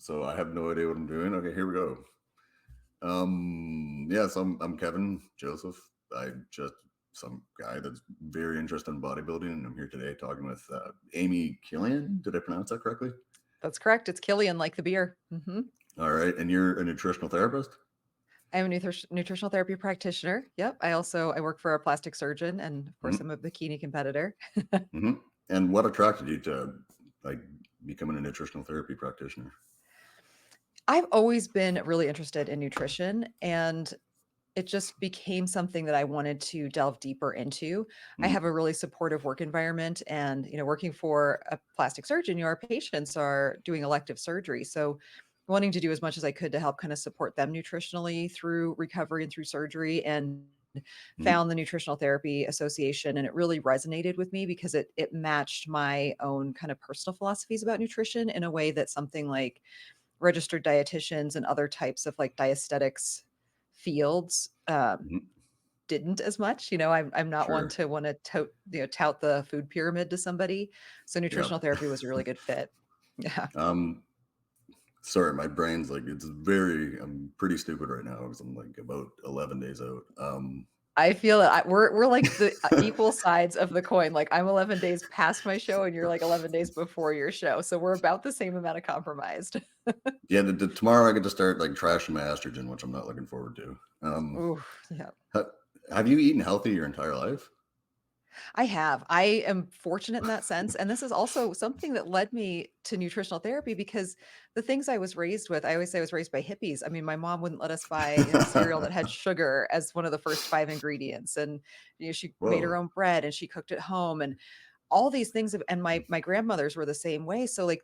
So I have no idea what I'm doing. Okay, here we go. So I'm Kevin Joseph. I'm just some guy that's very interested in bodybuilding, and I'm here today talking with Amy Kilian. Did I pronounce that correctly? That's correct. It's Kilian, like the beer. All right, and you're a nutritional therapist. I'm a nutritional therapy practitioner. Yep. I work for a plastic surgeon, and of course, hmm I'm a bikini competitor. hmm And what attracted you to like becoming a nutritional therapy practitioner? I've always been really interested in nutrition, and it just became something that I wanted to delve deeper into. I hmm have a really supportive work environment, and working for a plastic surgeon, our patients are doing elective surgery, so wanting to do as much as I could to help kind of support them nutritionally through recovery and through surgery, and hmm found the Nutritional Therapy Association, and it really resonated with me because it matched my own kind of personal philosophies about nutrition in a way that something like registered dietitians and other types of like diestetics fields hmm didn't as much. I'm not one Sure. to want to tout the food pyramid to somebody. So Yeah. nutritional therapy was a really good fit. Yeah. Um, Sorry, my brain's like it's very. I'm pretty stupid right now because I'm like about 11 days out. I feel that we're like the equal sides of the coin. Like I'm 11 days past my show and you're like 11 days before your show. So we're about the same amount of compromised. Yeah, tomorrow I get to start like trashing my estrogen, which I'm not looking forward to. Ooh, yeah. Ha- have you eaten healthy your entire life? I have. I am fortunate in that sense. And this is also something that led me to nutritional therapy because the things I was raised with, I always say I was raised by hippies. I mean, my mom wouldn't let us buy, cereal that had sugar as one of the first five ingredients. And, she made her Whoa. own bread and she cooked at home and all these things. And my grandmothers were the same way. So like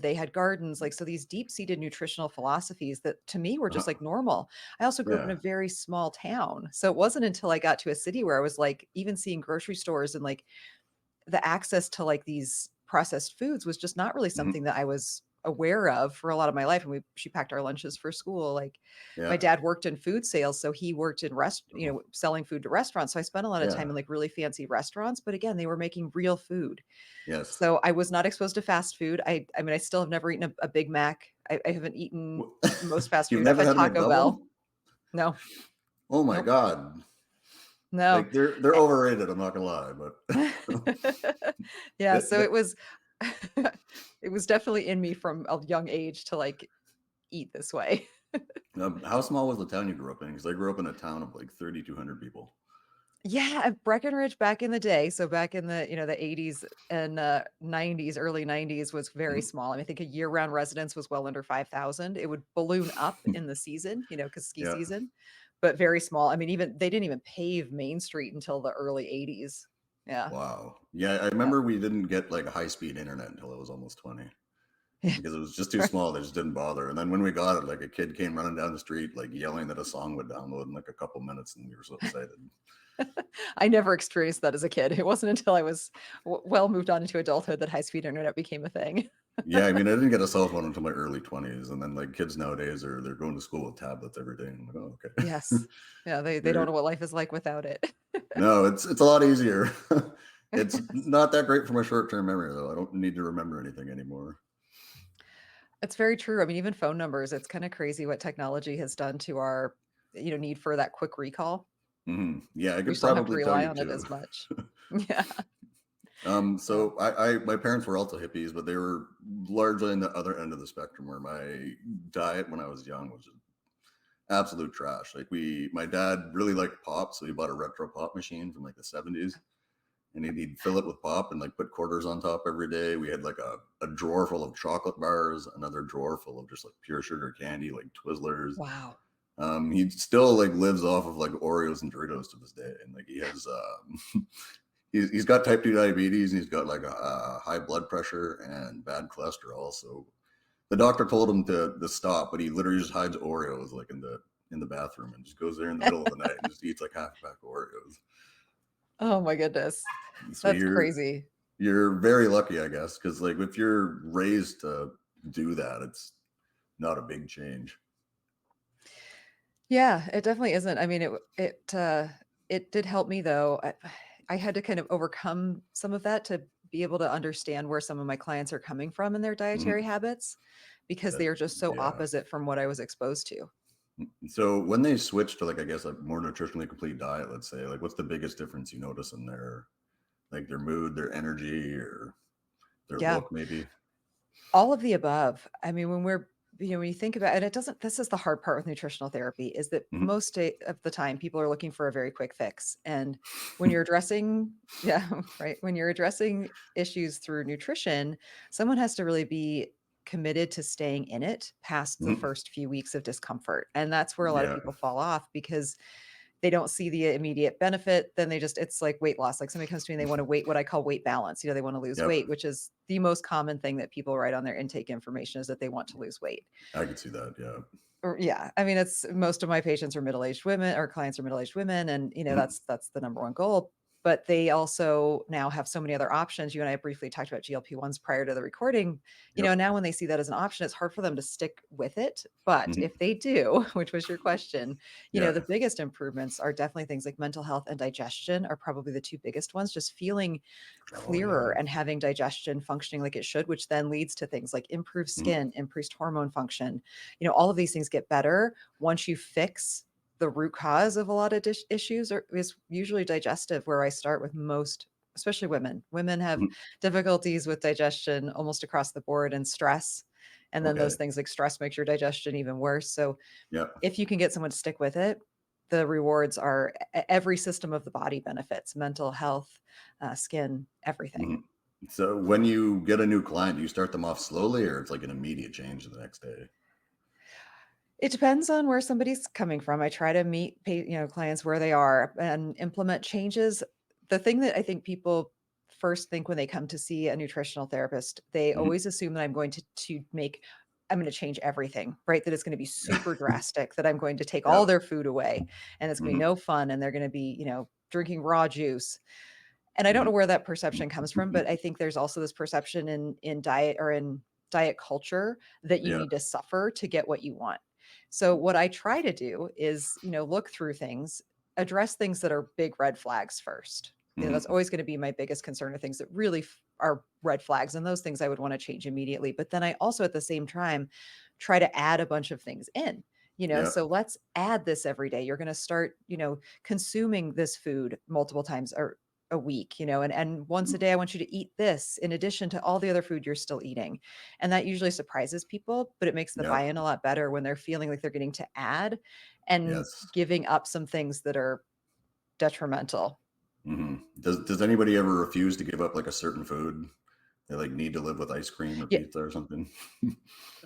they had gardens, like, so these deep-seated nutritional philosophies that to me were just Uh-huh. like normal. I also grew up in Yeah. a very small town. So it wasn't until I got to a city where I was like even seeing grocery stores and like the access to like these processed foods was just not really hmm something that I was aware of for a lot of my life. And she packed our lunches for school. Like my Yeah. dad worked in food sales, so he worked in Oh, selling food to restaurants. So I spent a lot of time yeah. in like really fancy restaurants, but again, they were making real food. Yes. So I was not exposed to fast food. I mean, I still have never eaten a Big Mac. I haven't eaten Wh- most fast You've food. I've never had had a Taco Bell. McDouble? No, Oh my nope, God. no. Like they're overrated. I'm not gonna lie, but Yeah, th- so th- it was it was definitely in me from a young age to like eat this way. how small was the town you grew up in? Because I grew up in a town of like 3,200 people. Yeah, at Breckenridge back in the day, so back in the 80s and 90s, early 90s was very Mhm. small. I mean, I think a year-round residence was well under 5,000. It would balloon up in the season, because ski Yeah. season, but very small. I mean, even they didn't even pave Main Street until the early 80s. Yeah. Wow. Yeah, I Yeah. remember we didn't get like a high-speed internet until I was almost 20 because it was just too small. They just didn't bother. And then when we got it, like a kid came running down the street, like yelling that a song would download in like a couple minutes, and we were so excited. I never experienced that as a kid. It wasn't until I was well moved on into adulthood that high-speed internet became a thing. Yeah, I mean, I didn't get a cell phone until my early 20s, and then like kids nowadays they're going to school with tablets every day. I'm like, oh, okay. Yes. Yeah, they don't They're know what life is like without it. no, it's a lot easier. It's not that great for my short-term memory though. I don't need to remember anything anymore. It's very true. I mean, even phone numbers, it's kind of crazy what technology has done to our, need for that quick recall. Yeah, I We could just don't have to probably tell rely you on it too. as much. Yeah. Yeah. So I my parents were also hippies, but they were largely in the other end of the spectrum where my diet when I was young was just absolute trash. Like my dad really liked pop, so he bought a retro pop machine from like the 70s. And he'd fill it with pop and like put quarters on top every day. We had like a drawer full of chocolate bars, another drawer full of just like pure sugar candy, like Twizzlers. Wow. He still like lives off of like Oreos and Doritos to this day, and like he has he's got type 2 diabetes, and he's got like a high blood pressure and bad cholesterol. So the doctor told him to stop, but he literally just hides Oreos like in the bathroom and just goes there in the middle of the night and just eats like half a pack of Oreos. Oh my goodness. So That's crazy. you're very lucky, I guess, because like if you're raised to do that, it's not a big change. Yeah, it definitely isn't. I mean, it did help me though. I had to kind of overcome some of that to be able to understand where some of my clients are coming from in their dietary Mhm. habits because That they are just so yeah. opposite from what I was exposed to. So when they switch to like I guess a more nutritionally complete diet, let's say, like what's the biggest difference you notice in their like their mood, their energy, or their Yeah. look maybe? All of the above. I mean, when we're when you think about and it doesn't this is the hard part with nutritional therapy is that Mhm. most of the time people are looking for a very quick fix. And when you're addressing yeah, right, when you're addressing issues through nutrition, someone has to really be committed to staying in it past the Mhm. first few weeks of discomfort. And that's where a lot of Yeah. people fall off because they don't see the immediate benefit, then they just it's like weight loss. Like somebody comes to me and they want to weight what I call weight balance. They want to lose Yep. weight, which is the most common thing that people write on their intake information is that they want to lose weight. I could see that. Yeah. Or yeah, I mean, it's most of my patients are middle-aged women or clients are middle-aged women, and Mhm. that's the number one goal. But they also now have so many other options. You and I briefly talked about GLP-1s prior to the recording. Yep. Now when they see that as an option, it's hard for them to stick with it. But Mhm. if they do, which was your question, Yeah. the biggest improvements are definitely things like mental health and digestion are probably the two biggest ones. Just feeling Oh yeah. clearer and having digestion functioning like it should, which then leads to things like improved Mhm. skin, increased hormone function. All of these things get better once you fix the root cause of a lot of issues is usually digestive, where I start with most, especially women. Women have Mhm. difficulties with digestion almost across the board and stress. And then Okay. those things like stress makes your digestion even worse. So Yeah. if you can get someone to stick with it, the rewards are every system of the body benefits, mental health, skin, everything. Mhm. So when you get a new client, do you start them off slowly or it's like an immediate change the next day? It depends on where somebody's coming from. I try to meet clients where they are and implement changes. The thing that I think people first think when they come to see a nutritional therapist, they Mhm. always assume that I'm going to change everything, right? That it's going to be super drastic, that I'm going to take all Yep. their food away and it's going to be Mhm. no fun and they're going to be, drinking raw juice. And I don't know Mhm. where that perception comes from, but I think there's also this perception in diet or in diet culture that you Yeah. need to suffer to get what you want. So what I try to do is, look through things, address things that are big red flags first. That's Mhm. always going to be my biggest concern of things that really are red flags and those things I would want to change immediately. But then I also at the same time try to add a bunch of things in. Yeah. So let's add this every day. You're going to start, consuming this food multiple times or a week, and once a Mhm. day I want you to eat this in addition to all the other food you're still eating. And that usually surprises people, but it makes the Yeah. buy-in a lot better when they're feeling like they're getting to add and Yes. giving up some things that are detrimental. Mhm. Does anybody ever refuse to give up like a certain food? They like need to live with ice cream or Yeah, pizza or something?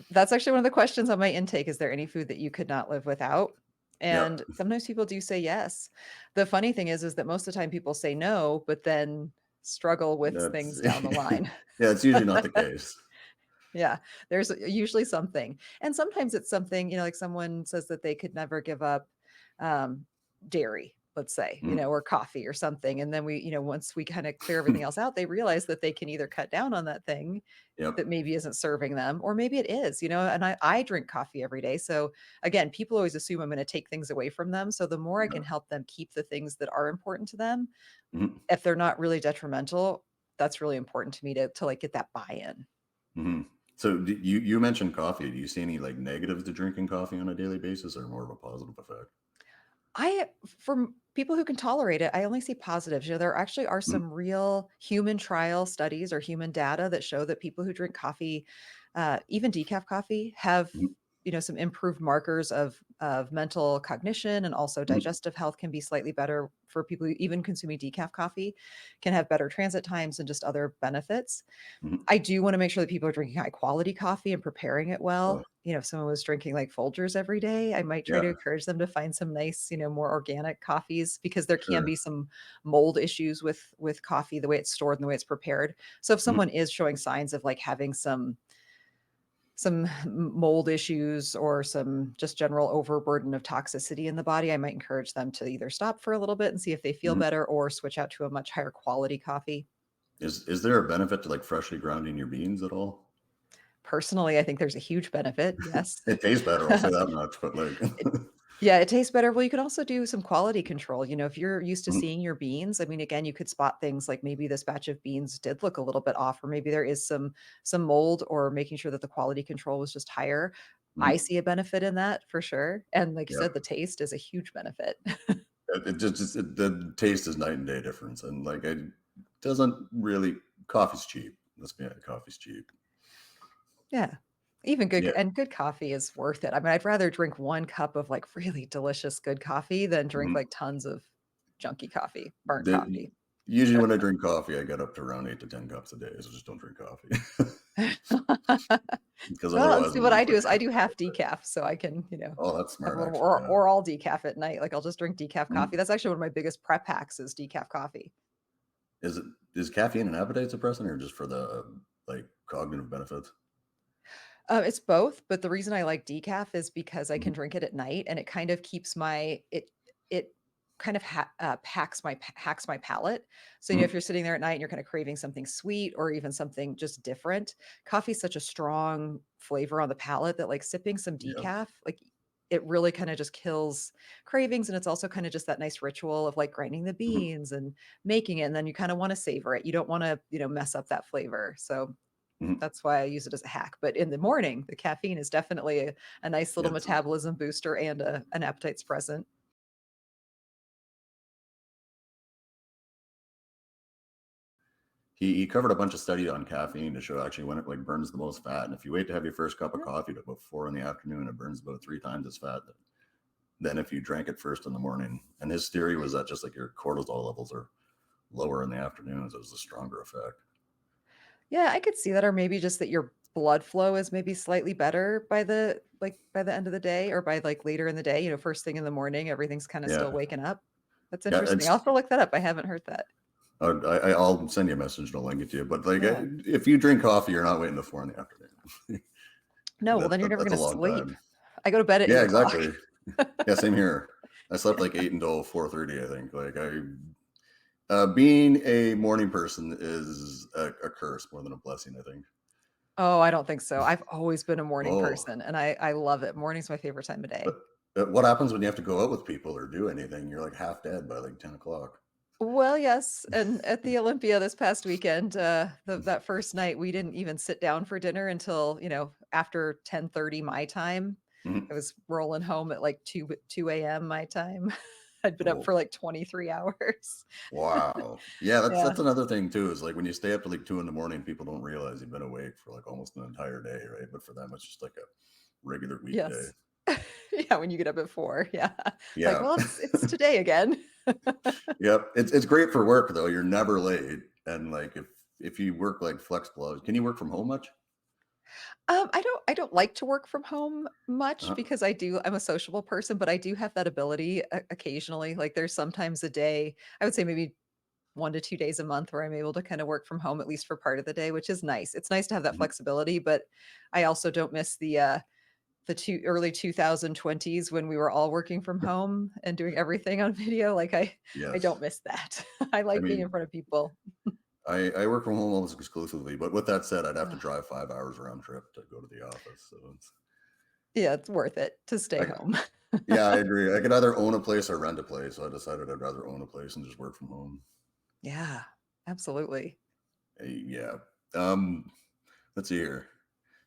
that's actually one of the questions on my intake. Is there any food that you could not live without? Yep. And sometimes people do say yes. The funny thing is that most of the time people say no, but then struggle with That's things down the line. yeah, it's usually not the case. Yeah, there's usually something. And sometimes it's something, like someone says that they could never give up um, dairy, let's say, Mhm. or coffee or something. And then once we kind of clear everything else out, they realize that they can either cut down on that thing Yep. that maybe isn't serving them, or maybe it is, and I drink coffee every day. So again, people always assume I'm going to take things away from them. So the more I can Yeah. help them keep the things that are important to them, Mhm. if they're not really detrimental, that's really important to me to like get that buy-in. Mhm. So you mentioned coffee. Do you see any like negatives to drinking coffee on a daily basis or more of a positive effect? From people who can tolerate it, I only see positives. There actually are Mhm. some real human trial studies or human data that show that people who drink coffee, even decaf coffee, have Mhm. some improved markers of mental cognition, and also Mhm. digestive health can be slightly better for people who even consuming decaf coffee can have better transit times and just other benefits. Mhm. I do wanna make sure that people are drinking high quality coffee and preparing it Oh, well. If someone was drinking, like, Folgers every day, I might try yeah, to encourage them to find some nice, more organic coffees because there can sure. be some mold issues with coffee, the way it's stored and the way it's prepared. So if Mhm. someone is showing signs of, like, having some mold issues or some just general overburden of toxicity in the body, I might encourage them to either stop for a little bit and see if they feel Mhm. better or switch out to a much higher quality coffee. Is there a benefit to like freshly grounding your beans at all? Personally, I think there's a huge benefit, yes. It tastes better, I'll say that much, but like Yeah, it tastes better. Well, you can also do some quality control. If you're used to Mhm. seeing your beans, I mean, again, you could spot things like maybe this batch of beans did look a little bit off, or maybe there is some mold, or making sure that the quality control was just higher. I Mhm. see a benefit in that for sure. And like you Yep. said, the taste is a huge benefit. The taste is night and day difference, and like it doesn't really. Coffee's cheap. Let's be honest, coffee's cheap. Yeah. Even good Yeah, and good coffee is worth it. I mean, I'd rather drink 1 cup of, like, really delicious good coffee than drink, mhm. like, tons of junky coffee, burnt The coffee. Usually when I drink coffee, I get up to around 8 to 10 cups a day, so just don't drink coffee. Because Well, and otherwise see, I'm what gonna I do push is I you. do half decaf, so I can, Oh, that's have smart a little actually, yeah. or all decaf at night. Like, I'll just drink decaf coffee. Mhm. That's actually one of my biggest prep hacks is decaf coffee. Is it is caffeine an appetite suppressant or just for the, like, cognitive benefits? It's both, but the reason I like decaf is because I can Mhm. drink it at night, and it kind of keeps it kind of hacks my palate. So, if Mhm. you're sitting there at night and you're kind of craving something sweet or even something just different, coffee's such a strong flavor on the palate that like sipping some Yep. decaf, like it really kind of just kills cravings. And it's also kind of just that nice ritual of like grinding the Mhm. beans and making it. And then you kind of want to savor it. You don't want to, mess up that flavor. So Mhm. that's why I use it as a hack, but in the morning, the caffeine is definitely a nice little It's metabolism booster and an appetite suppressant. he covered a bunch of study on caffeine to show actually when it, like, burns the most fat, and if you wait to have your first cup of Yeah. coffee to about 4 in the afternoon, it burns about 3 times as fat than if you drank it first in the morning, and his theory was that just, like, your cortisol levels are lower in the afternoons, it was a stronger effect. Yeah, I could see that, or maybe just that your blood flow is maybe slightly better by the end of the day or by, like, later in the day, first thing in the morning, everything's kinda still Yeah. waking up. That's Yeah, interesting. I'll it's have to look that up. I haven't heard that. I'll send you a message and I'll link it to you. But like, Yeah. if you drink coffee, you're not waiting to 4 in the afternoon. No, well, then you're never That's a gonna long sleep. time. I go to bed at Yeah, 8 o'clock. exactly. Yeah, same here. I slept like 8 until 4:30, I think. Like being a morning person is a curse more than a blessing, I think. Oh, I don't think so. I've always been a morning Oh, person, and I love it. Morning's my favorite time of but day. what happens when you have to go out with people or do anything? You're like half dead by like 10 o'clock. Well, yes, and at the Olympia this past weekend, that first night, we didn't even sit down for dinner until, after 10:30 my time. I Mhm. was rolling home at, like, 2 AM my time. I'd been up Oh, for, like, 23 hours. wow. Yeah, Yeah. that's another thing too, is like when you stay up to like 2 in the morning, people don't realize you've been awake for like almost an entire day, right? But for them, it's just like a regular weekday. Yes. Yeah, when you get up at 4, yeah. Like, Yeah. "Well, it's today again." Yep. It's great for work though. You're never late. And like if you work like flexible hours, can you work from home much? I don't like to work from home much Uh-huh. because I'm a sociable person, but I do have that ability occasionally. Like, there's sometimes a day, I would say maybe 1 to 2 days a month where I'm able to kinda work from home at least for part of the day, which is nice. It's nice to have that Mhm. flexibility, but I also don't miss the early 2020s when we were all working from home and doing everything on video. Like, I Yes. don't miss that. I I like being in mean, front of people. I work from home almost exclusively, but with that said, I'd have to Ugh. drive 5 hours round trip to go to the office. So Yeah, it's worth it to stay I, home. yeah, I agree. I could either own a place or rent a place. So I decided I'd rather own a place and just work from home. Yeah, absolutely. Yeah. Um, let's see here.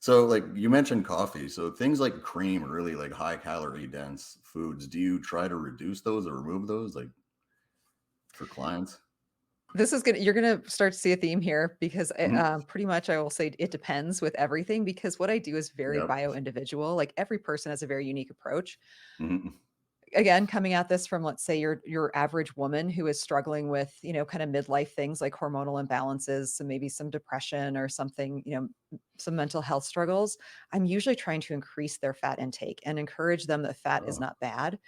So, like you mentioned coffee. So things like cream are really like high calorie dense foods. Do you try to reduce those or remove those, like for clients? This is gonna You're gonna start to see a theme here because Mhm. pretty much I will say it depends with everything because what I do is very Yep. bio individual. Like every person has a very unique approach. Mhm. Again, coming at this from, let's say, your average woman who is struggling with, kind of midlife things like hormonal imbalances, so maybe some depression or something, some mental health struggles, I'm usually trying to increase their fat intake and encourage them that fat is Oh, not bad.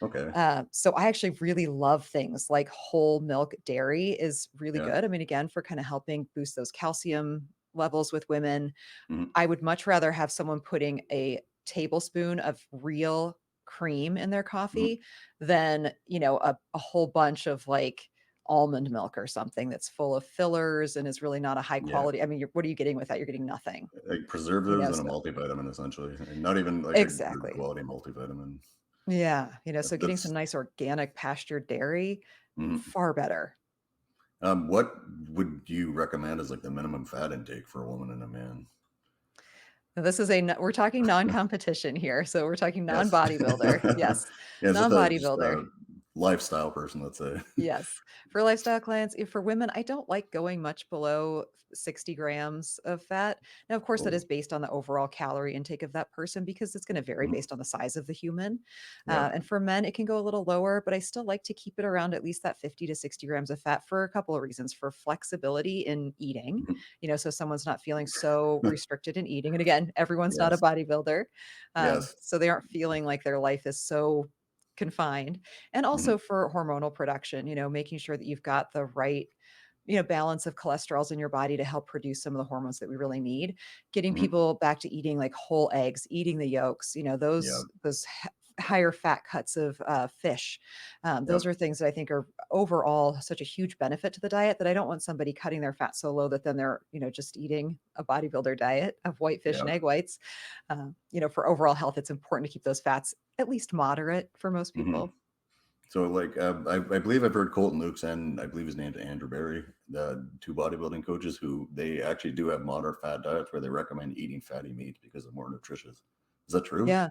okay. So I actually really love things like whole milk dairy is really Yeah. good. I mean, again, for kind of helping boost those calcium levels with women. Mhm. I would much rather have someone putting a tablespoon of real cream in their Mhm. coffee than, a whole bunch of like almond milk or something that's full of fillers and is really not a high Yeah. quality. I mean, what are you getting with that? You're getting nothing, Like preservatives and a so multivitamin essentially. And not even like a good exactly. quality multivitamin. Yeah, so getting some That's nice organic pastured dairy, mhm. far better. What would you recommend as like the minimum fat intake for a woman and a man? Now this is we're talking non-competition here, so we're talking Yes. non-bodybuilder. Yes, Yeah, just non-bodybuilder. a lifestyle person, let's say. Yes. For lifestyle clients, for women, I don't like going much below 60 grams of fat. Now, of course, that Oh, is based on the overall calorie intake of that person because it's going to vary mhm. based on the size of the human. Yep. And for men, it can go a little lower, but I still like to keep it around at least that 50 to 60 grams of fat for a couple of reasons. For flexibility in eating, Mhm. so someone's not feeling so restricted in eating. And again, everyone's not a Yes. bodybuilder. Yes. So they aren't feeling like their life is so confined, and Mhm. also for hormonal production, making sure that you've got the right, balance of cholesterols in your body to help produce some of the hormones that we really need. Getting Mhm. people back to eating like whole eggs, eating the yolks, Yep. those higher fat cuts of fish. Those Yep. are things that I think are overall such a huge benefit to the diet that I don't want somebody cutting their fat so low that then they're, just eating a bodybuilder diet of white fish and Yep. egg whites. For overall health, it's important to keep those fats at least moderate for most Mhm. people. So, like, I believe I've heard Colton Lukes and I believe his name's Andrew Barry, the two bodybuilding coaches who they actually do have moderate fat diets where they recommend eating fatty meat because it's more nutritious. Is that true? Yeah.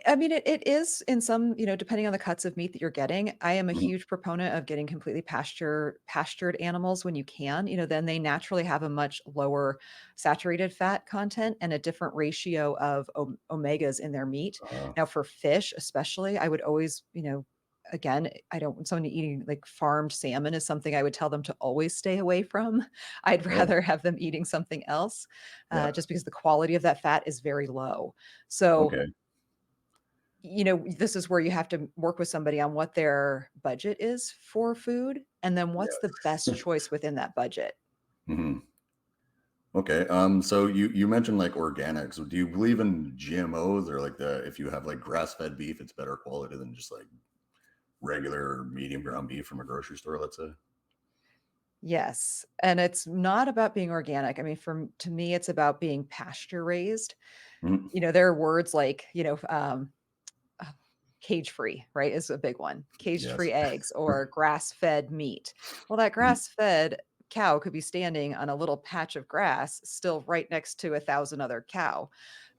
I mean, it is in some, depending on the cuts of meat that you're getting. I am a Mhm. huge proponent of getting completely pastured animals when you can. Then they naturally have a much lower saturated fat content and a different ratio of omegas in their meat. Uh, Now, for fish, especially, I would always, again, I don't want someone eating like farmed salmon is something I would tell them to always stay away from. I'd oh, rather have them eating something else, yeah. just because the quality of that fat is very low. So, Okay. this is where you have to work with somebody on what their budget is for food, and then what's the best Yes. choice within that budget. Mhm. Okay. So you mentioned like organics. Do you believe in GMOs or like the if you have like grass fed beef, it's better quality than just like regular medium ground beef from a grocery store? Let's say. Yes, and it's not about being organic. I mean, to me, it's about being pasture raised. Mhm. There are words like, uh, cage free, right? Is a big one. Cage Yes. free eggs or grass fed meat. Well, that Mhm. grass fed cow could be standing on a little patch of grass, still right next to 1,000 other cow.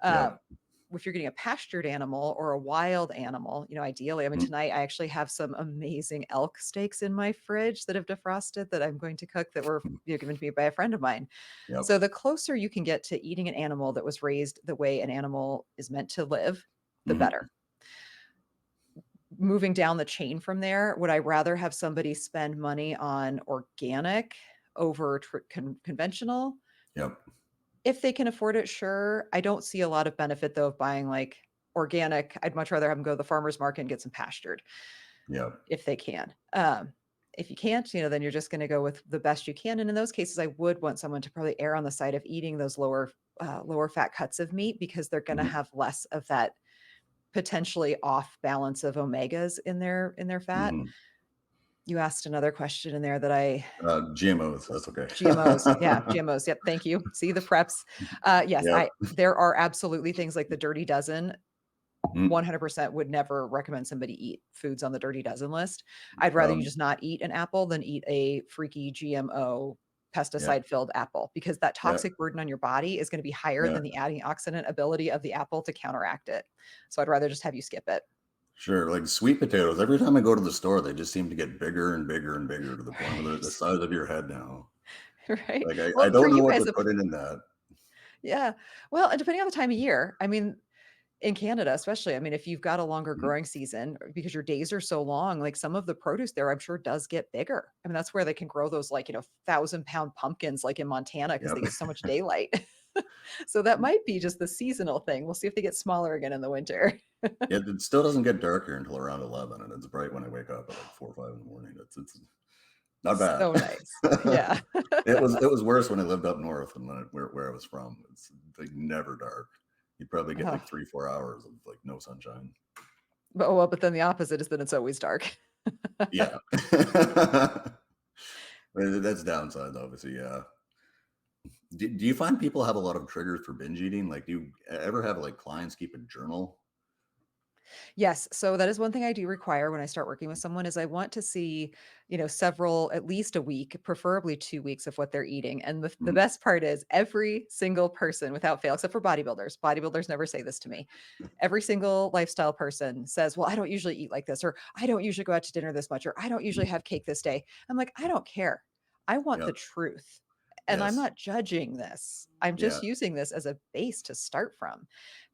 Uh, Yep. if you're getting a pastured animal or a wild animal, ideally, I mean, Mhm. tonight I actually have some amazing elk steaks in my fridge that have defrosted that I'm going to cook that were given to me by a friend of mine. Yep. So the closer you can get to eating an animal that was raised the way an animal is meant to live, the Mhm. better. Moving down the chain from there, would I rather have somebody spend money on organic over conventional? Yep. If they can afford it, sure. I don't see a lot of benefit though of buying like organic. I'd much rather have them go to the farmer's market and get some pastured Yep. if they can. If you can't, then you're just going to go with the best you can. And in those cases, I would want someone to probably err on the side of eating those lower fat cuts of meat because they're going to Mhm. have less of that potentially off balance of omegas in their fat. Mhm. You asked another question in there that I GMOs. That's okay. GMOs. Yeah, GMOs. Yep, thank you. See the preps. Yes, Yep. there are absolutely things like the Dirty Dozen. Mhm. 100% would never recommend somebody eat foods on the Dirty Dozen list. I'd rather you Um, just not eat an apple than eat a freaky GMO yeah. pesticide-filled apple because that Yeah. toxic burden on your body is gonna be higher Yeah. than the antioxidant ability of the apple to counteract it. So I'd rather just have you skip it. Sure. Like sweet potatoes. Every time I go to the store, they just seem to get bigger and bigger and bigger to the point where they're the Right. size of your head now. Right. Like I Well, for don't know you what guys, they're putting in that. yeah. Well, and depending on the time of year, I mean, in Canada, especially, I mean, if you've got a longer Mhm. growing season because your days are so long, like some of the produce there, I'm sure does get bigger. I mean, that's where they can grow those like, 1,000-pound pumpkins like in Montana because Yep. they get so much daylight. So that might be just the seasonal thing. We'll see if they get smaller again in the winter. It still doesn't get darker until around 11, and it's bright when I wake up at like 4 or 5 in the morning. It's not bad. So nice. Yeah. It was worse when I lived up north and where I was from. It's like never dark. You'd probably get Oh, like 3 4 hours of like no sunshine. but then the opposite is that it's always dark. Yeah. That's downside, obviously. Yeah. Do you find people have a lot of triggers for binge eating? Like, do you ever have like clients keep a journal? Yes, so that is one thing I do require when I start working with someone is I want to see, several at least a week, preferably 2 weeks of what they're eating, and the Mhm. best part is every single person without fail, except for bodybuilders never say this to me. Every single lifestyle person says, "Well, I don't usually eat like this," or "I don't usually go out to dinner this much," or "I don't usually have cake this day." I'm like, "I don't care. I want Yep. the truth, and I'm Yes. not judging this. I'm Yeah. just using this as a base to start from."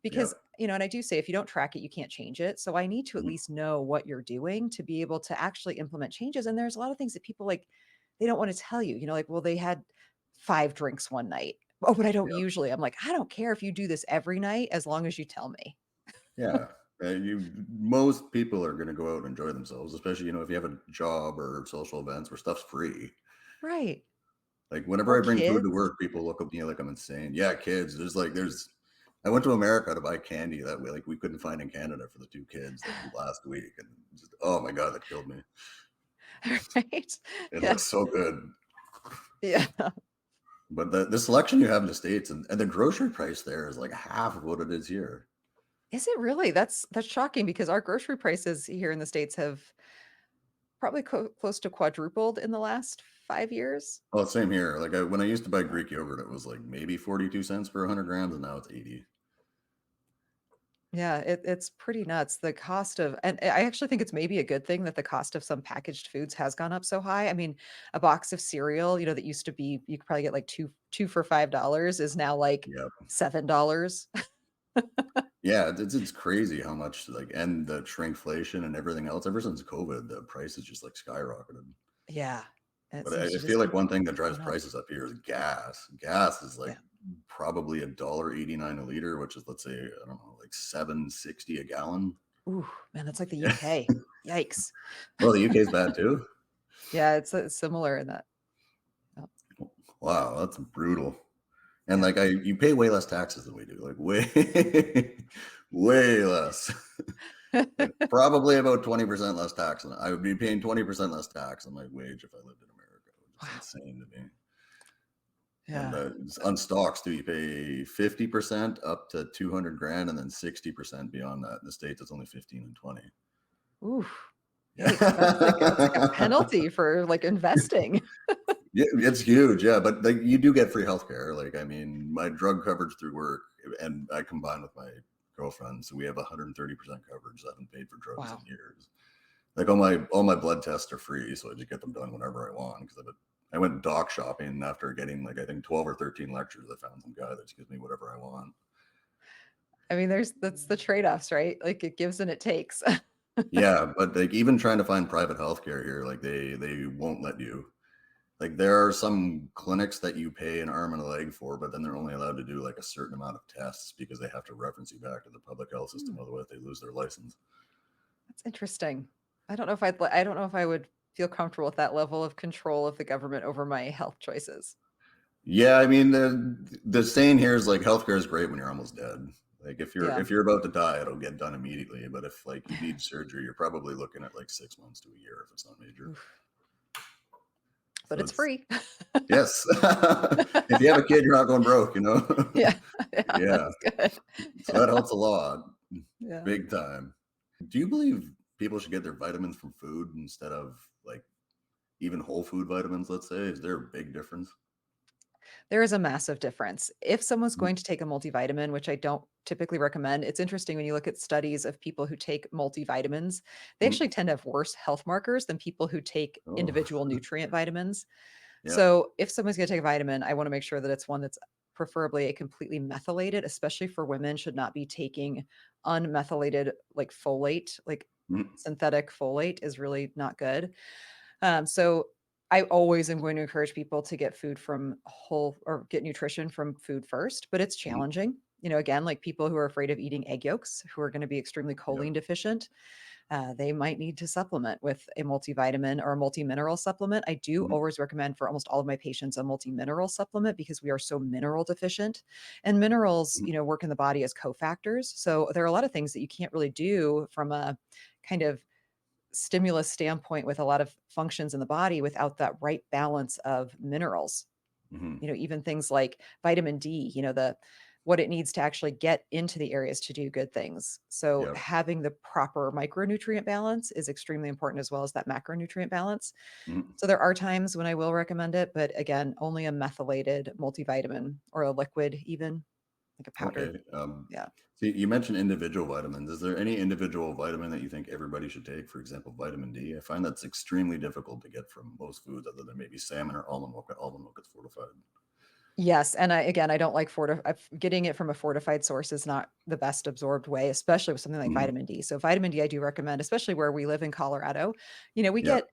Because, Yep. and I do say if you don't track it, you can't change it. So I need to at Mhm. least know what you're doing to be able to actually implement changes. And there's a lot of things that people like, they don't want to tell you, like, well, they had 5 drinks one night. Oh, but I don't Yep. usually. I'm like, I don't care if you do this every night as long as you tell me. Yeah. Most people are gonna go out and enjoy themselves, especially, if you have a job or social events where stuff's free. Right. Like, whenever Or I bring food to kids. work, people look at me like I'm insane. Yeah, kids. There's I went to America to buy candy that we couldn't find in Canada for the 2 kids, like, last week, and just, oh my god, that killed me. Right. It Yeah. looks so good. Yeah. But the selection you have in the States and the grocery price there is like half of what it is here. Is it really? That's shocking because our grocery prices here in the States have probably close to quadrupled in the last 5 years. Oh, same here. Like, when I used to buy Greek yogurt, it was like maybe 42 cents for 100 grams, and now it's 80. Yeah, it's pretty nuts. The cost of, and I actually think it's maybe a good thing that the cost of some packaged foods has gone up so high. I mean, a box of cereal, that used to be you could probably get like two for $5 is now like Yeah. $7. Yeah, it's crazy how much, like, and the shrinkflation and everything else. Ever since COVID, the price has just like skyrocketed. Yeah. And it But seems I to feel just like keep one thing that drives going up. prices up here is gas. Gas is like Yeah. probably $1.89 a liter, which is, let's say, I don't know, like 7.60 a gallon. Ooh, man, that's like the Yeah. UK. Yikes. Well, the UK is bad too. Yeah, it's similar in that. Oh, Wow, that's brutal. And yeah. like you pay way less taxes than we do, like way, way less. Like probably about 20% less tax. And I would be paying 20% less tax on my wage if I lived in America, which is Wow. insane to me. And Yeah. on stocks, do you pay 50% up to 200 grand and then 60% beyond that? In the States, it's only 15 and 20. Ooh. Yikes. That's like a Yeah. penalty for like investing. Yeah, it's huge. Yeah. But like you do get free healthcare. Like, I mean, my drug coverage through work, and I combine with my girlfriend. So we have 130% coverage. I haven't paid for drugs in Wow. years. Like all my blood tests are free, so I just get them done whenever I want. Because I went doc shopping after getting like I think 12 or 13 lectures. I found some guy that just gives me whatever I want. I mean, that's the trade-offs, right? Like it gives and it takes. Yeah, but like even trying to find private healthcare here, like they won't let you. Like there are some clinics that you pay an arm and a leg for, but then they're only allowed to do like a certain amount of tests because they have to reference you back to the public health Hmm, system, otherwise they lose their license. that's interesting. I don't know if I would feel comfortable with that level of control of the government over my health choices. Yeah, I mean the saying here is like healthcare is great when you're almost dead. Like if you're Yeah. if you're about to die, it'll get done immediately. But if like you need surgery, you're probably looking at like 6 months to a year if it's not major. Oof. But So it's it's free. yes. If you have a kid, you're not going broke. Yeah. Yeah, Yeah. that's good. So Yeah. that helps a lot. Yeah. Big time. Do you believe people should get their vitamins from food instead of like even whole food vitamins, let's say? Is there a big difference? There is a massive difference. If someone's Mhm. going to take a multivitamin, which I don't typically recommend, it's interesting when you look at studies of people who take multivitamins, they Mm. actually tend to have worse health markers than people who take Oh, individual nutrient vitamins. yeah. So if someone's gonna take a vitamin, I wanna make sure that it's one that's preferably a completely methylated, especially for women, should not be taking unmethylated, like, folate, like, Mhm. synthetic folate is really not good. So I always am going to encourage people to get food from whole or get nutrition from food first, but it's Mhm. challenging. Again, like people who are afraid of eating egg yolks, who are gonna be extremely Yep. choline deficient, they might need to supplement with a multivitamin or a multi-mineral supplement. I do Mhm. always recommend for almost all of my patients a multi-mineral supplement because we are so mineral deficient. And minerals, Mhm. work in the body as cofactors. So there are a lot of things that you can't really do from a kind of stimulus standpoint with a lot of functions in the body without that right balance of minerals. Mhm. Even things like vitamin D, the what it needs to actually get into the areas to do good things. So Yep. having the proper micronutrient balance is extremely important as well as that macronutrient balance. Mhm. So there are times when I will recommend it, but again, only a methylated multivitamin or a liquid even, like a powdered. Okay. Yeah. So you mentioned individual vitamins. Is there any individual vitamin that you think everybody should take? For example, vitamin D. I find that's extremely difficult to get from most foods, other than maybe salmon or almond milk. But almond milk is fortified. Yes, and I don't like getting it from a fortified source is not the best absorbed way, especially with something like Mhm. vitamin D. So vitamin D, I do recommend, especially where we live in Colorado. We Yeah. get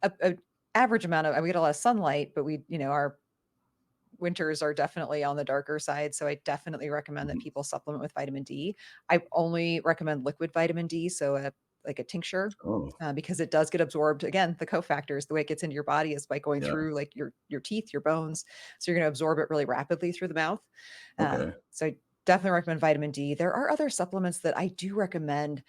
a average amount of we get a lot of sunlight, but our winters are definitely on the darker side. So I definitely recommend that Mhm. people supplement with vitamin D. I only recommend liquid vitamin D, so like a tincture. Oh, Because it does get absorbed. Again, the cofactors, the way it gets into your body is by going yeah. through like your teeth, your bones. So you're going to absorb it really rapidly through the mouth. Okay. So I definitely recommend vitamin D. There are other supplements that I do recommend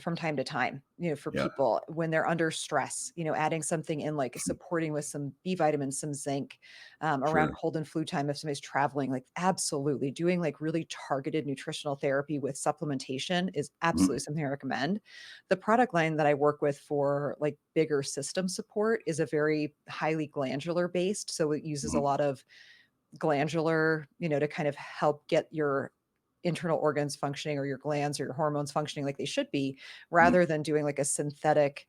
from time to time, for Yeah. people when they're under stress, adding something in like supporting with some B vitamins, some zinc, around Sure. cold and flu time if somebody's traveling, like absolutely doing like really targeted nutritional therapy with supplementation is absolutely Mhm. something I recommend. The product line that I work with for like bigger system support is a very highly glandular based. So it uses a Mhm. lot of glandular, to kind of help get your internal organs functioning or your glands or your hormones functioning like they should be, Mhm. rather than doing like a synthetic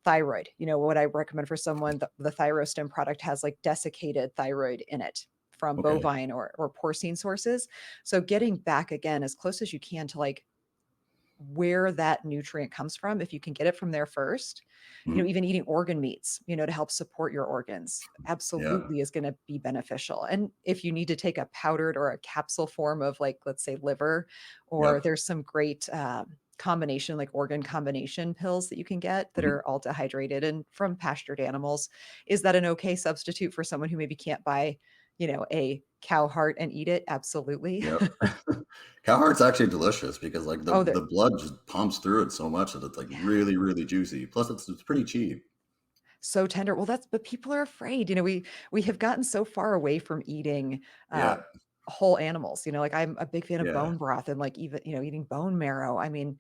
thyroid. What I recommend for someone, the Thyrostim product has like desiccated thyroid in it from Okay. bovine or porcine sources. So getting back again as close as you can to like where that nutrient comes from, if you can get it from there first, Mhm. even eating organ meats, to help support your organs Yeah. absolutely is going to be beneficial. And if you need to take a powdered or a capsule form of like, let's say liver, or Yep. there's some great combination, like organ combination pills that you can get that Mhm. are all dehydrated and from pastured animals. Is that an okay substitute for someone who maybe can't buy, a cow heart and eat it? Absolutely. Yep. Cow heart's actually delicious because like the Oh, the blood just pumps through it so much that it's like yeah. really, really juicy. Plus it's pretty cheap. So tender. Well, but people are afraid. We have gotten so far away from eating Yeah. whole animals. Like I'm a big fan of Yeah. bone broth and like even, eating bone marrow. I mean,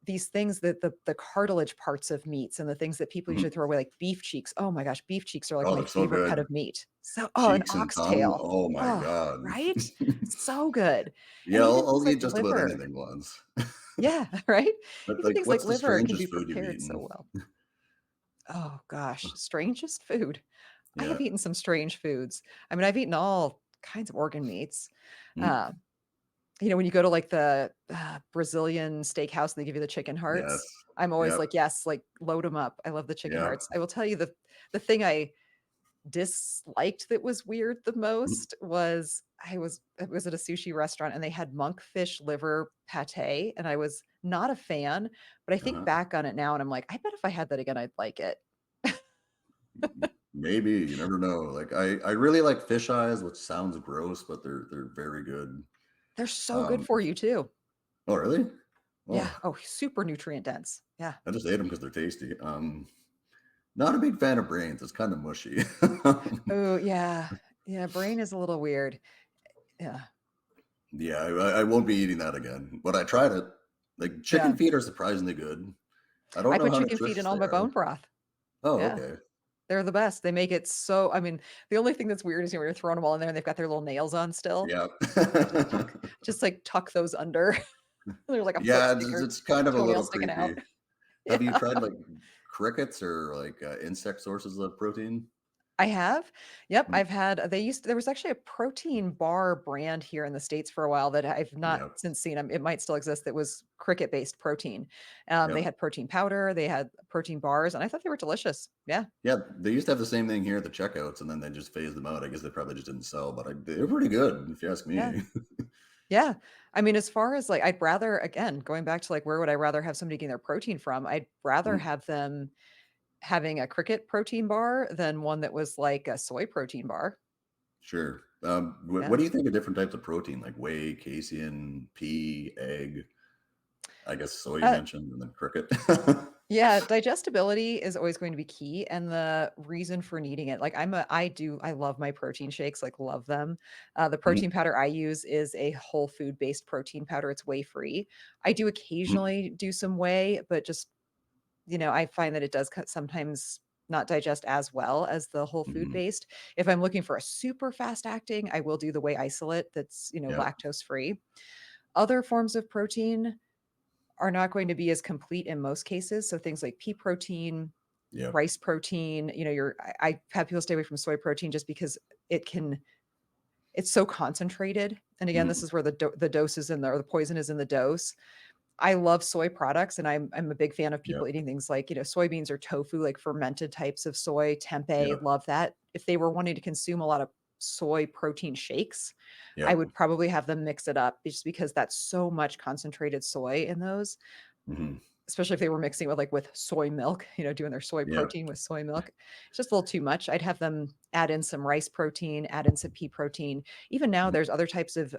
these things that the cartilage parts of meats and the things that people usually Mhm. throw away, like beef cheeks. Oh my gosh, beef cheeks are like Oh, my they're so favorite cut good. of meat. So, an Cheeks and tongue. oxtail. Oh my Oh, god. right? So good. Yeah, And even I'll things like eat just about liver. anything once. Yeah, right? But Even like, things like what's the liver can be strangest food you've prepared so eaten? well. Oh gosh, strangest food. I Yeah. have eaten some strange foods. I mean, I've eaten all kinds of organ meats. Mhm. Uh, when you go to like the Brazilian steakhouse and they give you the chicken Yes. hearts, I'm always Yep. like, yes, like load them up. I love the chicken Yep. hearts. I will tell you the thing I disliked that was weird the Mhm. most was I was at a sushi restaurant and they had monkfish liver pate and I was not a fan, but I think Uh-huh. back on it now and I'm like, I bet if I had that again, I'd like it. Maybe, you never know. Like I really like fish eyes, which sounds gross, but they're very good. They're so good Um, for you too. oh really? Yeah. Oh, Oh, super nutrient dense. Yeah. I just ate them because they're tasty. Not a big fan of brains. It's kind of mushy. Oh, yeah. Yeah, brain is a little weird. Yeah. Yeah, I won't be eating that again. But I tried it. Like Yeah. chicken feet are surprisingly good. I don't I know put how chicken feet in nutritious all they my are. bone broth. Oh, Yeah. okay. They're the best. They make it so I mean, the only thing that's weird is, when you're throwing them all in there and they've got their little nails on still. Yeah. Just tuck those under. They're like a foot Yeah, stick or it's kind of a toenail little sticking out. creepy. Have you Yeah. tried like crickets or like insect sources of protein? I have. Yep, Mm. I've had there was actually a protein bar brand here in the States for a while that I've not Yep. since seen. It might still exist, that was cricket-based protein. They Yep. had protein powder, they had protein bars, and I thought they were delicious. Yeah, Yeah, they used to have the same thing here at the checkouts, and then they just phased them out. I guess they probably just didn't sell, but they're pretty good if you ask yeah, me. yeah. I mean, as far as, like, I'd rather again, going back to, like, where would I rather have somebody getting their protein from? I'd rather Mm, have them having a cricket protein bar than one that was like a soy protein bar. sure. What Yeah. do you think of different types of protein, like whey, casein, pea, egg? I guess soy you Uh mentioned, and then cricket. Yeah, digestibility is always going to be key and the reason for needing it. Like I love my protein shakes, like love them. The Mhm, protein powder I use is a whole food based protein powder. It's whey free. I do mhm, occasionally do some whey, but just, I find that it does sometimes not digest as well as the whole food mhm. based. If I'm looking for a super fast acting, I will do the whey isolate that's, Yep, lactose free. Other forms of protein are not going to be as complete in most cases. So things like pea protein, yep, rice protein, I have people stay away from soy protein just because it can it's so concentrated. And again, this mhm, is where the dose is in there, or the poison is in the dose. I love soy products and I'm a big fan of yep, people eating things like, soybeans or tofu, like fermented types of soy, tempeh, yep, love that. If they were wanting to consume a lot of soy protein shakes, I yep, would probably have them mix it up just because that's so much concentrated soy in those. mhm, Especially if they were mixing it with, like, with soy milk, doing their soy yep, protein with soy milk. It's just a little too much. I'd have them add in some rice protein, add in some pea protein. Even now, mhm. there's other types of,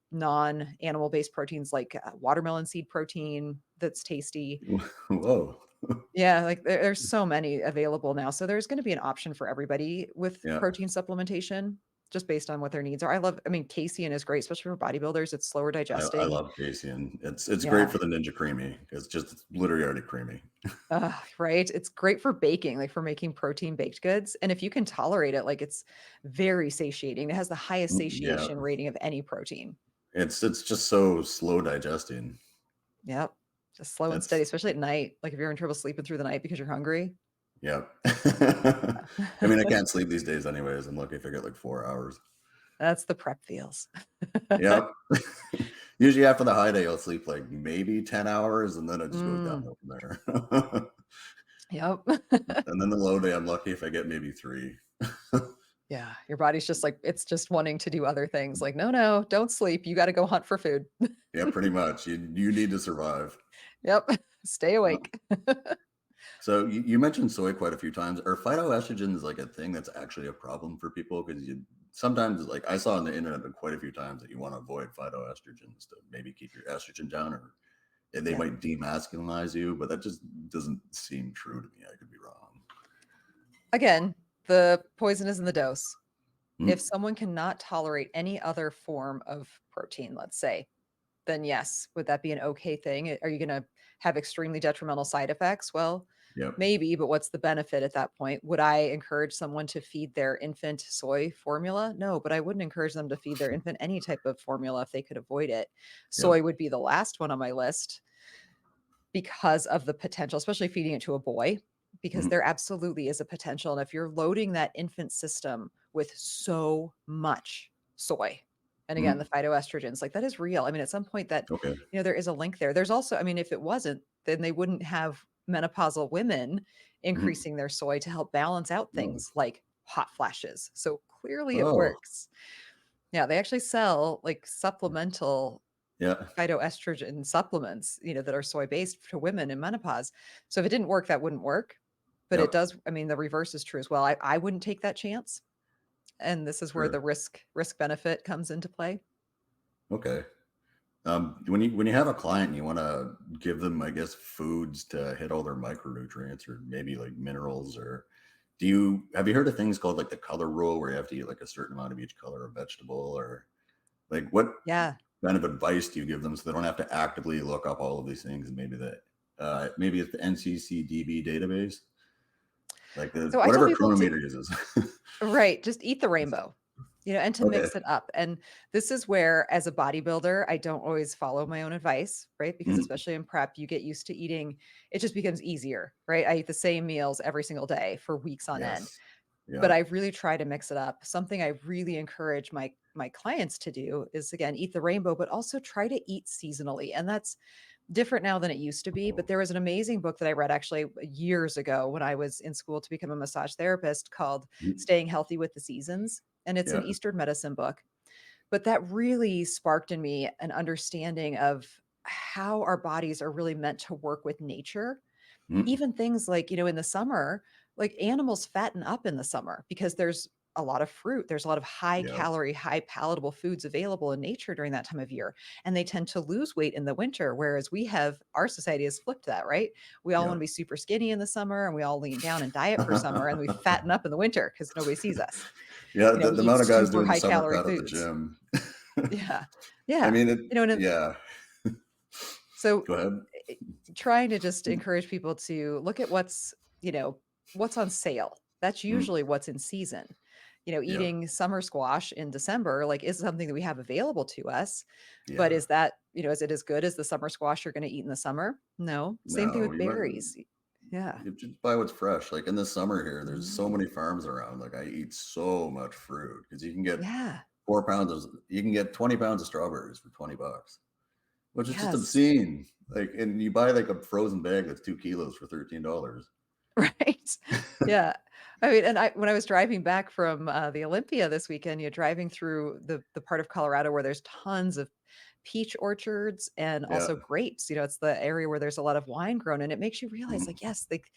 non-animal based proteins like, watermelon seed protein that's tasty. Whoa. Yeah, like, there's so many available now. So there's gonna be an option for everybody with Yeah, protein supplementation just based on what their needs are. I mean, casein is great, especially for bodybuilders. It's slower I digesting. love Kilian. It's great Yeah. for the Ninja Creamy. It's literally already creamy. Right? It's great for baking, like, for making protein baked goods, and if you can tolerate it, like, it's very satiating. It has the highest Yeah, satiation rating of any protein. it's just so slow digesting. Yep. Just slow and steady, That's especially at night, like, if you're in trouble sleeping through the night because you're hungry. yeah. I mean, I can't sleep these days anyways. I'm lucky if I get like 4 hours. That's the prep feels. Yep. Usually after the high day, I'll sleep like maybe 10 hours and then it just goes Mm, downhill from there. yep. And then the low day, I'm lucky if I get maybe 3. Yeah, your body's just like it's just wanting to do other things, like, "No, no, don't sleep, you gotta go hunt for food." Yeah, pretty much. You need to survive. Yep, stay Uh, awake. so you mentioned soy quite a few times. Are phytoestrogens like a thing that's actually a problem for people? Because you sometimes, like I saw on the internet quite a few times that you want to avoid phytoestrogens to maybe keep your estrogen down, or and they Yeah. might demasculinize you, but that just doesn't seem true to me. I could be wrong. Again, the poison is in the dose. If Mm, someone cannot tolerate any other form of protein, let's say, then yes, would that be an okay thing? Are you gonna have extremely detrimental side effects? Well, yep. maybe, but what's the benefit at that point? Would I encourage someone to feed their infant soy formula? No, but I wouldn't encourage them to feed their infant any type of formula if they could avoid it. Soy Yep. would be the last one on my list because of the potential, especially feeding it to a boy, because Mm, there absolutely is a potential. And if you're loading that infant system with so much soy, and again, the mm, phytoestrogens, like that is real. I mean, at some point that, okay. there is a link there. There's also, I mean, if it wasn't, then they wouldn't have menopausal women Mm, increasing their soy to help balance out oh, things like hot flashes. So clearly it oh, works. Yeah, they actually sell like supplemental yeah. phytoestrogen supplements, that are soy-based for women in menopause. So if it didn't work, that wouldn't work, but it Yep. does. I mean, the reverse is true as well. I wouldn't take that chance, and this is where the Sure. risk benefit comes into play. Okay. When you have a client and you want to give them, I guess, foods to hit all their micronutrients or maybe like minerals, or have you heard of things called like the color rule where you have to eat like a certain amount of each color of vegetable, or like what Yeah. kind of advice do you give them so they don't have to actively look up all of these things, and maybe it's the NCCDB database, like the So I tell whatever people to chronometer uses. right, just eat the rainbow, and to Okay. mix it up, and this is where, as a bodybuilder, I don't always follow my own advice, right? Because Mhm. especially in prep, you get used to eating it just becomes easier, right? I eat the same meals every single day for weeks on end. Yes. But Yeah. I really try to mix it up. Something I really encourage my clients to do is again eat the rainbow, but also try to eat seasonally. And that's different now than it used to be. But Oh. there was an amazing book that I read actually years ago when I was in school to become a massage therapist called Mm, Staying Healthy with the Seasons. And it's an yeah. Eastern medicine book. But that really sparked in me an understanding of how our bodies are really meant to work with nature. Mm, Even things like, in the summer, like animals fatten up in the summer because there's a lot of fruit. There's a lot of high Yeah. calorie, high palatable foods available in nature during that time of year. And they tend to lose weight in the winter. Whereas our society has flipped that, right? We all want Yeah. to be super skinny in the summer and we all lean down and diet for summer and we fatten up in the winter because nobody sees us. Yeah. We The eat amount of guys super doing the high summer calorie cut at the foods. gym. Yeah. I Yeah. mean, And yeah. so Go ahead. eh, trying to just encourage people to look at what's on sale. That's Mm, usually what's in season. yeah. Eating summer squash in December, like, is something that we have available to us. But Yeah. is that, is it as good as the summer squash you're going to eat in the summer? No. Same thing No, with berries. Yeah. you just buy what's fresh. Like in the summer here, there's so Mhm. many farms around. Like I eat so much fruit because you can get Yeah. 4 pounds of, you can get 20 pounds of strawberries for $20, which is just Yes. obscene. Like, and you buy like a frozen bag that's 2 kilos for $13. Right. Yeah. I mean, and when I was driving back from the Olympia this weekend, driving through the part of Colorado where there's tons of peach orchards and Yeah. also grapes. It's the area where there's a lot of wine grown, and it makes you realize, Mhm. like, yes, like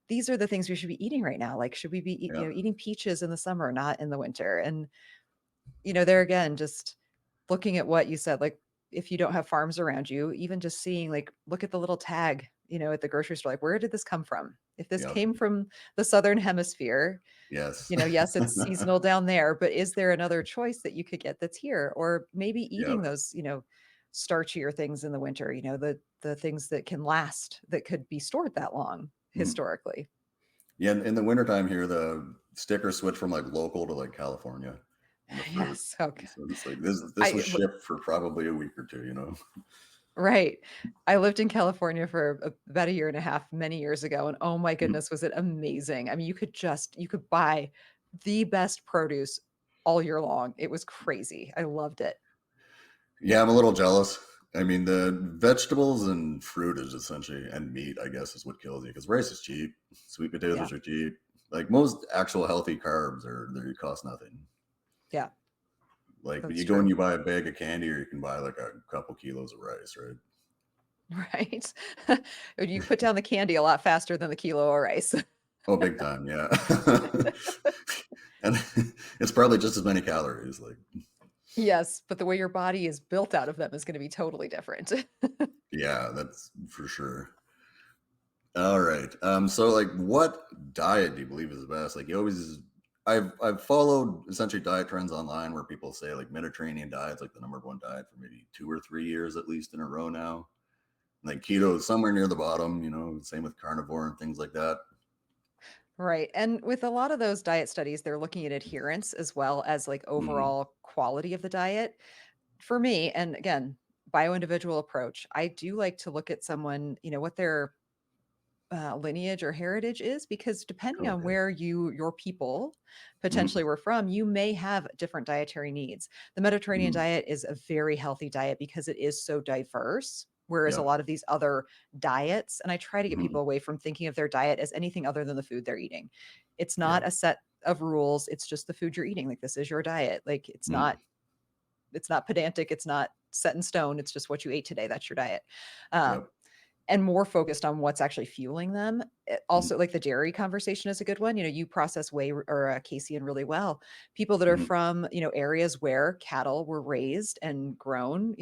these are the things we should be eating right now. Like, should we be, Yeah. eating peaches in the summer, not in the winter? And there again, just looking at what you said, like, if you don't have farms around you, even just seeing, like, look at the little tag, at the grocery store, like, where did this come from? If this Yeah. came from the Southern Hemisphere, Yes. yes, it's seasonal down there, but is there another choice that you could get that's here? Or maybe Yeah. eating those, starchier things in the winter, the things that can last, that could be stored that long Mm. historically. Yeah. In the wintertime here, the stickers switch from like local to like California and the fruit. Yes. Okay. So it's like this I was shipped for probably a week or two, you know? Right. I lived in California for about a year and a half many years ago, and oh my Mm. goodness, was it amazing. I mean, you could buy the best produce all year long. It was crazy. I loved it. Yeah, I'm a little jealous. I mean, the vegetables and fruit is essentially, and meat, I guess, is what kills you because rice is cheap, sweet Yeah. potatoes are cheap. Like most actual healthy carbs they cost nothing. Yeah, Like that's you go and true. you buy a bag of candy, or you can buy like a couple kilos of rice, right? Right. You put down the candy a lot faster than the kilo of rice. Oh, big time, yeah. And it's probably just as many calories. Like, Yes, but the way your body is built out of them is going to be totally different. yeah, that's for sure. All right. So like what diet do you believe is the best? Like you always I've followed essentially diet trends online where people say like Mediterranean diet's like the number one diet for maybe 2 or 3 years at least in a row now. Like keto is somewhere near the bottom, same with carnivore and things like that. Right. And with a lot of those diet studies, they're looking at adherence as well as like Mhm. overall quality of the diet. For me, and again, bio-individual approach, I do like to look at someone, what their lineage or heritage is, because depending on Okay. where your people Mhm. potentially were from, you may have different dietary needs. The Mediterranean Mhm. diet is a very healthy diet because it is so diverse. Whereas a Yeah. lot of these other diets, and I try to get Mhm. people away from thinking of their diet as anything other than the food they're eating. It's Yeah. not a set of rules. It's just the food you're eating. Like, this is your diet. Like, Mm. it's not pedantic. It's not set in stone. It's just what you ate today. That's your diet. Um, Yep. and more focused on what's actually fueling them. Mhm. Also, like, the dairy conversation is a good one. You process whey or casein really well. People that are Mhm. from, areas where cattle were raised and grown,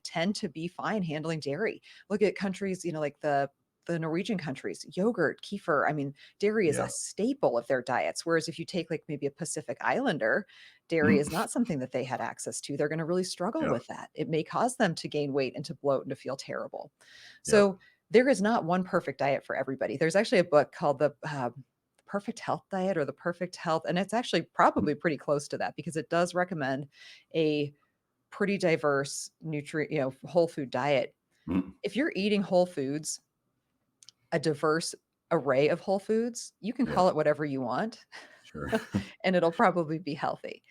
tend to be fine handling dairy. Look at countries, like the Norwegian countries, yogurt, kefir. I mean, dairy is a Yeah. staple of their diets. Whereas if you take like maybe a Pacific Islander, dairy Mm. is not something that they had access to. They're going to really struggle Yeah. with that. It may cause them to gain weight and to bloat and to feel terrible. Yep. So there is not one perfect diet for everybody. There's actually a book called the Perfect Health Diet or the Perfect Health, and it's actually Mm. probably pretty close to that because it does recommend a pretty diverse whole food diet. Mm. If you're eating whole foods, a diverse array of whole foods, you can Yeah. call it whatever you want, Sure. and it'll probably be healthy.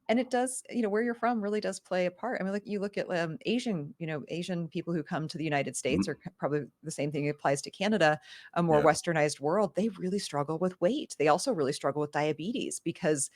And it does, where you're from really does play a part. I mean, like, you look at Asian people who come to the United States, or Mhm. probably the same thing applies to Canada, a more Yeah. westernized world, they really struggle with weight. They also really struggle with diabetes because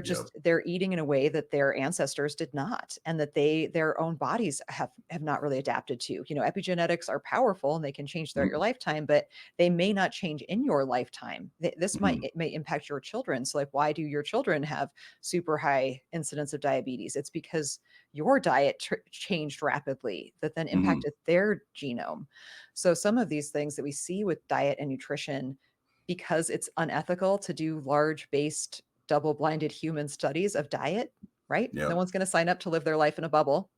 Yep. they're eating in a way that their ancestors did not, and that their own bodies have not really adapted to. Epigenetics are powerful and they can change throughout your Mhm. lifetime, but they may not change in your lifetime. This Mhm. it may impact your children. So, like, why do your children have super high incidence of diabetes? It's because your diet changed rapidly that then Mhm. impacted their genome. So some of these things that we see with diet and nutrition, because it's unethical to do large based double-blinded human studies of diet, right? No Yep. one's gonna sign up to live their life in a bubble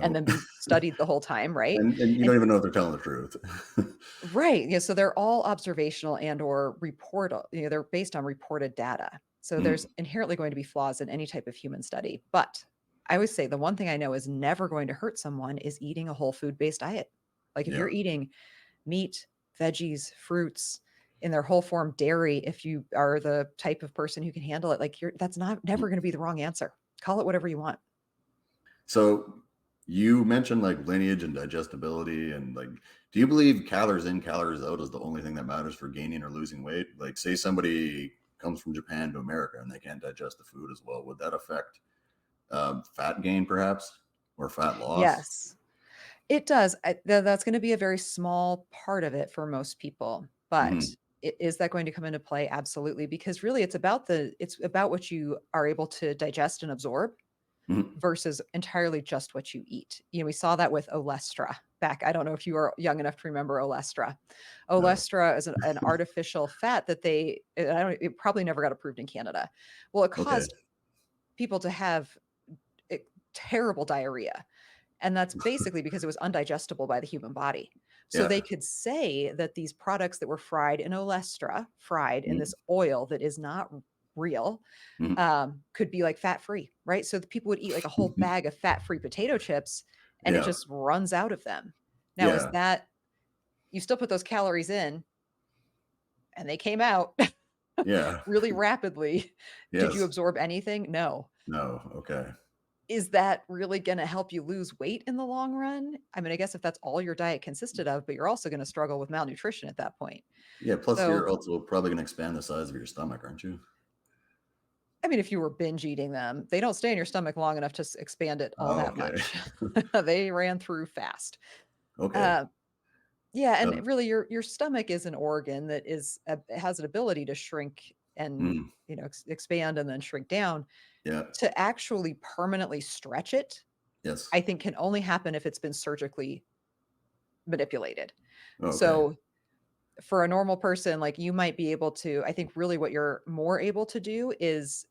and then Nope. be studied the whole time, right? And you And don't even know if they're telling the truth. right, yeah, so they're all observational and or they're based on reported data. So there's Mhm. inherently going to be flaws in any type of human study, but I always say the one thing I know is never going to hurt someone is eating a whole food-based diet. Like, if Yeah. you're eating meat, veggies, fruits in their whole form, dairy, if you are the type of person who can handle it, like, that's not never Mm. gonna be the wrong answer. Call it whatever you want. So you mentioned like lineage and digestibility and like, do you believe calories in, calories out is the only thing that matters for gaining or losing weight? Like, say somebody comes from Japan to America and they can't digest the food as well. Would that affect fat gain perhaps or fat loss? Yes, it does. That's gonna be a very small part of it for most people, but Hmm. is that going to come into play? Absolutely, because really it's about what you are able to digest and absorb Hmm. versus entirely just what you eat. We saw that with Olestra back. I don't know if you are young enough to remember Olestra. No. Olestra is an artificial fat that it probably never got approved in Canada. Well, it Okay. caused people to have terrible diarrhea. And that's basically because it was undigestible by the human body. So Yeah. they could say that these products that were fried in Olestra, fried in Mhm. this oil that is not real, Mhm. could be like fat free, right? So the people would eat like a whole bag of fat free potato chips and it Yeah. just runs out of them. Now, is Yeah. that you still put those calories in and they came out Yeah. really rapidly? Did you Yes. absorb anything? No. No. Okay. Is that really gonna help you lose weight in the long run? I mean, I guess if that's all your diet consisted of, but you're also gonna struggle with malnutrition at that point. Yeah. Plus, So, you're also probably going to expand the size of your stomach, aren't you? I mean, if you were binge eating them, they don't stay in your stomach long enough to expand it all Oh, that okay. much. They ran through fast. Okay. Uh, yeah, and Um, really your stomach is an organ that has an ability to shrink and, mm, expand and then shrink down. yeah. To actually permanently stretch it, Yes. I think can only happen if it's been surgically manipulated. Okay. So for a normal person, like, you might be able to I think really what you're more able to do is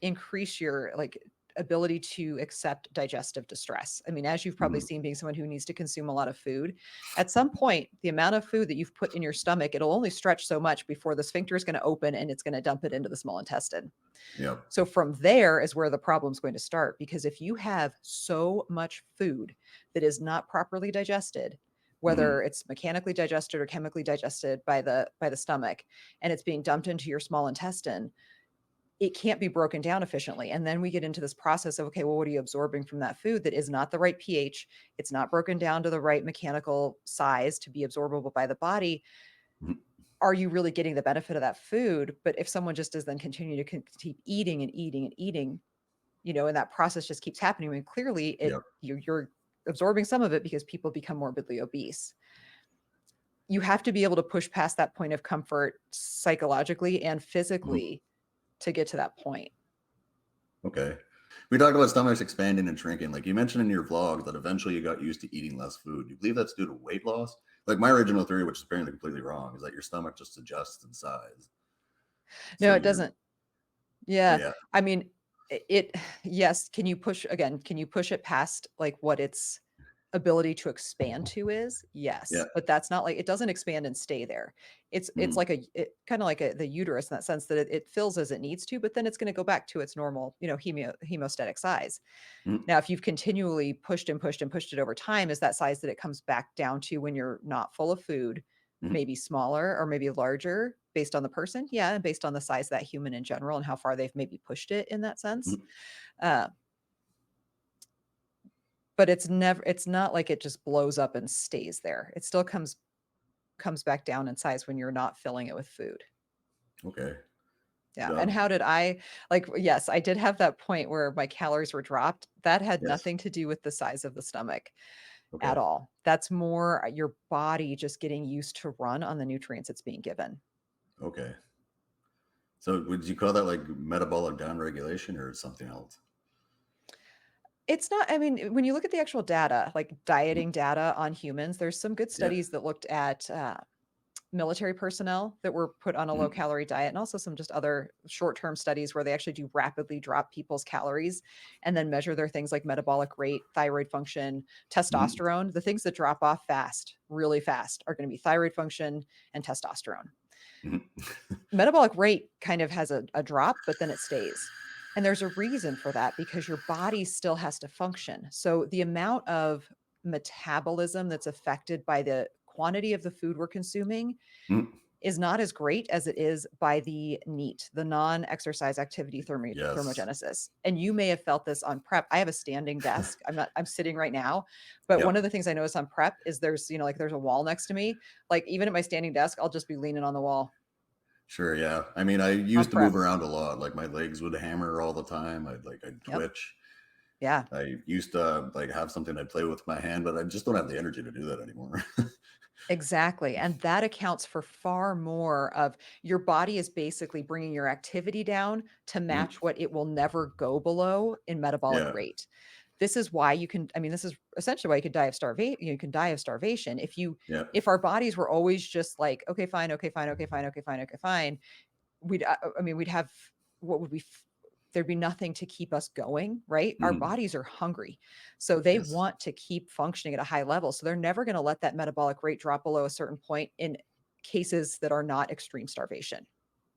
increase your, like, ability to accept digestive distress. I mean, as you've probably Mm, seen being someone who needs to consume a lot of food, at some point, the amount of food that you've put in your stomach, it'll only stretch so much before the sphincter is gonna open and it's gonna dump it into the small intestine. yep. So from there is where the problem's going to start, because if you have so much food that is not properly digested, Mhm, whether it's mechanically digested or chemically digested by the stomach, and it's being dumped into your small intestine, it can't be broken down efficiently. And then we get into this process of, okay, well, what are you absorbing from that food that is not the right pH? It's not broken down to the right mechanical size to be absorbable by the body. mhm, Are you really getting the benefit of that food? But if someone just does then continue to keep eating and eating and eating, and that process just keeps happening, and clearly yep. you're absorbing some of it because people become morbidly obese. You have to be able to push past that point of comfort psychologically and Mhm, physically to get to that point. okay. We talked about stomachs expanding and shrinking. Like you mentioned in your vlog that eventually you got used to eating less food. Do you believe that's due to weight loss? Like my original theory, which is apparently completely wrong, is that your stomach just adjusts in size. So No, it you're, doesn't. Yeah. yeah, I mean, yes, can you push it past, like, what its ability to expand to is? yeah. Yes, but that's not like it doesn't expand and stay there. It's Mhm, like kinda like the uterus in that sense that it fills as it needs to, but then it's gonna go back to its normal, hemostatic size. mhm, Now, if you've continually pushed and pushed and pushed it over time, is that size that it comes back down to when you're not full of food, mhm, maybe smaller or maybe larger based on the person? Yeah, and based on the size of that human in general and how far they've maybe pushed it in that sense. mhm. Uh, but it's not like it just blows up and stays there. It still comes back down in size when you're not filling it with food. Okay. Yeah. And how did I like, yes, I did have that point where my calories were dropped. That had Yes. nothing to do with the size of the stomach at Okay. all. That's more your body just getting used to run on the nutrients it's being given. Okay. So would you call that like metabolic downregulation or something else? It's not, I mean, when you look at the actual data, like Mhm. dieting data on humans, there's some good Yeah. studies that looked at military personnel that were put on a low Mhm. calorie diet, and also some just other short-term studies where they actually do rapidly drop people's calories and then measure their things like metabolic rate, thyroid function, Mhm. testosterone. The things that drop off fast, really fast, are going to be thyroid function and testosterone. Mhm. Metabolic rate kind of has a drop, but then it stays. And there's a reason for that because your body still has to function. So the amount of metabolism that's affected by the quantity of the food we're consuming Mhm. is not as great as it is by the NEAT, the non-exercise activity Yes. thermogenesis. And you may have felt this on prep. I have a standing desk. I'm sitting right now, but one of Yep. the things I notice on prep is there's, like there's a wall next to me. Like even at my standing desk, I'll just be leaning on the wall Sure. Yeah. I mean, I on used to prep. move around a lot. Like my legs would hammer all the time. I'd Yep. twitch. Yeah. I used to like have something I'd play with my hand, but I just don't have the energy to do that anymore. Exactly, and that accounts for far more of your body is basically bringing your activity down to Mhm. match what it will never go below in metabolic Yeah. rate. This is why you can I mean, this is essentially why you could die of you can die of starvation. Yeah. If our bodies were always just like, "Okay, fine, okay, fine, okay, fine, okay, fine, okay, fine," I mean, we'd have what would we f there'd be nothing to keep us going, right? Our Mhm. bodies are hungry. So they Yes. want to keep functioning at a high level. So they're never going to let that metabolic rate drop below a certain point in cases that are not extreme starvation.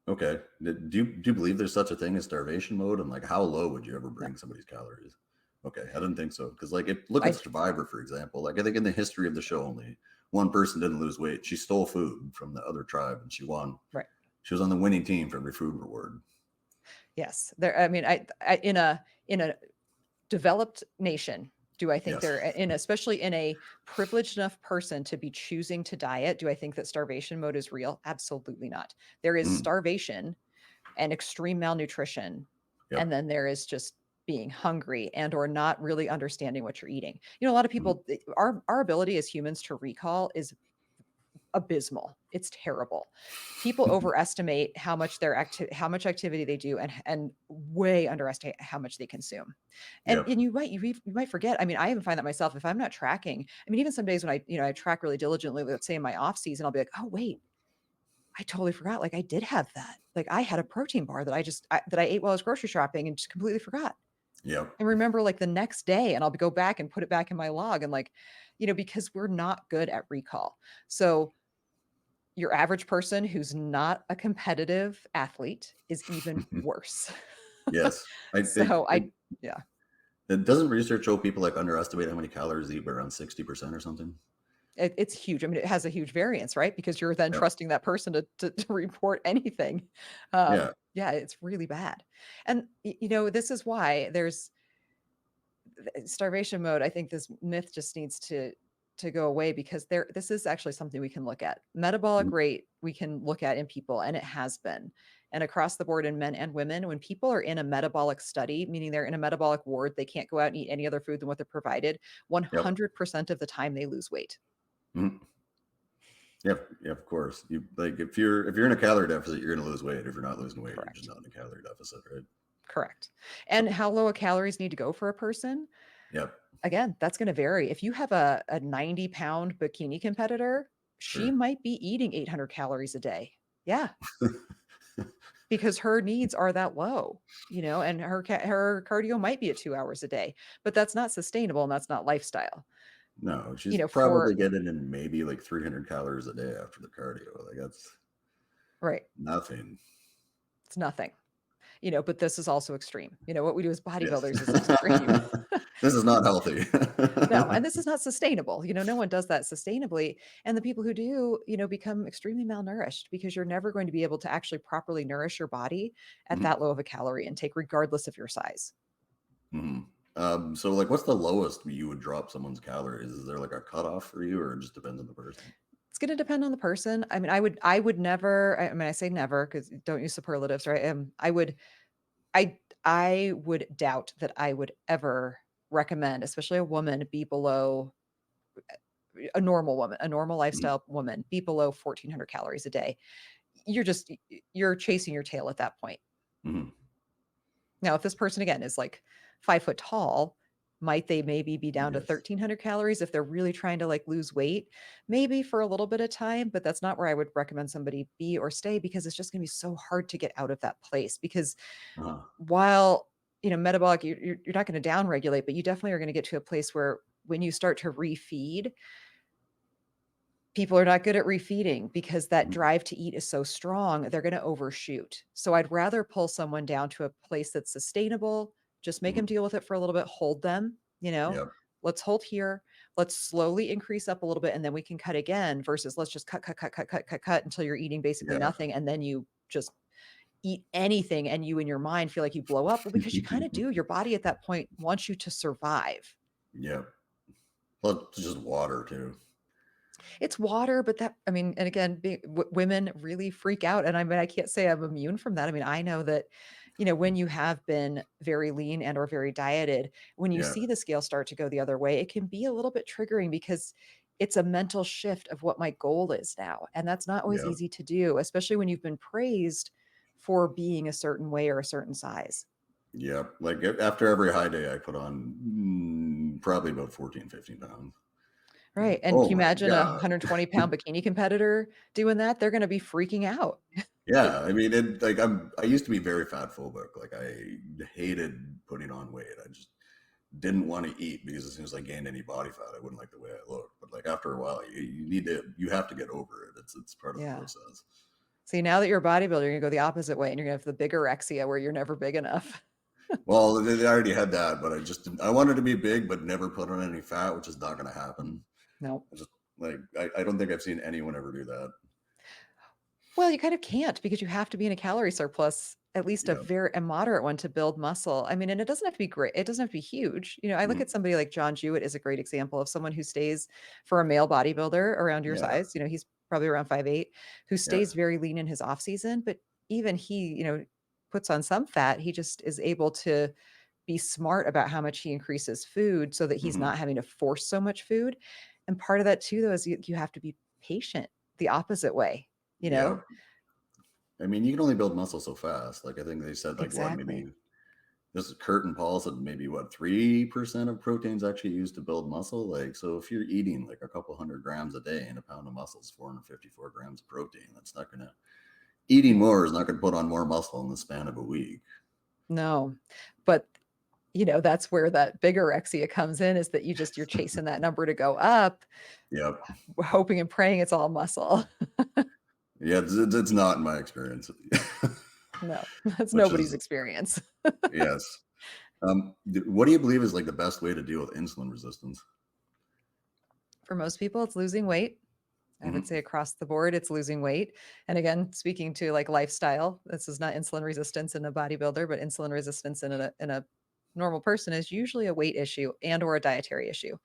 Okay. Do you believe there's such a thing as starvation mode? And like, how low would you ever No. bring somebody's calories? Okay, I didn't think so. Because like, if look I at Survivor for example. Like, I think in the history of the show, only one person didn't lose weight. She stole food from the other tribe, and she won. right. She was on the winning team for every food reward. Yes. There I mean I in a developed nation, do I think Yes. they're in especially in a privileged enough person to be choosing to diet, do I think that starvation mode is real? Absolutely not. There is Mm. starvation and extreme malnutrition, and Yep. then there is just being hungry and or not really understanding what you're eating. A lot of Mhm. people our ability as humans to recall is abysmal. It's terrible. People overestimate how much activity they do and way underestimate how much they consume. And Yep. you might forget. I mean, I even find that myself if I'm not tracking. I mean, even some days when I track really diligently, let's say in my off season, I'll be like, "Oh, wait, I totally forgot. Like I did have that. Like I had a protein bar that I ate while I was grocery shopping and just completely forgot." Yep. And remember like the next day and I'll go back and put it back in my log and like, because we're not good at recall. So your average person who's not a competitive athlete is even worse. Yes. I So it, yeah, it doesn't research show people like underestimate how many calories they eat by around 60% or something. it's huge. I mean, it has a huge variance, right? Because you're then Yep. trusting that person to report anything. Yeah. Yeah, it's really bad. And this is why there's starvation mode. I think this myth just needs to go away because this is actually something we can look at. Metabolic Mhm. rate we can look at in people and it has been. And across the board in men and women, when people are in a metabolic study, meaning they're in a metabolic ward, they can't go out and eat any other food than what they're provided, Yep. 100% of the time they lose weight. Mhm. Yep. Yeah, of course. You like if you're in a calorie deficit, you're gonna lose weight. If you're not losing weight, you're just Correct. not in a calorie deficit, right? Correct. So And how low a calories need to go for a person? yep. Again, that's going to vary. If you have a 90-pound bikini competitor, she Sure. might be eating 800 calories a day. Yeah, because her needs are that low, and her cardio might be at 2 hours a day, but that's not sustainable and that's not lifestyle. No, she's You know, for probably getting in maybe like 300 calories a day after the cardio. Like that's right, nothing. it's nothing. But this is also extreme. What we do as Yes. bodybuilders is extreme. This is not healthy. No, and this is not sustainable. No one does that sustainably. And the people who do, become extremely malnourished because you're never going to be able to actually properly nourish your body at Mhm. that low of a calorie intake, regardless of your size. Mhm. So like what's the lowest you would drop someone's calories? Is there like a cutoff for you or it just depends on the person? going to depend on the person. I mean, I would never, I mean, I say never because don't use superlatives, right? I, I would doubt that I would ever recommend, especially a woman, be below a normal woman, a normal Mhm. lifestyle woman, be below 1400 calories a day. You're chasing your tail at that point. Mhm. Now, if this person again is like 5 foot tall, might they maybe be down to Yes. 1300 calories if they're really trying to like lose weight? Maybe for a little bit of time, but that's not where I would recommend somebody be or stay because it's just going to be so hard to get out of that place. Because Uh-huh. while, metabolic, you're not going to down regulate, but you definitely are going to get to a place where when you start to refeed, people are not good at refeeding because that Mhm. drive to eat is so strong, they're going to overshoot. So I'd rather pull someone down to a place that's sustainable, just make them Mhm. deal with it for a little bit, hold them, Yep. let's hold here, let's slowly increase up a little bit and then we can cut again versus let's just cut until you're eating basically Yeah. nothing and then you just eat anything and you in your mind feel like you blow up. Well, because you kind of do. Your body at that point wants you to survive. Yep. Well, it's just water too. It's water, but that I mean, and again, women really freak out, and I mean, I can't say I'm immune from that. I mean, I know that, when you have been very lean and or very dieted, when you Yeah. see the scale start to go the other way, it can be a little bit triggering because it's a mental shift of what my goal is now, and that's not always Yep. easy to do, especially when you've been praised for being a certain way or a certain size. Yep. Like after every high day, I put on probably about 14, 15 pounds. Like, Right, and can oh you my imagine a God. 120-pound bikini competitor doing that? They're gonna be freaking out. Yeah. I mean, I used to be very fat phobic. Like I hated putting on weight. I just didn't want to eat because as soon as I gained any body fat, I wouldn't like the way I looked. But like after a while, you have to get over it. It's part of the Yeah. process. See, now that you're a bodybuilder, you're gonna go the opposite way and you're gonna have the bigorexia where you're never big enough. Well, they already had that, but I wanted to be big, but never put on any fat, which is not going to happen. No. I just I don't think I've seen anyone ever do that. Well, you kind of can't because you have to be in a calorie surplus, at least Yeah. a moderate one to build muscle. I mean, and it doesn't have to be great. It doesn't have to be huge. I look Mhm. at somebody like John Jewett is a great example of someone who stays for a male bodybuilder around your Yeah. size. He's probably around 5'8", who Yeah. stays very lean in his off season, but even he, puts on some fat. He just is able to be smart about how much he increases food so that he's Hmm. not having to force so much food. And part of that too, though, is you have to be patient the opposite way, you Yeah. know? I mean, you can only build muscle so fast. Like I think they said like what Exactly. maybe this is Kurt and Paul said maybe what 3% of proteins actually used to build muscle. Like so, if you're eating like a couple hundred grams a day and a pound of muscle is 454 grams of protein, that's not gonna eating Yeah. more is not gonna put on more muscle in the span of a week. No. But, that's where that bigorexia comes in is that you're chasing that number to go up, Yep. hoping and praying it's all muscle. Yeah, it's not in my experience. No, that's Which nobody's is experience. yes. What do you believe is like the best way to deal with insulin resistance? For most people, it's losing weight. I would Mhm. say across the board, it's losing weight. And again, speaking to like lifestyle, this is not insulin resistance in a bodybuilder, but insulin resistance in a normal person is usually a weight issue and or a dietary issue.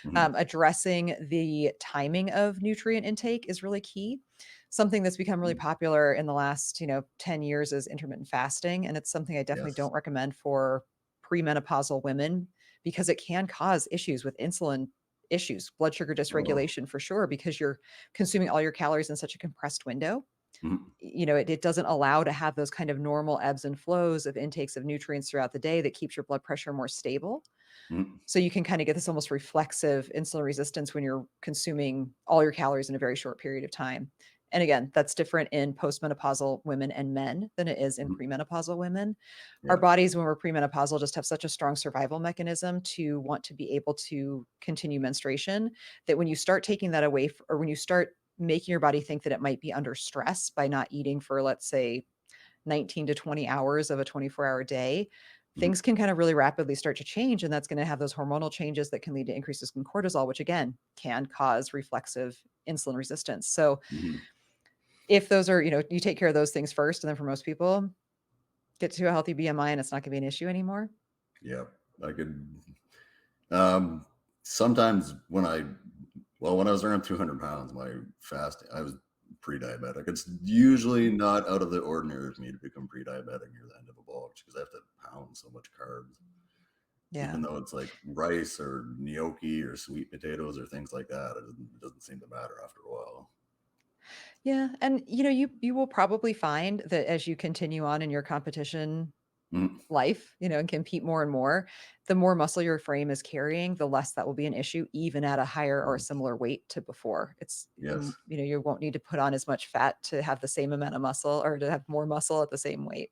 Mhm. Addressing the timing of nutrient intake is really key. Something that's become really Mhm. popular in the last 10 years is intermittent fasting, and it's something I definitely Yes. don't recommend for premenopausal women because it can cause issues with insulin issues, blood sugar Oh. dysregulation for sure, because you're consuming all your calories in such a compressed window. Mhm. It doesn't allow to have those kind of normal ebbs and flows of intakes of nutrients throughout the day that keeps your blood pressure more stable. Mhm. So you can kind of get this almost reflexive insulin resistance when you're consuming all your calories in a very short period of time. And again, that's different in postmenopausal women and men than it is in Mhm. premenopausal women. Our Yeah. bodies, when we're premenopausal, just have such a strong survival mechanism to want to be able to continue menstruation that when you start taking that away, or when you start making your body think that it might be under stress by not eating for, let's say, 19 to 20 hours of a 24-hour day, Mhm. things can kind of really rapidly start to change. And that's going to have those hormonal changes that can lead to increases in cortisol, which again can cause reflexive insulin resistance. So Mhm. if those are, you take care of those things first, and then for most people, get to a healthy BMI and it's not going to be an issue anymore. Yeah. I could. Um, sometimes when I Well, when I was around 200 pounds, my fasting, I was pre-diabetic. It's usually not out of the ordinary for me to become pre-diabetic near the end of a bulk because I have to pound so much carbs. Yeah. Even though it's like rice or gnocchi or sweet potatoes or things like that, it doesn't seem to matter after a while. Yeah, and you will probably find that as you continue on in your competition Mhm. life, and compete more and more, the more muscle your frame is carrying, the less that will be an issue, even at a higher or Mhm. similar weight to before. Yes, You won't need to put on as much fat to have the same amount of muscle or to have more muscle at the same weight.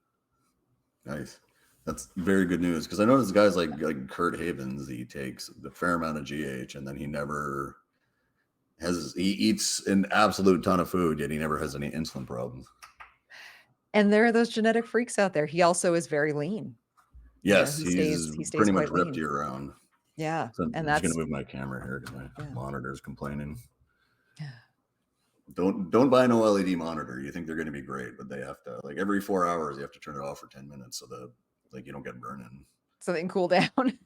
nice. That's very good news because I notice guys like Kurt Havens, he takes a fair amount of GH and then he eats an absolute ton of food, yet he never has any insulin problems. And there are those genetic freaks out there. He also is very lean. Yes, He he's stays pretty much quite ripped lean. year round. Yeah, So and I'm just gonna that's move my camera here because my yeah. monitor's complaining. Yeah. Don't buy an OLED monitor. You think they're going to be great, but they have to like every 4 hours you have to turn it off for 10 minutes so that like you don't get burn-in. So they can cool down.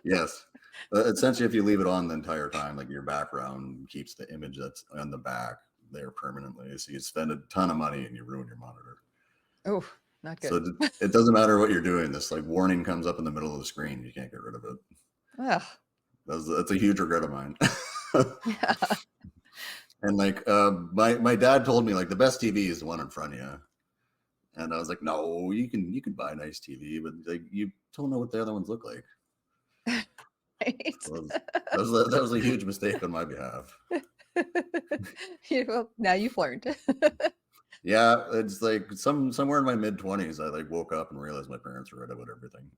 Yes. Essentially, if you leave it on the entire time, like your background keeps the image that's on the back there permanently. So you spend a ton of money and you ruin your monitor. Oh, not So good. it doesn't matter what you're doing. This like warning comes up in the middle of the screen. You can't get rid of it. Ugh. That's a huge regret of mine. Yeah. And like my dad told me like the best TV is the one in front of you. And I was like, no, you can buy a nice TV, but like you don't know what the other ones look like. Right. So that was a huge mistake on my behalf. Well, now you've learned. Yeah, it's like somewhere in my mid-20s, I like woke up and realized my parents were right about everything.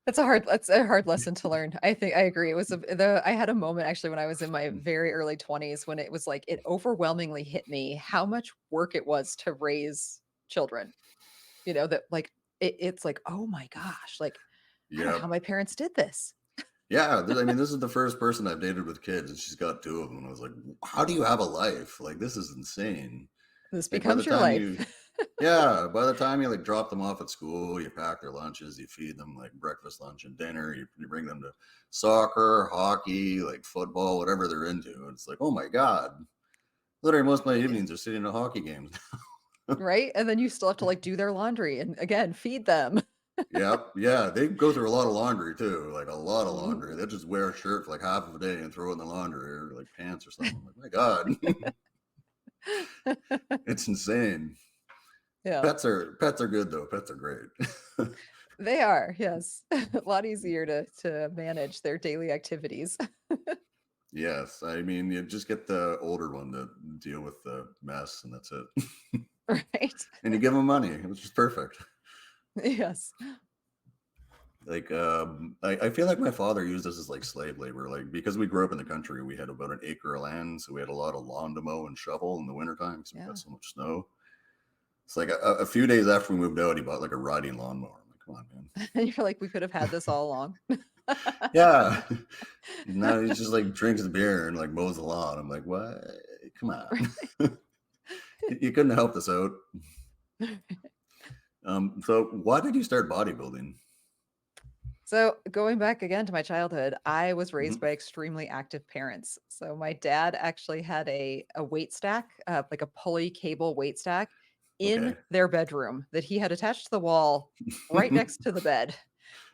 That's a hard lesson to learn. I think I agree. It was I had a moment actually when I was in my very early 20s when it was like it overwhelmingly hit me how much work it was to raise children. That like it's like, oh my gosh, like I don't know Yep. how my parents did this. Yeah, I mean, this is the first person I've dated with kids, and she's got two of them. And I was like, how do you have a life? Like, this is insane. This Like, by the becomes your time life. you Yeah, by the time you like drop them off at school, you pack their lunches, you feed them like breakfast, lunch, and dinner. You bring them to soccer, hockey, like football, whatever they're into. And it's like, oh my god, literally most of my Yeah. evenings are sitting at hockey games. Right? And then you still have to like do their laundry and again feed them. Yep, yeah, they go through a lot of laundry too, like a lot of Mhm. laundry. They just wear a shirt for like half of a day and throw it in the laundry or like pants or something. I'm like, my god, it's insane. Yeah. Pets are good though. Pets are great. They are, yes. A lot easier to manage their daily activities. Yes, I mean, you just get the older one to deal with the mess, and that's it. Right? And you give them money, which is perfect. Yes. Like, I feel like my father used us as like slave labor. Like, because we grew up in the country, we had about an acre of land, so we had a lot of lawn to mow and shovel in the wintertime because we got Yeah. so much snow. It's like a few days after we moved out, he bought like a riding lawnmower. I'm like, come on, man. And you're like, "We could have had this all along." Yeah. Now he just like drinks the beer and like mows the lawn. I'm like, what? Come Right. on. You couldn't help us out. So why did you start bodybuilding? So, going back again to my childhood, I was raised Mhm. by extremely active parents. So, my dad actually had a weight stack, like a pulley cable weight stack in Okay. their bedroom that he had attached to the wall right next to the bed.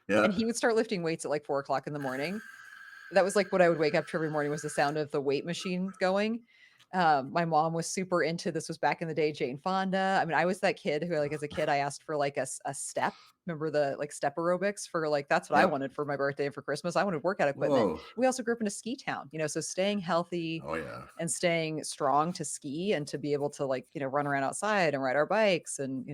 Yeah. And he would start lifting weights at like 4 o'clock in the morning. That was like what I would wake up to every morning was the sound of the weight machine going. My mom was super into this was back in the day, Jane Fonda. I mean, I was that kid who, like, as a kid, I asked for like a step. Remember the like step aerobics for like that's what I Yep. wanted for my birthday and for Christmas. I wanted workout equipment. Whoa. We also grew up in a ski town, so staying healthy Oh yeah. and staying strong to ski and to be able to like, run around outside and ride our bikes and,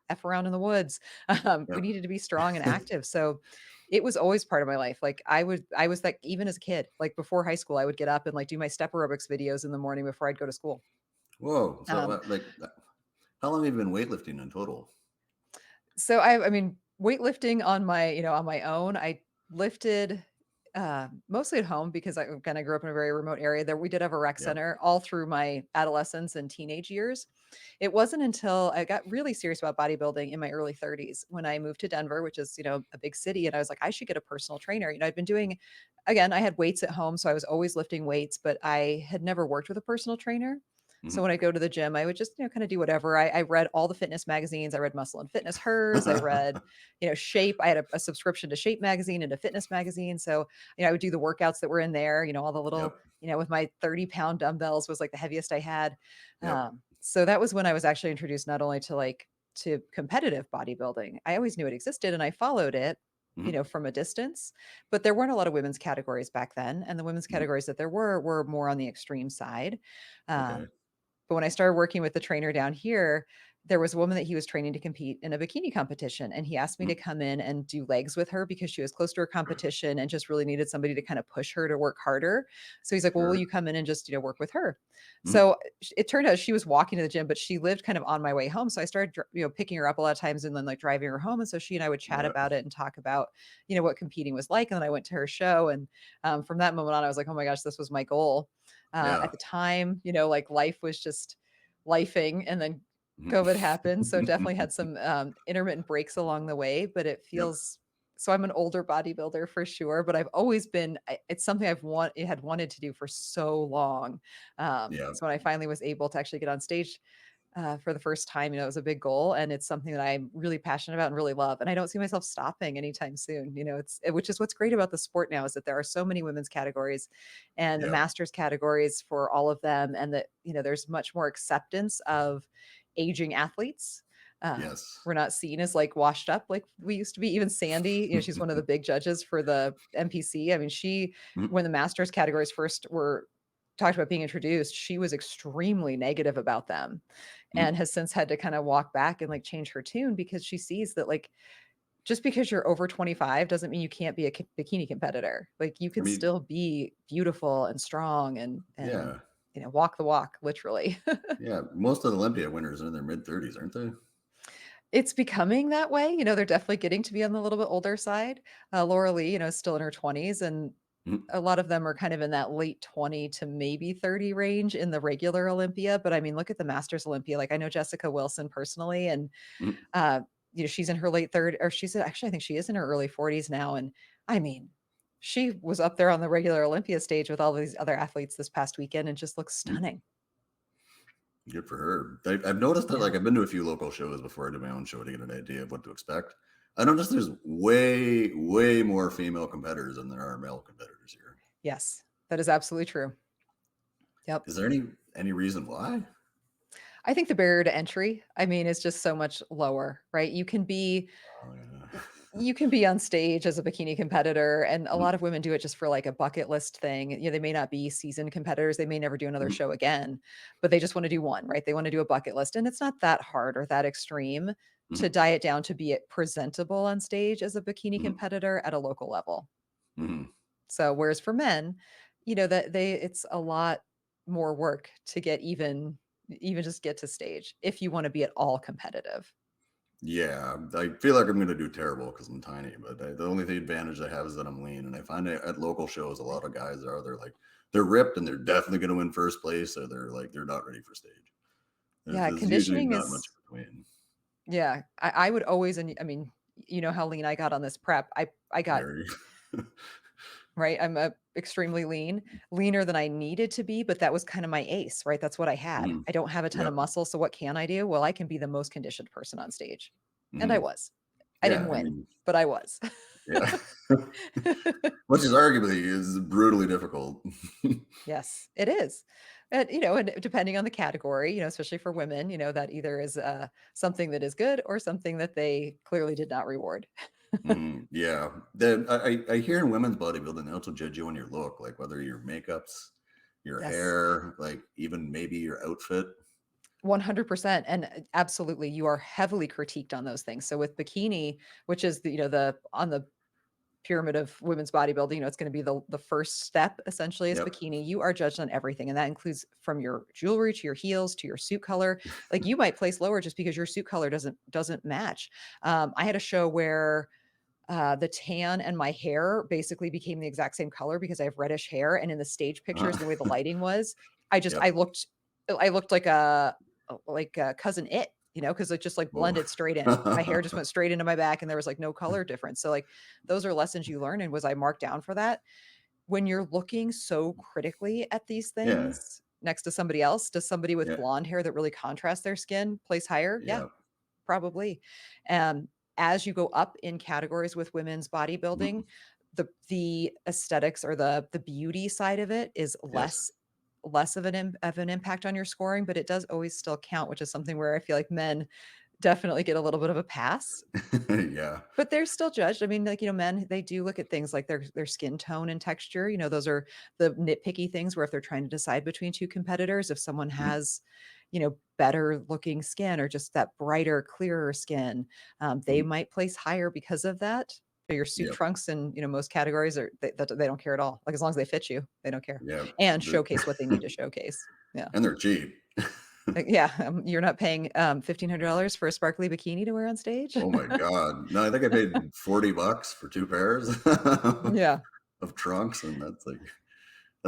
F around in the woods. We Yep. needed to be strong and active. So it was always part of my life. Like I was like, even as a kid, like before high school, I would get up and like do my step aerobics videos in the morning before I'd go to school. Whoa. So Um, how long have you been weightlifting in total? so I mean, weightlifting on my, on my own, I lifted mostly at home because I kind of grew up in a very remote area. There, we did have a rec Yep. center all through my adolescence and teenage years. It wasn't until I got really serious about bodybuilding in my early 30s when I moved to Denver, which is, a big city. And I was like, I should get a personal trainer. I'd been doing, again, I had weights at home. So I was always lifting weights, but I had never worked with a personal trainer. So Mhm. when I go to the gym, I would just, kind of do whatever. I read all the fitness magazines. I read Muscle and Fitness, Hers. I read, Shape. I had a subscription to Shape magazine and a fitness magazine. So, I would do the workouts that were in there, all the little, Yep. with my 30-pound dumbbells was like the heaviest I had. Yep. So that was when I was actually introduced not only to competitive bodybuilding. I always knew it existed and I followed it, Mhm. from a distance, but there weren't a lot of women's categories back then. And the women's Mhm. categories that there were more on the extreme side. Okay. Um, but when I started working with the trainer down here, there was a woman that he was training to compete in a bikini competition. And he asked me to Mhm. come in and do legs with her because she was close to her competition and just really needed somebody to kind of push her to work harder. So he's like, well, will Sure. you come in and just, work with her? Mhm. So it turned out she was walking to the gym, but she lived kind of on my way home. So I started, picking her up a lot of times and then like driving her home. And so she and I would chat Yeah. about it and talk about, what competing was like. And then I went to her show. And from that moment on, I was like, oh my gosh, this was my goal. Yeah. At the time, like life was just lifing and then Mhm. COVID happened. So definitely had some intermittent breaks along the way, but it Yep. feels so I'm an older bodybuilder for sure, but I've always been, it's something had wanted to do for so long. Yeah. So when I finally was able to actually get on stage for the first time, it was a big goal and it's something that I'm really passionate about and really love. And I don't see myself stopping anytime soon. Which is what's great about the sport now is that there are so many women's categories and the Yep. masters categories for all of them. And that, there's much more acceptance of aging athletes. Yes. We're not seen as like washed up like we used to be. Even Sandy, she's one of the big judges for the NPC. I mean, Mhm. when the masters categories first were talked about being introduced, she was extremely negative about them and Mhm. has since had to kind of walk back and like change her tune because she sees that like just because you're over 25 doesn't mean you can't be a bikini competitor. Like you I can mean, still be beautiful and strong and yeah. walk the walk literally. Yeah. Most of the Olympia winners are in their mid-30s, aren't they? It's becoming that way. They're definitely getting to be on the little bit older side. Laura Lee, is still in her 20s and Mhm. a lot of them are kind of in that late 20 to maybe 30 range in the regular Olympia. But I mean, look at the Masters Olympia. Like I know Jessica Wilson personally, and Mhm. uh, she's in her late third, or she's actually, I think she is in her early 40s now. And I mean, she was up there on the regular Olympia stage with all these other athletes this past weekend and just looks Mhm. stunning. Good for her. I've noticed that, Yeah. like, I've been to a few local shows before I do my own show to get an idea of what to expect. I noticed there's way, way more female competitors than there are male competitors here. Yes, that is absolutely true. Yep. Is there any reason why? I think the barrier to entry, I mean, is just so much lower, right? Oh, yeah. You can be on stage as a bikini competitor, and a Mhm. lot of women do it just for like a bucket list thing. They may not be seasoned competitors, they may never do another Mhm. show again, but they just want to do one, right? They want to do a bucket list, and it's not that hard or that extreme to Mhm. diet down to be it presentable on stage as a bikini Mhm. competitor at a local level. Mhm. So whereas for men, that it's a lot more work to get even just get to stage if you want to be at all competitive. Yeah, I feel like I'm gonna do terrible because I'm tiny, but the only advantage I have is that I'm lean, and I find at local shows a lot of guys are they're like they're ripped and they're definitely gonna win first place, or they're like they're not ready for stage. Yeah, There's usually conditioning not much is in between. yeah, I would always and I mean, how lean I got on this prep. I got Very. right. I'm extremely lean, leaner than I needed to be, but that was kind of my ace, right? That's what I had. Mhm. I don't have a ton of Yep. muscle, so what can I do? Well, I can be the most conditioned person on stage. And I Mhm. was. I didn't Yeah, I win, mean, but I was. yeah. Which is arguably is brutally difficult. Yes, it is. And depending on the category, especially for women, that either is something that is good or something that they clearly did not reward. Mhm. Yeah. Then I hear in women's bodybuilding, they also judge you on your look, like whether your makeups, your Yes. hair, like even maybe your outfit. 100%. And absolutely, you are heavily critiqued on those things. So with bikini, which is the on the pyramid of women's bodybuilding, it's going to be the first step essentially is Yep. bikini. You are judged on everything. And that includes from your jewelry to your heels to your suit color. Like you might place lower just because your suit color doesn't match. I had a show where the tan and my hair basically became the exact same color because I have reddish hair. And in the stage pictures, Uh, and the way the lighting was, yep. I looked like a cousin It, because it just like Oh. blended straight in. My hair just went straight into my back, and there was like no color difference. So like those are lessons you learn. And was I marked down for that? When you're looking so critically at these Yeah. things next to somebody else, does somebody with Yeah. blonde hair that really contrasts their skin place higher? Yeah, Yeah. probably. Um, as you go up in categories with women's bodybuilding, Mhm. the aesthetics or the beauty side of it is Yes. less of an impact on your scoring, but it does always still count, which is something where I feel like men definitely get a little bit of a pass. Yeah. But they're still judged. I mean, like, men, they do look at things like their skin tone and texture. Those are the nitpicky things where if they're trying to decide between two competitors, if someone Mhm. has, better looking skin or just that brighter, clearer skin, they Mhm. might place higher because of that. But your suit Yep. trunks in, most categories are they don't care at all. Like as long as they fit you, they don't care. Yeah. And The showcase what they need to showcase. Yeah. and they're cheap. Like, yeah, you're not paying $1,500 for a sparkly bikini to wear on stage. Oh my god. No, I think I paid $40 for 2 pairs Yeah. of trunks, and that's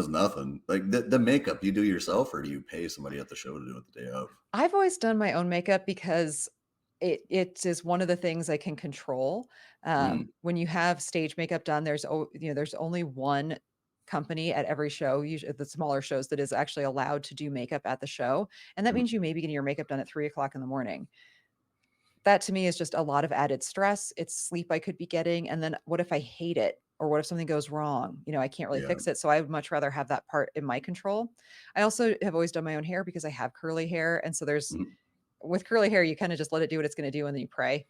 nothing. Like, the makeup you do yourself, or do you pay somebody at the show to do it the day of? I've always done my own makeup because it is one of the things I can control. Mm, When you have stage makeup done, there's only one company at every show, usually the smaller shows, that is actually allowed to do makeup at the show, and that mhm, means you may be getting your makeup done at 3 o'clock in the morning. That to me is just a lot of added stress. It's sleep I could be getting, and then what if I hate it? Or what if something goes wrong? I can't really yeah, fix it. So I would much rather have that part in my control. I also have always done my own hair because I have curly hair. And so mhm. with curly hair, you kind of just let it do what it's going to do and then you pray.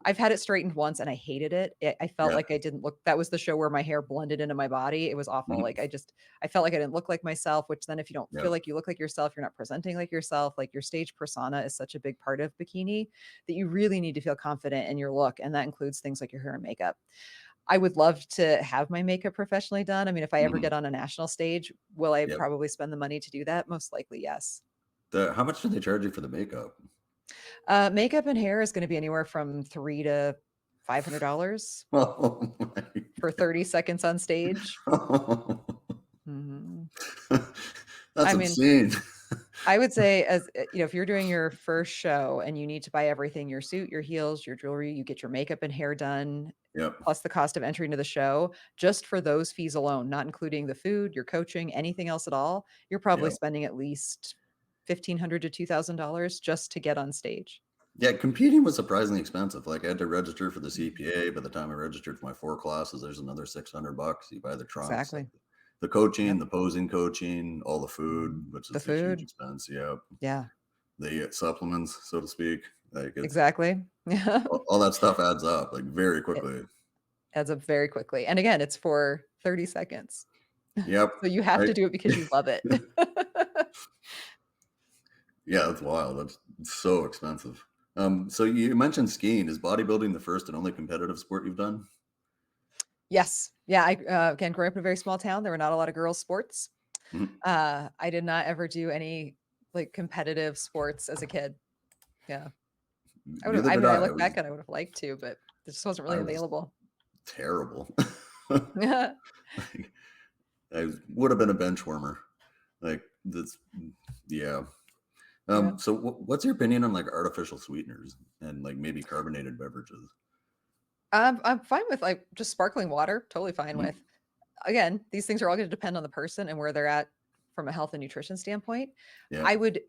I've had it straightened once and I hated it. I felt Yeah, like I didn't look that was the show where my hair blended into my body. It was awful. mhm, Like I felt like I didn't look like myself, which then if you don't feel yep, like you look like yourself, you're not presenting like yourself. Like your stage persona is such a big part of bikini that you really need to feel confident in your look. And that includes things like your hair and makeup. I would love to have my makeup professionally done. I mean, if I ever mhm, get on a national stage, will I yep. probably spend the money to do that? Most likely, yes. How much do they charge you for the makeup? Makeup and hair is gonna be anywhere from 3 to $500 Oh my for 30 seconds on stage. Mhm. That's I mean, obscene. I would say if you're doing your first show and you need to buy everything, your suit, your heels, your jewelry, you get your makeup and hair done, Yep, plus the cost of entry into the show, just for those fees alone, not including the food, your coaching, anything else at all, you're probably yep. spending at least $1,500 to $2,000 just to get on stage. Yeah, competing was surprisingly expensive. Like, I had to register for the CPA. By the time I registered for my 4 classes, there's another $600. You buy the trunks, like, Exactly. the coaching, Yep. the posing coaching, all the Mhm. food, which The is a huge food. expense, yep. Yeah. The supplements, so to speak, like, Exactly. Yeah. all that stuff adds up, like, very It quickly. adds up very quickly, and again, it's for 30 seconds. Yep. So you have I to do it because you love it. Yeah, that's wild. That's so expensive. So you mentioned skiing. Is bodybuilding the first and only competitive sport you've done? Yes. Yeah, again, growing up in a very small town, there were not a lot of girls' sports. Mhm. I did not ever do any, like, competitive sports as a kid. Yeah. Neither I did mean, I I. look back and I would have liked to, but it just wasn't really I was available. terrible. Like, I would have been a bench warmer. Like this, yeah. Yeah. So what's your opinion on like artificial sweeteners and like maybe carbonated beverages? I'm fine with, like, just sparkling water, totally fine Mhm. with. Again, these things are all gonna depend on the person and where they're at from a health and nutrition standpoint. Yeah. I would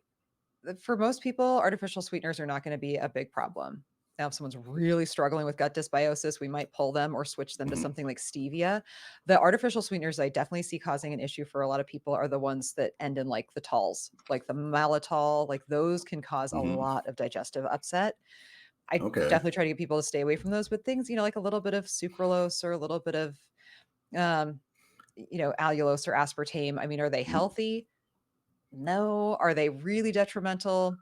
for most people, artificial sweeteners are not gonna be a big problem. Now, if someone's really struggling with gut dysbiosis, we might pull them or switch them to Mhm. something like stevia. The artificial sweeteners I definitely see causing an issue for a lot of people are the ones that end in, like, the talls, like the maltol, like, those can cause a Mhm. lot of digestive upset. I Okay. definitely try to get people to stay away from those, but things, like a little bit of sucralose or a little bit of, um, allulose or aspartame, I mean, are they Mhm. healthy? No. Are they really detrimental?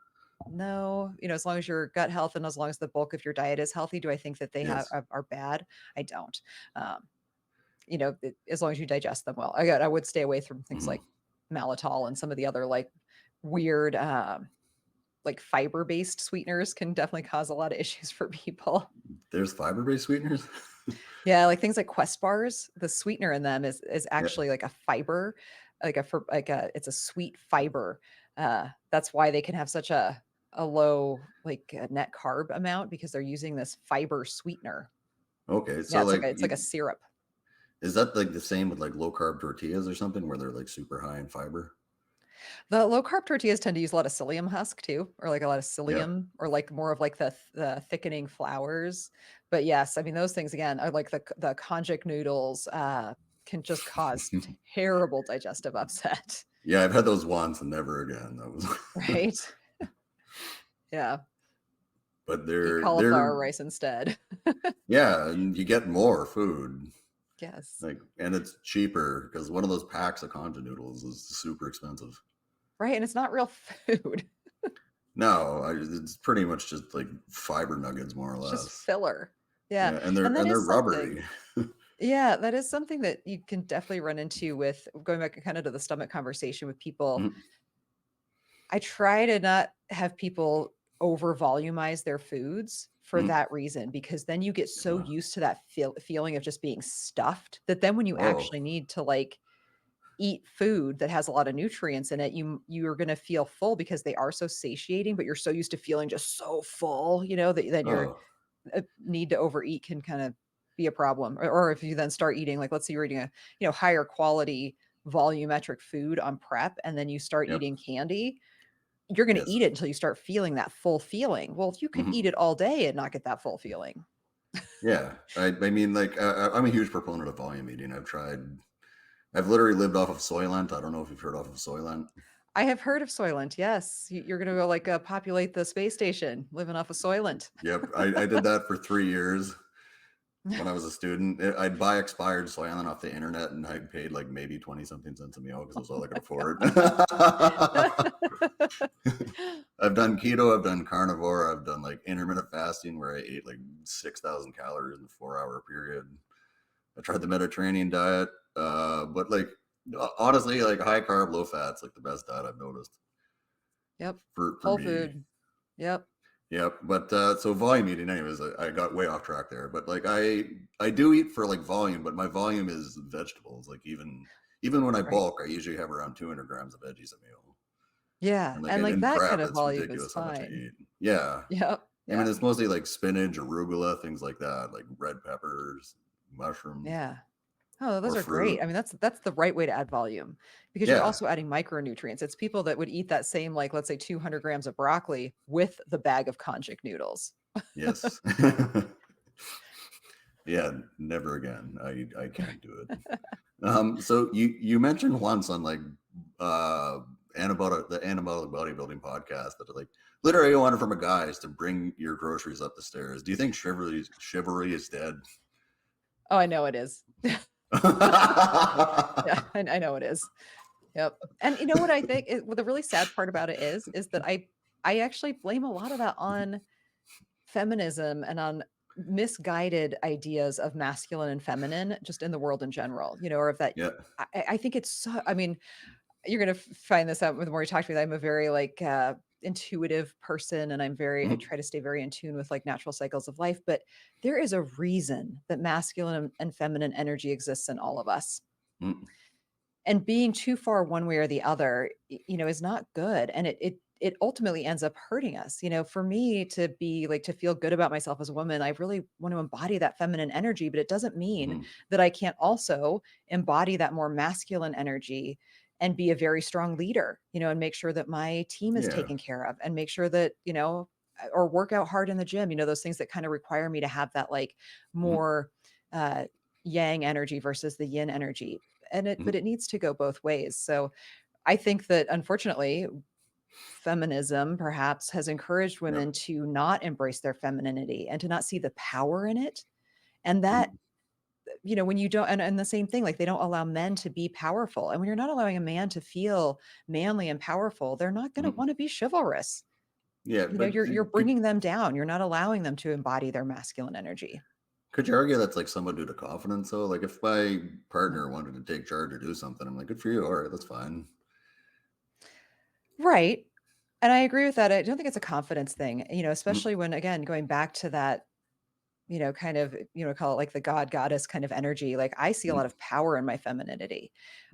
No. As long as your gut health and as long as the bulk of your diet is healthy, do I think that they Yes. are bad? I don't. Um, as long as you digest them well. I would stay away from things Mhm. like maltol and some of the other like weird like fiber-based sweeteners can definitely cause a lot of issues for people. There's fiber-based sweeteners. Yeah, like things like Quest bars, the sweetener in them is Yeah. actually like a fiber, like a it's a sweet fiber. That's why they can have such a low like net carb amount because they're using this fiber sweetener. Okay. Yeah, So like, it's like a syrup. is that like the same with like low carb tortillas or something where they're like super high in fiber? The low carb tortillas tend to use a lot of psyllium husk too, or like a lot of Yeah. psyllium, or like more of like the thickening flours. But yes, I mean those things again are like the konjac noodles can just cause terrible digestive upset, Yeah, I've had those once and never again. That was right? Yeah, but eat they're cauliflower rice instead. yeah, and you get more food. Yes, Like, and it's cheaper because one of those packs of conja noodles is super expensive. right, and it's not real food. No, it's pretty much just like fiber nuggets, more or It's just less. filler. Yeah, Yeah, and that and they're is something. rubbery. Yeah, that is something that you can definitely run into with going back kind of to the stomach conversation with people. Mhm. I try to not have people over volumize their foods for Mhm. that reason, because then you get so Uh, used to that feeling of just being stuffed that then when you oh, actually need to like eat food that has a lot of nutrients in it, you're going to feel full because they are so satiating, but you're so used to feeling just so full, that then your oh, need to overeat can kind of be a problem. Or if you then start eating, like let's say you're eating a higher quality volumetric food on prep, and then you start yep, eating candy, you're gonna yes. eat it until you start feeling that full feeling. Well, you could Mhm. eat it all day and not get that full feeling. Yeah, I mean, like, I'm a huge proponent of volume eating. I've literally lived off of Soylent. I don't know if you've heard off of Soylent. I have heard of Soylent, yes. You're gonna go, like, populate the space station living off of Soylent. Yep, I did that for 3 years when I was a student. I'd buy expired Soylent off the internet, and I paid like maybe 20 something cents a meal because it was all I could afford. I've done keto, I've done carnivore, I've done like intermittent fasting where I ate like 6,000 calories in a 4 hour period. I tried the Mediterranean diet, but like honestly, like high carb, low fat's like the best diet I've noticed Yep. for Whole me. food. Yep. Yep. But so volume eating, anyways, I got way off track there. But like I do eat for like volume, but my volume is vegetables. Like even when I Right. bulk, I usually have around 200 grams of veggies a meal. Yeah, And like and, like, in that prep, kind of it's volume is ridiculous how much I fine. eat. Yeah. Yep. I mean, Yeah. it's mostly like spinach, arugula, things like that, like red peppers, mushrooms, Yeah. Oh, those or are great. fruit. I mean, that's the right way to add volume because you're Yeah. also adding micronutrients. It's people that would eat that same, like, let's say 200 grams of broccoli with the bag of konjac noodles. Yes. Yeah. Never again. I can't do it. So you mentioned once on like uh the anabolic bodybuilding podcast that like literally you wanted from a guy is to bring your groceries up the stairs. Do you think chivalry is dead? Oh, I know it is. Yeah, I know it is. Yep. And you know what I think well, the really sad part about it is that I actually blame a lot of that on feminism and on misguided ideas of masculine and feminine just in the world in general, or of that. Yeah. I think it's so, I mean, you're gonna find this out the more you talk to me. That I'm a very like intuitive person, and I Mhm. try to stay very in tune with like natural cycles of life. But there is a reason that masculine and feminine energy exists in all of us. Mhm. And being too far one way or the other, is not good. And it ultimately ends up hurting us. For me to be like to feel good about myself as a woman, I really want to embody that feminine energy, but it doesn't mean Mhm. that I can't also embody that more masculine energy and be a very strong leader, and make sure that my team is Yeah. taken care of and make sure that, or work out hard in the gym, those things that kind of require me to have that like Mhm. more uh yang energy versus the yin energy. But Mhm. it needs to go both ways. So I think that unfortunately feminism perhaps has encouraged Yep. women to not embrace their femininity and to not see the power in it. And that, Mhm. when you don't, and the same thing, like they don't allow men to be powerful. And when you're not allowing a man to feel manly and powerful, they're not going to Mhm. want to be chivalrous. Yeah, but You're bringing them down. You're not allowing them to embody their masculine energy. could you argue that's like somewhat due to confidence though? Like if my partner wanted to take charge or do something, I'm like, good for you. All right, that's fine. Right. And I agree with that. I don't think it's a confidence thing, Mm, especially when, again, going back to that, kind of, call it like the god goddess kind of energy. Like I see a mm, lot of power in my femininity.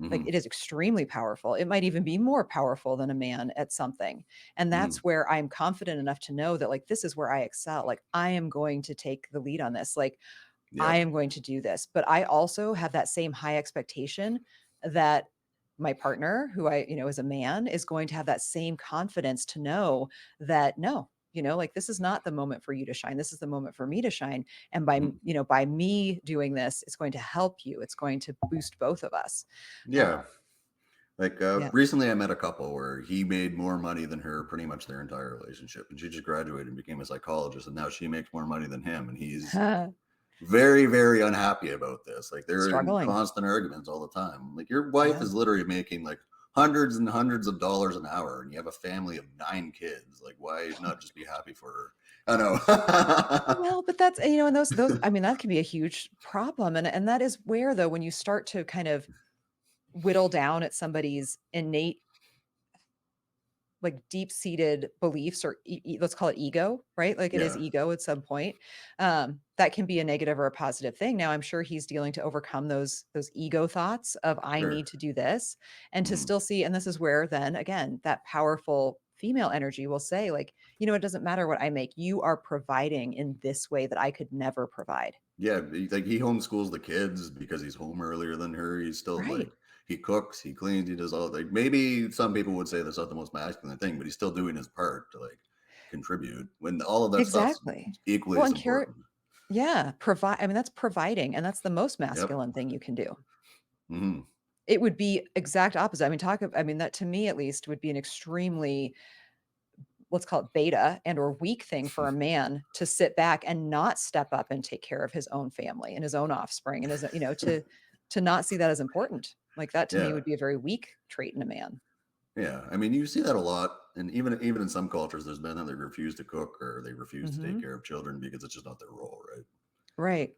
Like mhm, it is extremely powerful. It might even be more powerful than a man at something. And mhm. that's where I'm confident enough to know that like this is where I excel. Like I am going to take the lead on this. Like I Yep. am going to do this. But I also have that same high expectation that my partner, who is a man, is going to have that same confidence to know that no, like this is not the moment for you to shine. This is the moment for me to shine. And Mm. by me doing this, it's going to help you. It's going to boost both of us. Yeah. Like Yeah. recently, I met a couple where he made more money than her pretty much their entire relationship, and she just graduated and became a psychologist, and now she makes more money than him, and he's very, very unhappy about this. Like they're in Struggling. constant arguments all the time. Like your wife Yeah. is literally making like hundreds and hundreds of dollars an hour, and you have a family of 9 kids. Like, why not just be happy for her? I know. Well, but that's, and those, I mean, that can be a huge problem. And that is where though, when you start to kind of whittle down at somebody's innate, like deep-seated beliefs or let's call it ego, right? Like it is Yeah, ego at some point. That can be a negative or a positive thing. Now I'm sure he's dealing to overcome those ego thoughts of I sure. need to do this and to Mhm. still see, and this is where then again that powerful female energy will say, like, it doesn't matter what I make, you are providing in this way that I could never provide. Yeah, like he homeschools the kids because he's home earlier than her. He's still like Right. he cooks, he cleans, he does all like maybe some people would say that's not the most masculine thing, but he's still doing his part to like contribute when all of that stuff's Exactly. equally Well, as and care, important. yeah, provide. I mean, that's providing, and that's the most Yep. masculine thing you can do. Hmm. It would be exact opposite. I mean, that to me at least would be an extremely, let's call it beta and or weak thing for a man to sit back and not step up and take care of his own family and his own offspring and to not see that as important. Like that to me Yeah. would be a very weak trait in a man. Yeah. I mean, you see that a lot. And even in some cultures, there's men that they refuse to cook or they refuse to take Mhm. care of children because it's just not their role, right? Right.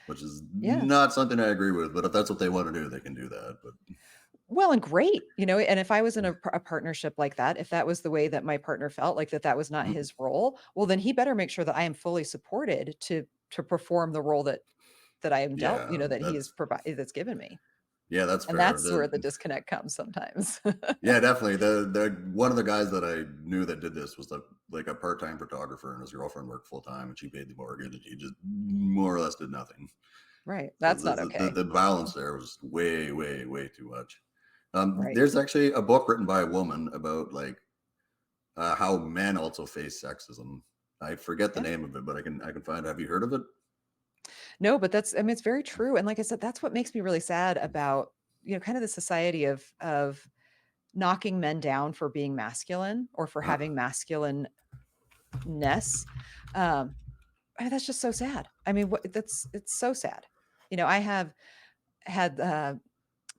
Which is Yeah. not something I agree with, but if that's what they want to do, they can do that. But Well, and great, and if I was in a partnership like that, if that was the way that my partner felt, like that was not mm, his role, well, then he better make sure that I am fully supported to perform the role that I am dealt, yeah, that he is provided that's given me. that's And fair. that's where the disconnect comes sometimes. Yeah, definitely. The one of the guys that I knew that did this was like a part-time photographer, and his girlfriend worked full-time, and she paid the mortgage, and he just more or less did nothing. Right. So That's not okay. the balance there was way, way, way too much. Right. There's actually a book written by a woman about like how men also face sexism. I forget the Yeah. name of it, but I can find it. Have you heard of it? No, but I mean, it's very true. And like I said, that's what makes me really sad about, kind of the society of knocking men down for being masculine or for Uh, having masculineness. Um, that's just so sad. I mean, it's so sad. I have had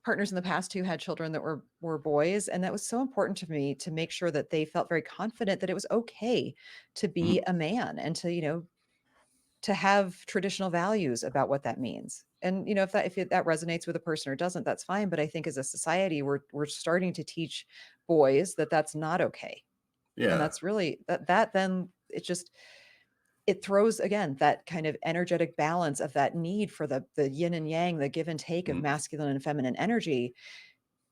partners in the past who had children that were boys, and that was so important to me to make sure that they felt very confident that it was okay to be mhm. a man and to have traditional values about what that means. And if that resonates with a person or doesn't, that's fine. But I think as a society, we're starting to teach boys that that's not okay, and Yeah. that's really that then it throws again that kind of energetic balance of that need for the yin and yang, the give and take of Mm. masculine and feminine energy.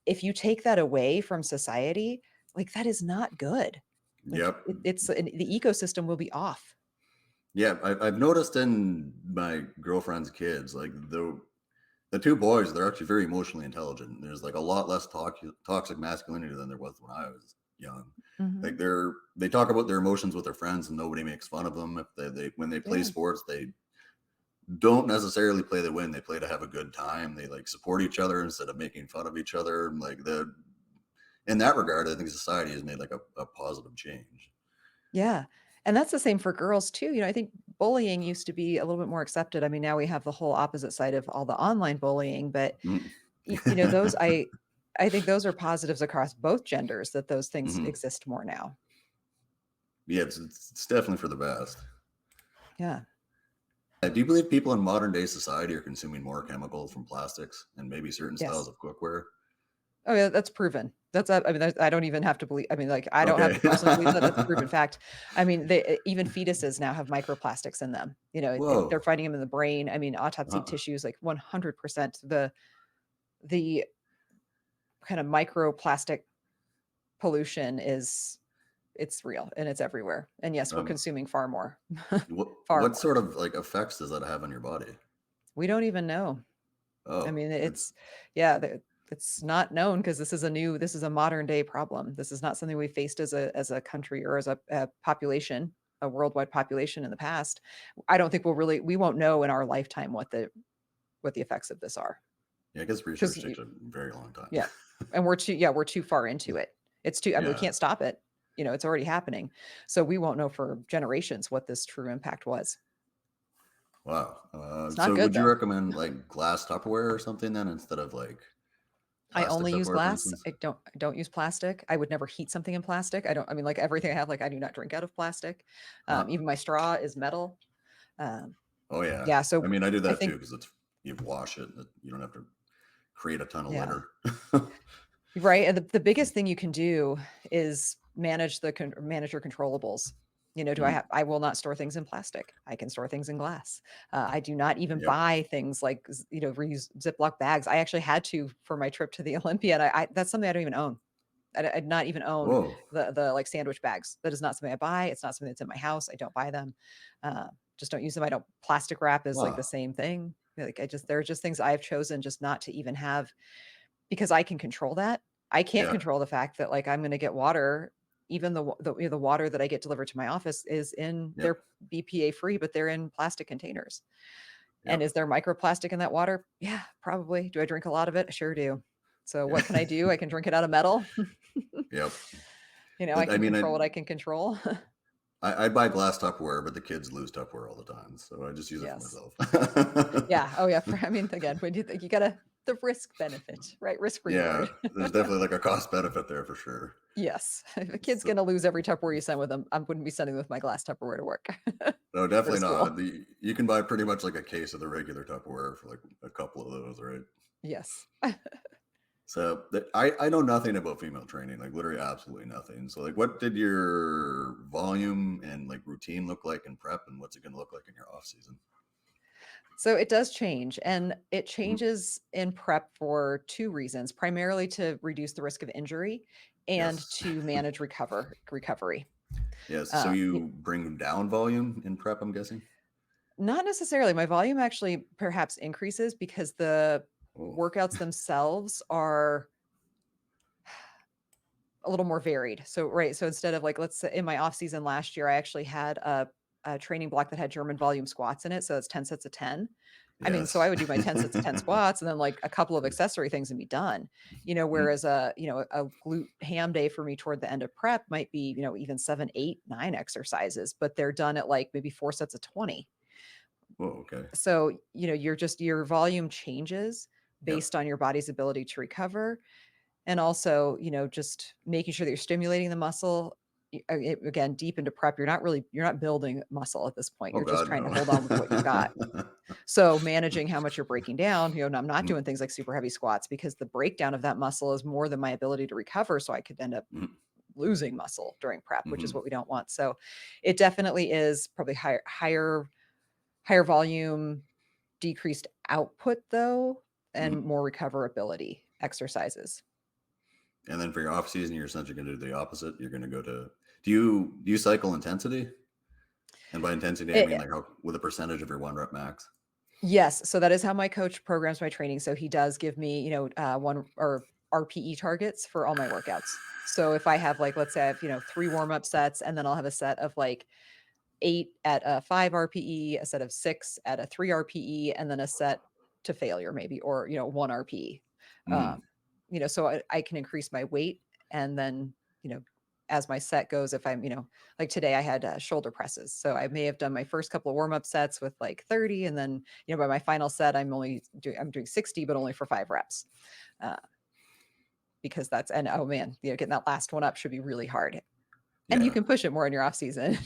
If you take that away from society, like that is not good. Like Yep. the ecosystem will be off. Yeah, I've noticed in my girlfriend's kids, like the two boys, they're actually very emotionally intelligent. There's like a lot less toxic masculinity than there was when I was young. Like Mhm. they talk about their emotions with their friends and nobody makes fun of them. If they when they play Yeah. sports, they don't necessarily play to win. They play to have a good time. They like support each other instead of making fun of each other. Like the in that regard, I think society has made like a positive change. Yeah. And that's the same for girls too. I think bullying used to be a little bit more accepted. I mean, now we have the whole opposite side of all the online bullying, but Mm. those I think those are positives across both genders that those things Mhm. exist more now. Yeah, it's definitely for the best. Yeah. Do you believe people in modern day society are consuming more chemicals from plastics and maybe certain styles Yes. of cookware? Oh yeah, that's proven. That's I mean, I don't even have to believe. I mean, like I don't have Okay. to personally believe that. That's a proven fact. I mean, they even fetuses now have microplastics in them. You know, they're Whoa. finding them in the brain. I mean, autopsy Uh, tissues, like 100%. The kind of microplastic pollution it's real and it's everywhere. And yes, we're um, consuming far more, what far what more. sort of like effects does that have on your body? We don't even know. I Oh, mean, it's yeah, it's not known because this is a modern day problem. This is not something we faced as a country or as a population, a worldwide population in the past. I don't think we won't know in our lifetime what the effects of this are yeah, I guess because research takes a very long time. yeah, and we're too far into it. It's too. I mean, we Yeah. can't stop it. You know, it's already happening. So we won't know for generations what this true impact was. Wow. It's not So good would you though. recommend like glass Tupperware or something then instead of like I plastic only use Tupperware, for glass. instance? I don't use plastic. I would never heat something in plastic. I mean, like everything I have, like I do not drink out of plastic. Uh, Even my straw is metal. Um, oh yeah. yeah. I So mean, I do I that too think, because it's you wash it and you don't have to create a ton of yeah, litter. right. And the biggest thing you can do is manage your controllables. You know, Mm, I will not store things in plastic. I can store things in glass. I do not even yep. buy things like, you know, reuse Ziploc bags. I actually had to for my trip to the Olympia. And that's something I don't even own. I not even own Whoa. the like sandwich bags. That is not something I buy. It's not something that's in my house. I don't buy them. Just don't use them. I don't plastic wrap is like the Wow. same thing. Like there are just things I've chosen just not to even have because I can control that. I can't Yeah. control the fact that like I'm going to get water. Even you know, the water that I get delivered to my office is in Yep. they're BPA free, but they're in plastic containers. And Yep. is there microplastic in that water? Yeah, probably. Do I drink a lot of it? I sure do. So what can I do? I can drink it out of metal. Yep. You know, I But I can mean, control what I can control. I buy glass Tupperware, but the kids lose Tupperware all the time, so I just use it for Yes. myself. Yeah. Oh, yeah. I mean, again, when you think you gotta the risk benefit, right? Risk Yeah, reward. there's definitely like a cost benefit there for sure. Yes. If a kid's So, gonna lose every Tupperware you send with them, I wouldn't be sending with my glass Tupperware to work no, or to definitely not. school. You can buy pretty much like a case of the regular Tupperware for like a couple of those, right? Yes. So I know nothing about female training, like literally absolutely nothing. So like, what did your volume and like routine look like in prep, and what's it going to look like in your off season? So it does change, and it Mhm. changes in prep for two reasons, primarily to reduce the risk of injury and Yes, to manage recovery. yes. So Um, you bring down volume in prep, I'm guessing. Not necessarily. My volume actually perhaps increases because the Oh, workouts themselves are a little more varied. So, right. So instead of like, let's say in my off season last year, I actually had a training block that had German volume squats in it. So it's 10 sets of 10. I mean, so I yes. would do my 10 sets of 10 squats and then like a couple of accessory things and be done, you know, Mm, whereas a glute ham day for me toward the end of prep might be, you know, even 7, 8, 9 exercises, but they're done at like maybe 4 sets of 20. oh, okay. So, you know, your volume changes Yep. based on your body's ability to recover. And also, you know, just making sure that you're stimulating the muscle. Again, deep into prep, you're not building muscle at this point. Oh You're just God, trying to no. hold on with what you've got. So managing how much you're breaking down, you know, and I'm not Mm, doing things like super heavy squats because the breakdown of that muscle is more than my ability to recover. So I could end up mm, losing muscle during prep, which is mhm, what we don't want. So it definitely is probably higher volume, decreased output though, and mhm. more recoverability exercises. And then for your off season, you're essentially going to do the opposite. You're going to go to. Do you cycle intensity? And by intensity, I mean It, like how with a percentage of your one rep max. yes, so that is how my coach programs my training. So he does give me, you know, one or RPE targets for all my workouts. So if I have like, let's say I have, you know, 3 warm-up sets, and then I'll have a set of like 8 at a 5 RPE, a set of 6 at a 3 RPE, and then a set to failure maybe, or, you know, 1 RPE. Mm, Um, you know, so I can increase my weight and then, you know, as my set goes, if I'm, you know, like today I had shoulder presses. So I may have done my first couple of warm-up sets with like 30, and then, you know, by my final set, I'm doing 60, but only for 5 reps. Uh, because that's, and oh man, you know, getting that last one up should be really hard. And you Yeah, can push it more in your off season.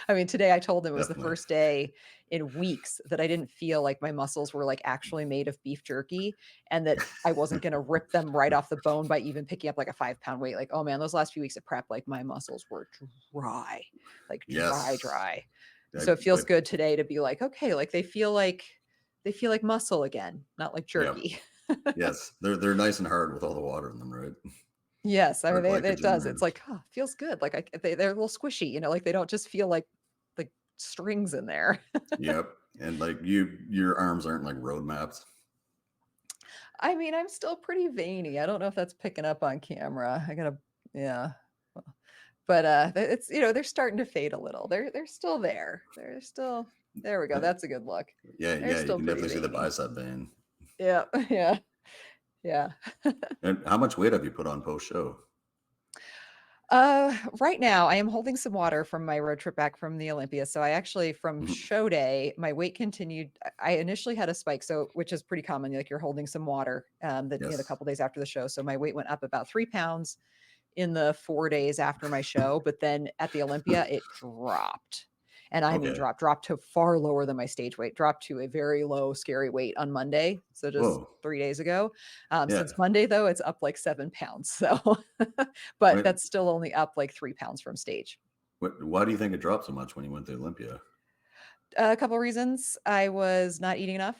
I mean, today I told them it was the definitely. first day in weeks that I didn't feel like my muscles were like actually made of beef jerky and that I wasn't going to rip them right off the bone by even picking up like a 5 pound weight. Like, oh man, those last few weeks of prep, like my muscles were dry, like dry, Yes. dry. I, So it I, feels good today to be like, okay, like they feel like muscle again, not like yeah. jerky. Yes. They're nice and hard with all the water in them, right? Yes, I Or mean, it glycogen does. or It's like, "Huh, feels good." Like, they're a little squishy, like, they don't just feel like strings in there. yep. And like your arms aren't like road maps. I mean, I'm still pretty veiny. I don't know if that's picking up on camera. I gotta yeah. Well, but, it's they're starting to fade a little. They're still there. They're still there we go. Uh, That's a good look. Yeah, They're yeah, you still can pretty definitely see the veiny. bicep vein. Yeah, yeah, yeah. And how much weight have you put on post show? Right now I am holding some water from my road trip back from the Olympia. So I actually from show day, my weight continued. I initially had a spike, so which is pretty common. Like you're holding some water the Yes. couple days after the show. So my weight went up about 3 pounds in the 4 days after my show, but then at the Olympia, it dropped. And I mean, Okay. dropped to far lower than my stage weight, dropped to a very low, scary weight on Monday. So just Whoa. 3 days ago. Yeah. Since Monday, though, it's up like 7 pounds. So, but Wait, that's still only up like 3 pounds from stage. why do you think it dropped so much when you went to Olympia? A couple reasons. I was not eating enough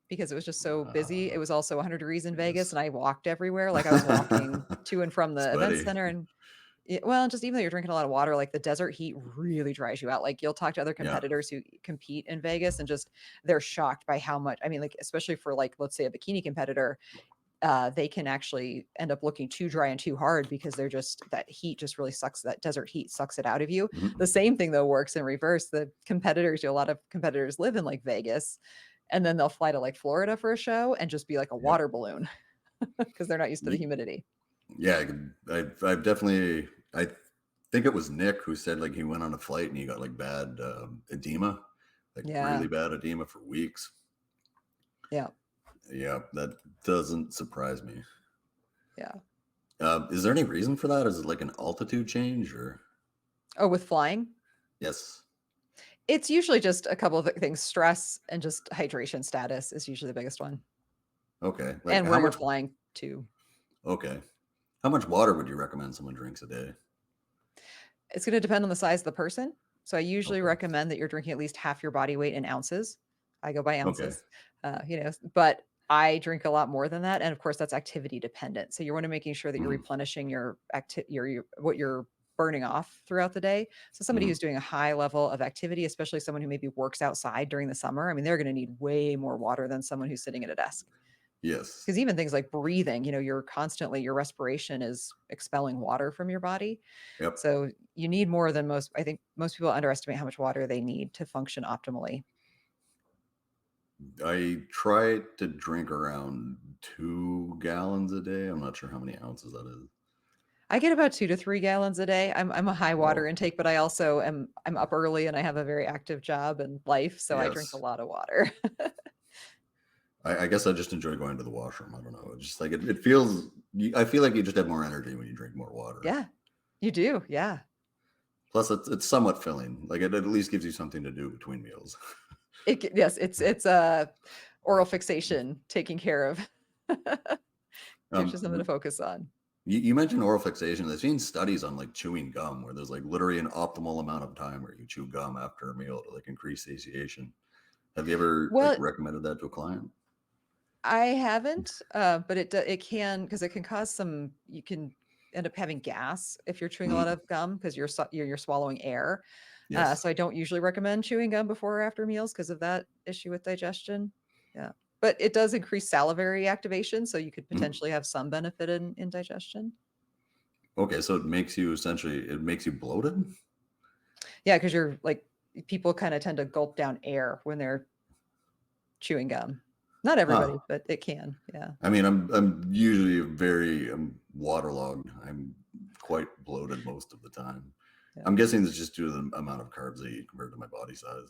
because it was just so busy. It Uh, was also 100 degrees in Vegas yes. and I walked everywhere. Like I was walking to and from the event Sweaty. center and well, just even though you're drinking a lot of water, like the desert heat really dries you out. Like you'll talk to other Yeah. competitors who compete in Vegas and just they're shocked by how much. I mean, like especially for like let's say a bikini competitor, they can actually end up looking too dry and too hard because they're just that heat just really sucks. That desert heat sucks it out of you. Mhm. The same thing though works in reverse. The competitors, a lot of competitors live in like Vegas, and then they'll fly to like Florida for a show and just be like a Yep. water balloon because they're not used to the Ye- humidity. Yeah, I've definitely. I think it was Nick who said like he went on a flight and he got like bad edema, like Yeah, really bad edema for weeks. yeah, Yeah, that doesn't surprise me. yeah. Is there any reason for that? Is it like an altitude change or? Oh, with flying? Yes. It's usually just a couple of things. Stress and just hydration status is usually the biggest one. Okay. Like And how where you're much? flying to. Okay. How much water would you recommend someone drinks a day? It's gonna depend on the size of the person. So I usually Okay. recommend that you're drinking at least half your body weight in ounces. I go by Okay. ounces, but I drink a lot more than that, and of course, that's activity dependent. So you wanna making sure that you're Mhm. replenishing your what you're burning off throughout the day. So somebody Mhm. who's doing a high level of activity, especially someone who maybe works outside during the summer, I mean, they're gonna need way more water than someone who's sitting at a desk. Yes. Because even things like breathing, you're constantly your respiration is expelling water from your body. Yep. So you need more than most. I think most people underestimate how much water they need to function optimally. I try to drink around 2 gallons a day. I'm not sure how many ounces that is. I get about 2 to 3 gallons a day. I'm a high water Oh, intake, but I also I'm up early and I have a very active job and life, so I drink a yes. lot of water. I guess I just enjoy going to the washroom. I don't know. It's just like it feels. I feel like you just have more energy when you drink more water. Yeah, you do. Yeah. Plus, it's somewhat filling. Like it at least gives you something to do between meals. Yes, it's oral fixation taken care of. Gives you something to Um, focus on. you mentioned oral fixation. There's been studies on like chewing gum where there's like literally an optimal amount of time where you chew gum after a meal to like increase satiation. Have you ever like Well, recommended that to a client? I haven't, but it can because it can cause some you can end up having gas if you're chewing a lot Mhm. of gum because you're swallowing air. Yes. So I don't usually recommend chewing gum before or after meals because of that issue with digestion. Yeah. But it does increase salivary activation, so you could Mhm. potentially have some benefit in digestion. Okay, so it makes you bloated. Yeah, because you're like people kind of tend to gulp down air when they're chewing gum. Not Huh. everybody, but it can. Yeah. I mean, I'm usually I'm waterlogged. I'm quite bloated most of the time. Yeah. I'm guessing it's just due to the amount of carbs I eat compared to my body size.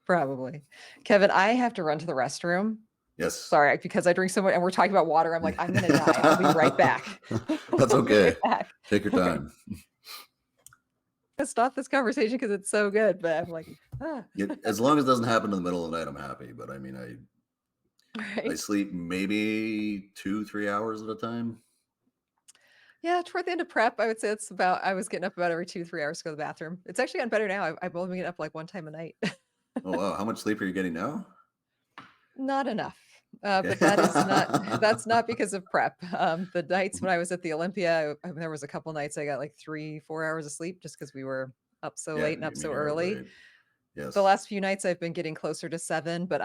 Probably. Kevin, I have to run to the restroom. Yes. Sorry, because I drink so much and we're talking about water, I'm like, "I'm gonna die. I'll be right back." That's I'll be right okay. back. Take your Alright. time. stop this conversation because it's so good. But I'm like, ah, As long as it doesn't happen in the middle of the night, I'm happy. But I mean, I right. sleep maybe 2-3 hours at a time. Yeah, toward the end of prep, I would say it's about, I was getting up about every 2, 3 hours to go to the bathroom. It's actually gotten better now. I've only been getting up like one time a night. Oh wow, how much sleep are you getting now? Not enough. Okay. But that is not, that's not because of prep. The nights when I was at the Olympia, there was a couple nights I got like 3, 4 hours of sleep just because we were up so Yeah, late and I up mean so you're up early. late. The Yes. last few nights I've been getting closer to 7, but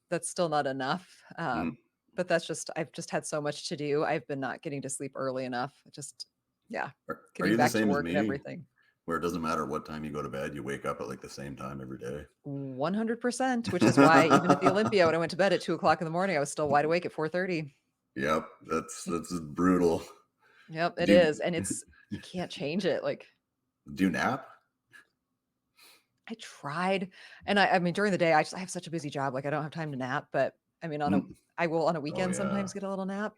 that's still not enough. Mm. But that's just, I've just had so much to do. I've been not getting to sleep early enough. Just, yeah, Are getting you the back to same as work and me, everything. where it doesn't matter what time you go to bed, you wake up at like the same time every day? 100%, which is why even at the Olympia, when I went to bed at 2 o'clock in the morning, I was still wide awake at 4:30. Yep, that's brutal. Yep, it Do you is. And you can't change it. Like, do you nap? I tried, and I mean, during the day, I have such a busy job. Like, I don't have time to nap, but I mean, Mm. I will on a Oh weekend yeah. sometimes get a little nap.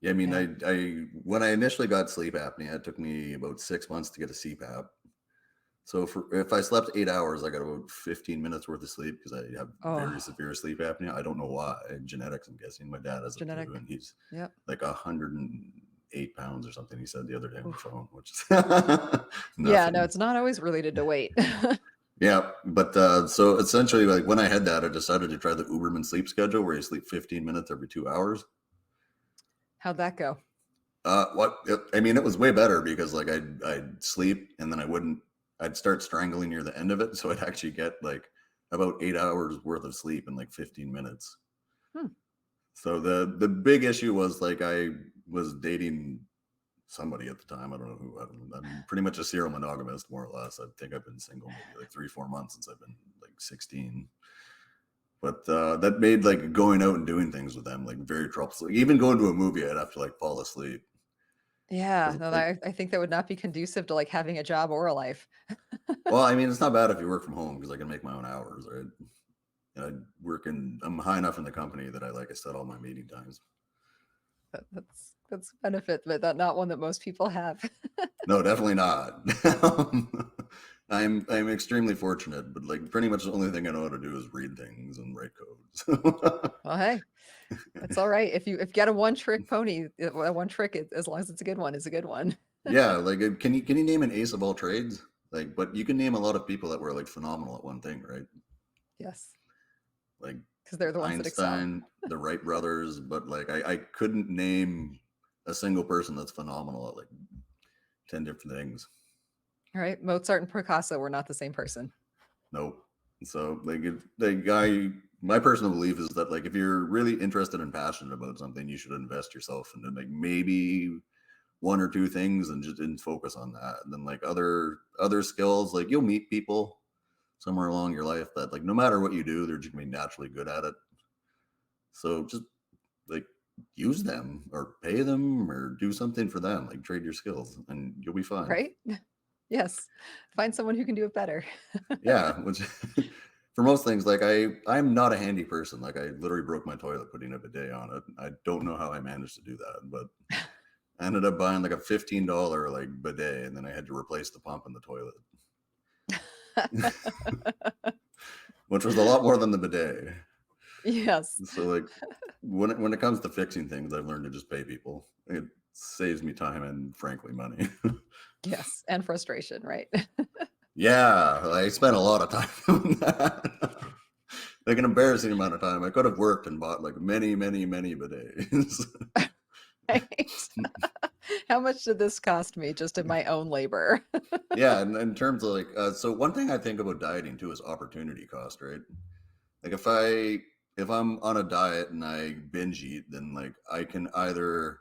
Yeah, I mean, Yeah. I when I initially got sleep apnea, it took me about 6 months to get a CPAP. So if I slept 8 hours, I got about 15 minutes worth of sleep because I have very Oh, severe sleep apnea. I don't know why. Genetics, I'm guessing. My dad has it too, genetic. and he's Yep. like 108 pounds or something. He said the other day on the Oof. phone, which is Yeah, no, nothing. it's not always related to weight. Yeah, but so essentially, like when I had that, I decided to try the Uberman sleep schedule, where you sleep 15 minutes every 2 hours. How'd that go? I mean, it was way better because like I'd sleep and then I'd start strangling near the end of it, so I'd actually get like about 8 hours worth of sleep in like 15 minutes. Hmm. So the big issue was like I was dating somebody at the time. I don't know who. I'm pretty much a serial monogamist, more or less. I think I've been single maybe like 3-4 months since I've been like 16. But that made like going out and doing things with them like very troublesome. Like, even going to a movie, I'd have to like fall asleep. Yeah, 'Cause, no, like, I think that would not be conducive to like having a job or a life. well, I mean, it's not bad if you work from home because I can make my own hours, right? And I'm high enough in the company that I set all my meeting times. That's a benefit, but not one that most people have. No, definitely not. I'm extremely fortunate, but like pretty much the only thing I know how to do is read things and write codes. Well, hey, that's all right. If you got a one trick pony, one trick, as long as it's a good one, is a good one. Yeah, like can you name an ace of all trades? Like, but you can name a lot of people that were like phenomenal at one thing, right? Yes, Like because they're the ones that excel. Einstein, the Wright brothers, but like I couldn't name a single person that's phenomenal at like 10 different things. All right, Mozart and Picasso were not the same person. Nope. So like my personal belief is that like if you're really interested and passionate about something, you should invest yourself into like maybe one or two things and just didn't focus on that. And then like other skills, like you'll meet people somewhere along your life that like no matter what you do, they're just gonna be naturally good at it. So just like use them or pay them or do something for them, like trade your skills and you'll be fine. Right? Yes. Find someone who can do it better. Yeah, which for most things, like I'm not a handy person. Like I literally broke my toilet putting a bidet on it. I don't know how I managed to do that, but I ended up buying like a $15 like bidet and then I had to replace the pump in the toilet. Which was a lot more than the bidet. Yes. So like when it comes to fixing things, I've learned to just pay people. It saves me time and frankly money. Yes, and frustration, right? Yeah, I spent a lot of time doing that. Like an embarrassing amount of time. I could have worked and bought like many, many, many bidets. Right. How much did this cost me just in my own labor? Yeah, and in terms of like, so one thing I think about dieting too is opportunity cost, right? Like if I'm on a diet and I binge eat, then like I can either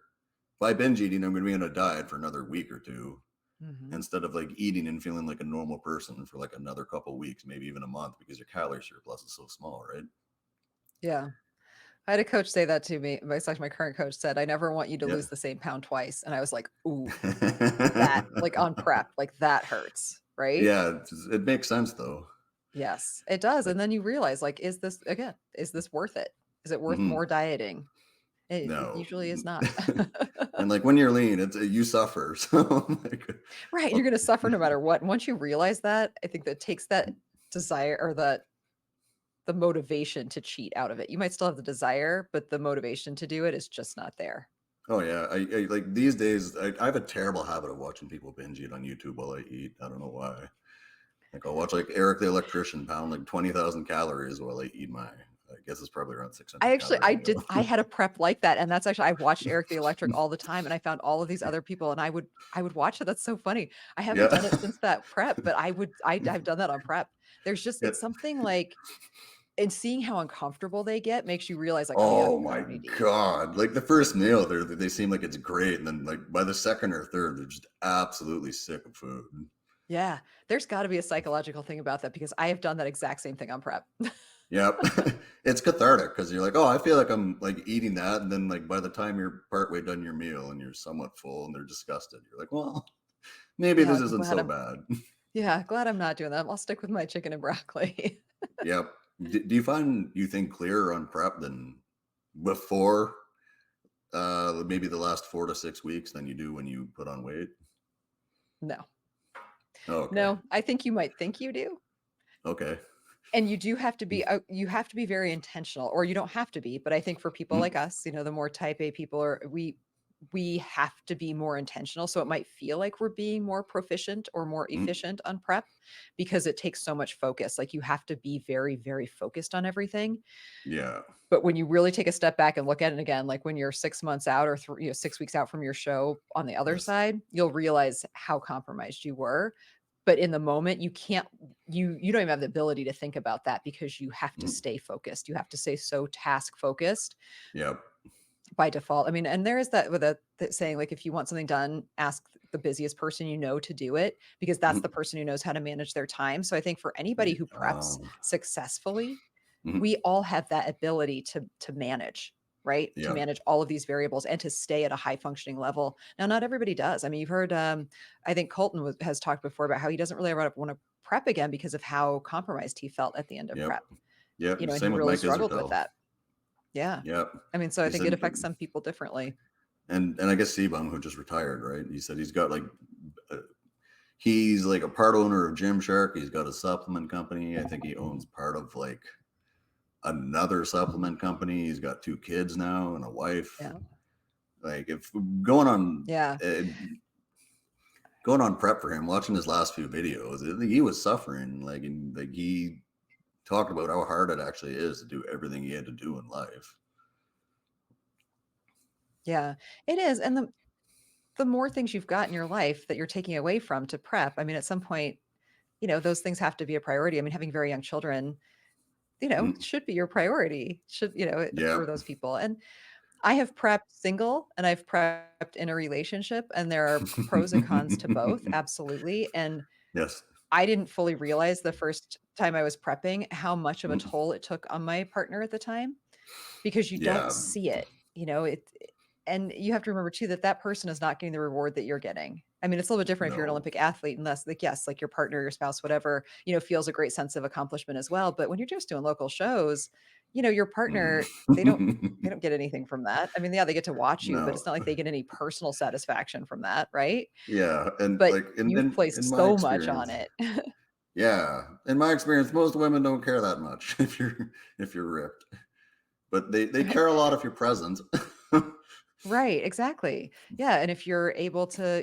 by binge eating, I'm going to be on a diet for another week or two Mhm. instead of like eating and feeling like a normal person for like another couple weeks, maybe even a month because your calorie surplus is so small, right? Yeah. I had a coach say that to me. My current coach said, "I never want you to Yeah. lose the same pound twice." And I was like, "Ooh, that like on prep, like that hurts." Right? Yeah, it makes sense though. Yes, it does. Like, And then you realize, like, is this worth it? Is it worth mhm. more dieting? It No, usually is not. And like when you're lean, you suffer. So like, Right, you're well, gonna suffer no matter what, and once you realize that, I think that takes that desire or the motivation to cheat out of it. You might still have the desire, but the motivation to do it is just not there. oh yeah, I like these days. I have a terrible habit of watching people binge eat on YouTube while I eat. I don't know why. Like I'll watch like Eric the electrician pound like 20,000 calories while I eat my. I guess it's probably around 600 calorie meal. I had a prep like that, and that's actually I watched Eric the Electric all the time, and I found all of these other people, and I would watch it. That's so funny. I haven't Yeah. done it since that prep, but I've done that on prep. There's just It, it's something like and seeing how uncomfortable they get makes you realize like, "Oh, yeah, oh I my don't need to eat." god! Like the first meal, they seem like it's great, and then like by the second or third, they're just absolutely sick of food. Yeah, there's gotta be a psychological thing about that because I have done that exact same thing on prep. Yep. It's cathartic because you're like, oh, I feel like I'm like eating that. And then like by the time you're partway done your meal and you're somewhat full and they're disgusted, you're like, well, maybe Yeah, this like, I'm isn't glad so I'm bad. yeah, glad I'm not doing that. I'll stick with my chicken and broccoli. Yep. Do you find you think clearer on prep than before maybe the last 4 to 6 weeks than you do when you put on weight? No. Oh, okay. No, I think you might think you do. Okay. And you do have to be you have to be very intentional, or you don't have to be, but I think for people Mhm. like us, the more type A people are, we have to be more intentional. So it might feel like we're being more proficient or more Mhm. efficient on prep because it takes so much focus. Like you have to be very, very focused on everything. Yeah. But when you really take a step back and look at it again, like when you're 6 months out or 6 weeks out from your show on the other Yes. side, you'll realize how compromised you were. But in the moment, you don't even have the ability to think about that because you have to Mhm. stay focused. You have to stay so task focused Yep. by default. I mean, and there is that with a that saying like if you want something done, ask the busiest person you know to do it because that's the Mhm. person who knows how to manage their time. So I think for anybody Yeah. who preps successfully, Mhm. we all have that ability to manage, right? To Yep. manage all of these variables and to stay at a high functioning level. Now, not everybody does. I mean, you've heard, I think Colton has talked before about how he doesn't really ever want to prep again because of how compromised he felt at the end of Yep. prep, Yep. and he Same with really Mike struggled with Isertel. that. Yeah. Yep. I mean, so I He think it said, affects some people differently. and I guess Sebum, who just retired, right? He said he's got like, uh, he's like a part owner of Gymshark. He's got a supplement company. I think he owns part of like another supplement company. He's got 2 kids now and a wife. Yeah. Like if going on, Yeah. uh, going on prep for him, watching his last few videos, he was suffering. Like, and like he talked about how hard it actually is to do everything he had to do in life. Yeah. It is. And the more things you've got in your life that you're taking away from to prep, I mean, at some point, those things have to be a priority. I mean, having very young children, Mhm. should be your priority, should, for Yep. those people. And I have prepped single and I've prepped in a relationship, and there are pros and cons to both, absolutely. And Yes. I didn't fully realize the first time I was prepping how much of a Mm. toll it took on my partner at the time because you don't Yeah. see it, and you have to remember too that that person is not getting the reward that you're getting. I mean, it's a little bit different if you're an No. Olympic athlete, unless like yes, like your partner, your spouse, whatever, feels a great sense of accomplishment as well. But when you're just doing local shows, your Mm. partner, they don't get anything from that. I mean, yeah, they get to watch you, but No. it's not like they get any personal satisfaction from that, right? Yeah, and But like you've placed in my so much on experience, it. yeah, in my experience, most women don't care that much if you're ripped, but they care a lot if you're present. Right, exactly. Yeah, and if you're able to,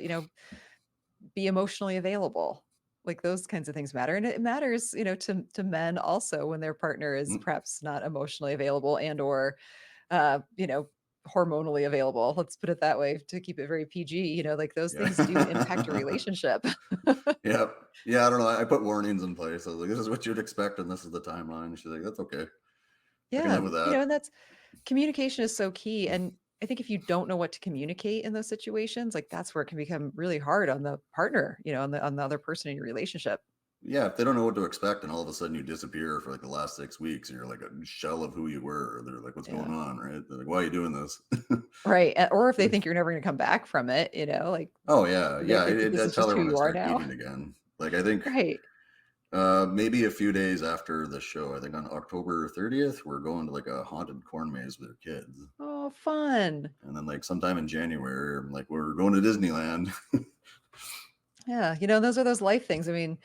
be emotionally available, like those kinds of things matter. And it matters, to men also when their partner is Mm, perhaps not emotionally available and or uh, you know, hormonally available. Let's put it that way to keep it very PG, like those things do impact a yeah. relationship. Yep. Yeah, I don't know. I put warnings in place. I was like, this is what you'd expect, and this is the timeline. She's like, that's okay. I can Yeah, live with that. and that's communication is so key. And I think if you don't know what to communicate in those situations, like that's where it can become really hard on the partner, on the other person in your relationship. Yeah, if they don't know what to expect, and all of a sudden you disappear for like the last 6 weeks, and you're like a shell of who you were, they're like, what's going Yeah. on, right? They're like, why are you doing this? Right. Or if they think you're never going to come back from it, like Oh yeah, they yeah. think that this I is tell just her who when I you are start now. eating again. Like I think Right. Maybe a few days after the show. I think on October 30th, we're going to like a haunted corn maze with our kids. Oh, fun. And then like sometime in January, I'm like, we're going to Disneyland. Yeah. You know, those are those life things. I mean,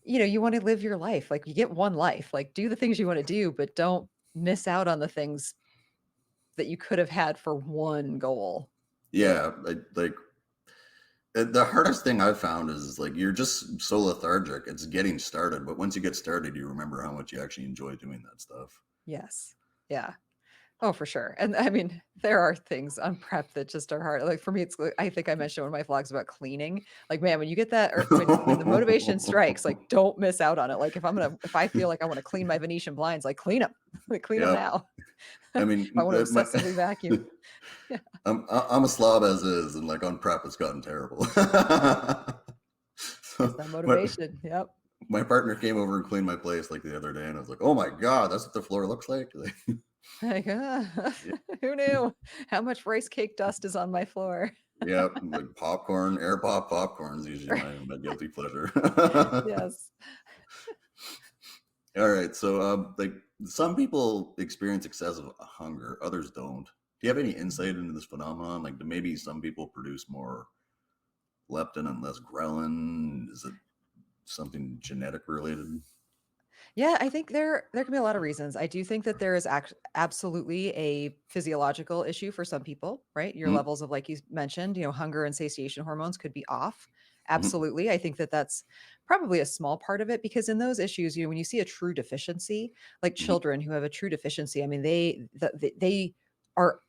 you know, you want to live your life. Like you get one life. Like do the things you want to do, but don't miss out on the things that you could have had for one goal. Yeah, like the hardest thing I've found is like you're just so lethargic. It's getting started, but once you get started, you remember how much you actually enjoy doing that stuff. Yes. Yeah. Oh, for sure. And I mean, there are things on prep that just are hard. Like for me, it's I think I mentioned one of my vlogs about cleaning. Like, man, when you get that or when the motivation strikes, like don't miss out on it. Like if I feel like I want to clean my Venetian blinds, like clean them. Like clean them Yep. now. I If I mean, want to obsessively vacuum. Yeah. I'm a slob as is, and like on prep, it's gotten terrible. It's So that my motivation. Yep. my partner came over and cleaned my place like the other day, and I was like, "Oh my god, that's what the floor looks like." Like, Like, who knew how much rice cake dust is on my floor? yeah, like popcorn, air popcorn is usually my guilty pleasure. Yes. All right, so like some people experience excessive hunger, others don't. Do you have any insight into this phenomenon? Like, do maybe some people produce more leptin and less ghrelin? Is it something genetic related? Yeah, I think there can be a lot of reasons. I do think that there is absolutely a physiological issue for some people, right? Your Mm, levels of, like you mentioned, you know, hunger and satiation hormones could be off. mm, Absolutely. I think that that's probably a small part of it because in those issues, you know, when you see a true deficiency, like mm, children who have a true deficiency, I mean, they are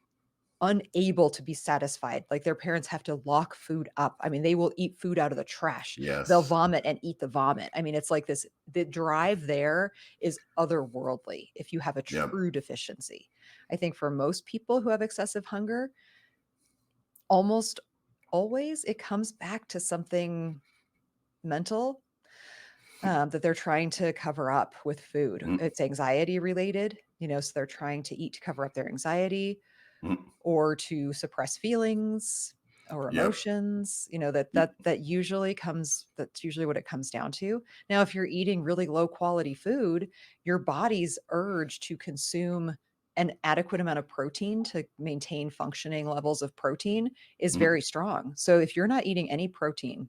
unable to be satisfied. Like their parents have to lock food up. I mean, they will eat food out of the trash. They'll yes. vomit and eat the vomit. I mean, it's like this the drive there is otherworldly if you have a Yep. true deficiency. I think for most people who have excessive hunger, almost always it comes back to something mental that they're trying to cover up with food. Mm, It's anxiety related, you know, so they're trying to eat to cover up their anxiety mm, or to suppress feelings or yep. emotions, you know, that Mm, usually comes that's usually what it comes down to. Now, if you're eating really low quality food, your body's urge to consume an adequate amount of protein to maintain functioning levels of protein is mm, very strong. So if you're not eating any protein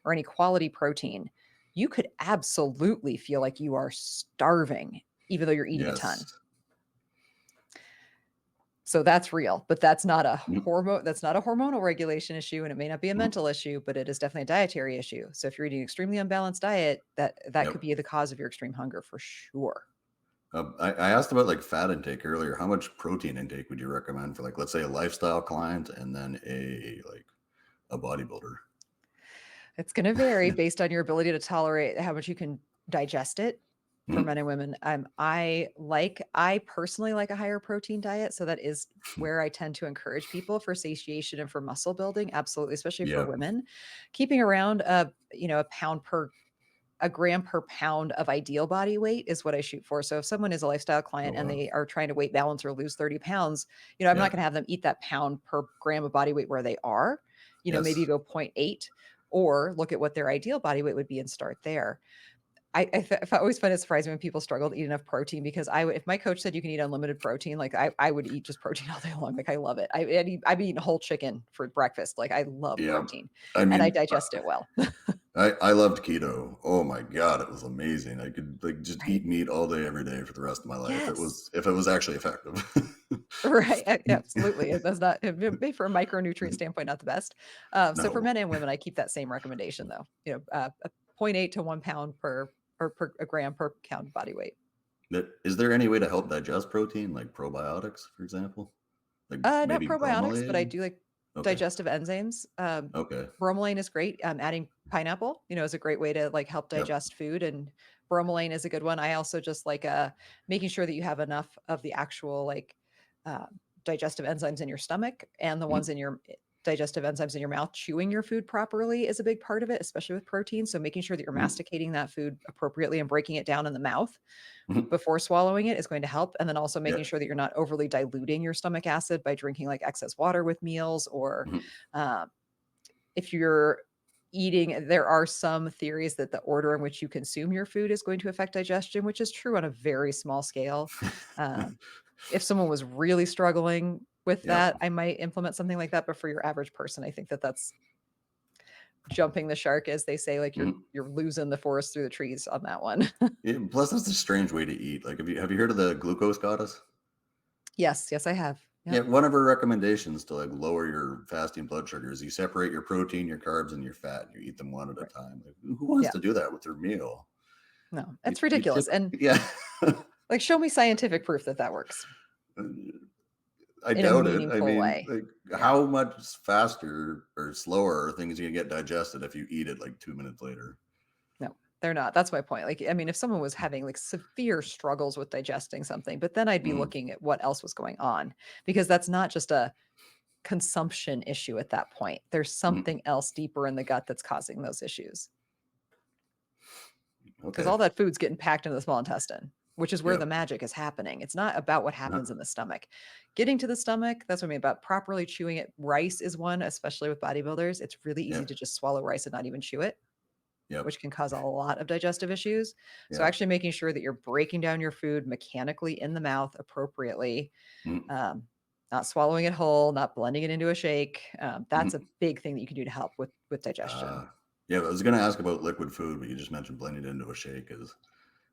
or any quality protein, you could absolutely feel like you are starving even though you're eating a yes. ton. So that's real, but Mm, that's not a hormonal regulation issue, and it may not be a mm, mental issue, but it is definitely a dietary issue. So if you're eating extremely unbalanced diet, that could yep. be the cause of your extreme hunger for sure. I asked about like fat intake earlier. How much protein intake would you recommend for like, let's say, a lifestyle client and then a bodybuilder? It's gonna vary based on your ability to tolerate how much you can digest it for Mm, men and women. I personally like a higher protein diet, so that is where I tend to encourage people for satiation and for muscle building, absolutely, especially for yep. women. Keeping around a gram per pound of ideal body weight is what I shoot for. So if someone is a lifestyle Oh client and wow. they are trying to weight balance or lose 30 pounds, you know, I'm not Yeah. going to have them eat that pound per gram of body weight where they are. You know, maybe you Yes. go zero point 0.8 or look at what their ideal body weight would be and start there. I always find it surprising when people struggle to eat enough protein because if my coach said you can eat unlimited protein, like I would eat just protein all day long. Like I love it. I'd be eating whole chicken for breakfast. Like I love Yeah. protein I and I mean, digest it well. I loved keto. Oh my god, it was amazing. I could like just Right. eat meat all day, every day for the rest of my life. Yes. If it was actually effective. Right, absolutely. It does not maybe for a micronutrient standpoint, not the best. So for No. men and women, I keep that same recommendation though. You know, a zero point 0.8 to 1 pound per a gram per pound body weight. Is there any way to help digest protein, like probiotics, for example? Like Not maybe probiotics, but I bromelain? do like Okay. digestive enzymes. Okay. Bromelain is great. Adding pineapple, you know, is a great way to like help Yep. digest food, and bromelain is a good one. I also just like making sure that you have enough of the actual like uh, digestive enzymes in your stomach and the ones Mhm, in your digestive enzymes in your mouth. Chewing your food properly is a big part of it, especially with protein. So making sure that you're mhm, masticating that food appropriately and breaking it down in the mouth mhm. before swallowing it is going to help. And then also Yeah. making sure that you're not overly diluting your stomach acid by drinking like excess water with meals or Mhm. uh, if you're eating, there are some theories that the order in which you consume your food is going to affect digestion, which is true on a very small scale. Um, if someone was really struggling with Yeah. that, I might implement something like that. But for your average person, I think that that's jumping the shark, as they say. Like Mhm. you're losing the forest through the trees on that one. Yeah, plus, that's a strange way to eat. Like, have you heard of the glucose goddess? Yes, yes, I have. Yeah, Yep. one of her recommendations to like lower your fasting blood sugar is you separate your protein, your carbs, and your fat, and you eat them one at a Right. time. Like, who wants Yeah. to do that with their meal? No, You, it's you tip, ridiculous. And yeah. like, show me scientific proof that that works I in a doubt it. I meaningful mean, way. like, Yeah. how much faster or slower are things gonna get digested if you eat it like 2 minutes later? No, they're not. That's my point. Like, I mean, if someone was having like severe struggles with digesting something, but then I'd be Mm, looking at what else was going on, because that's not just a consumption issue at that point. There's mm, something else deeper in the gut that's causing those issues. Because okay. all that food's getting packed into the small intestine, which is where the Yep. magic is happening. It's not about what Uh, happens in the stomach. Getting to the stomach, that's what I mean about properly chewing it. Rice is one, especially with bodybuilders. It's really easy Yep. to just swallow rice and not even chew it, Yep. which can cause a lot of digestive issues. So Yep. actually making sure that you're breaking down your food mechanically in the mouth appropriately, Mm, um, not swallowing it whole, not blending it into a shake. That's a mm. big thing that you can do to help with digestion. Yeah, I was gonna ask about liquid food, but you just mentioned blending it into a shake because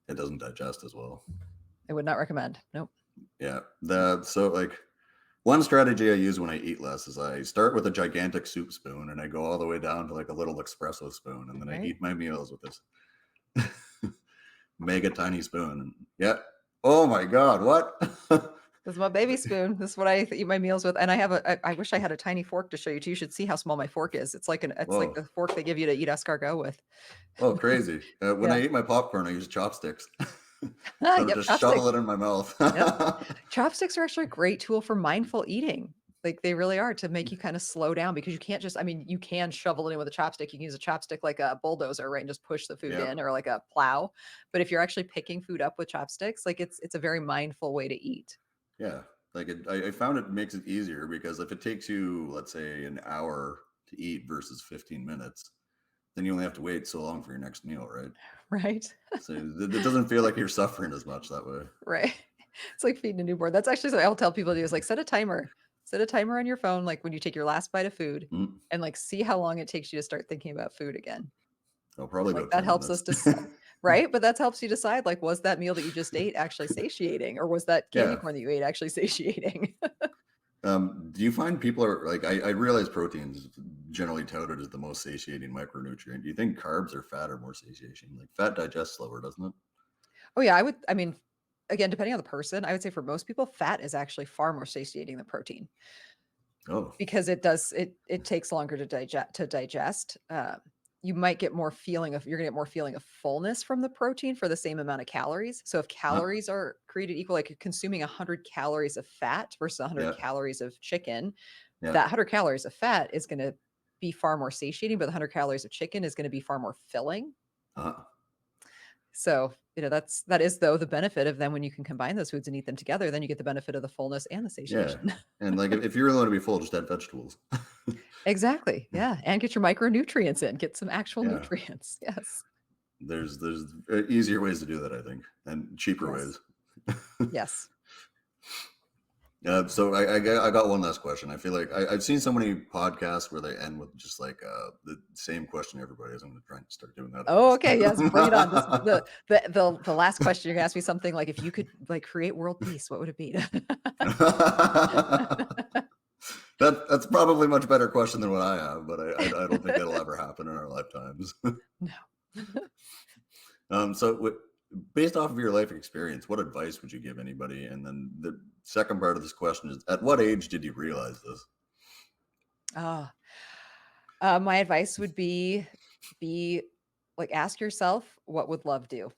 it doesn't digest as well. I would not recommend. Nope. Yeah. Nope. Like one strategy I use when I eat less is I start with a gigantic soup spoon and I go all the way down to like a little espresso spoon and then I Right. eat my meals with this mega tiny spoon. And yeah. Oh my God, what? This is my baby spoon. This is what I eat my meals with, and I have I wish I had a tiny fork to show you too. You should see how small my fork is. It's like Whoa. the fork they give you to eat escargot with. Oh, crazy. When Yeah. I eat my popcorn, I use chopsticks. Ah, So to yep, just shovel chopsticks. it in my mouth. Yep. Chopsticks are actually a great tool for mindful eating. Like, they really are, to make you kinda slow down, because you can't just, I mean, you can shovel it in with a chopstick. You can use a chopstick like a bulldozer, right, and just push the food Yep. in, or like a plow. But if you're actually picking food up with chopsticks, like, it's a very mindful way to eat. Yeah. Like I found it makes it easier because if it takes you, let's say, an hour to eat versus 15 minutes, then you only have to wait so long for your next meal, right? Right? So it doesn't feel like you're suffering as much that way. Right. It's like feeding a newborn. That's actually something I'll tell people to do, is like set a timer. Set a timer on your phone, like when you take your last bite of food, Mm. and like see how long it takes you to start thinking about food again. Oh, probably Like about that 10 helps us minutes. decide, right? But that helps you decide, like, was that meal that you just ate actually satiating, or was that candy Yeah. corn that you ate actually satiating? Do you find people are like, I realize proteins generally touted as the most satiating micronutrient. Do you think carbs or fat are more satiating? Like fat digests slower, doesn't it? Oh yeah, I mean, again, depending on the person, I would say for most people, fat is actually far more satiating than protein, Oh, because it takes longer to digest. You might get more feeling of you're gonna get more feeling of fullness from the protein for the same amount of calories. So if huh. calories are created equal, like consuming 100 calories of fat versus 100 Yeah. calories of chicken, Yeah. that 100 calories of fat is gonna be far more satiating, but the 100 calories of chicken is gonna be far more filling. Uh, So, that is, though, the benefit of then when you can combine those foods and eat them together, then you get the benefit of the fullness and the yeah. satiation. And like if you really want to be full, just add vegetables. Exactly, yeah, and get your micronutrients in, get some actual Yeah. nutrients, yes. There's easier ways to do that, I think, and cheaper Yes, ways. yes. So I got one last question. I feel like I've seen so many podcasts where they end with just like the same question everybody is. I'm going to try and start doing that Oh, at okay, yes, bring it on. This is least. the last question. You're gonna ask me something like, "If you could, like, create world peace, what would it be?" That's probably a much better question than what I have, but I don't think that'll ever happen in our lifetimes. No. So, based off of your life experience, what advice would you give anybody? And then the second part of this question is, at what age did you realize this? Ah, my advice would be, like, ask yourself, "What would love do?"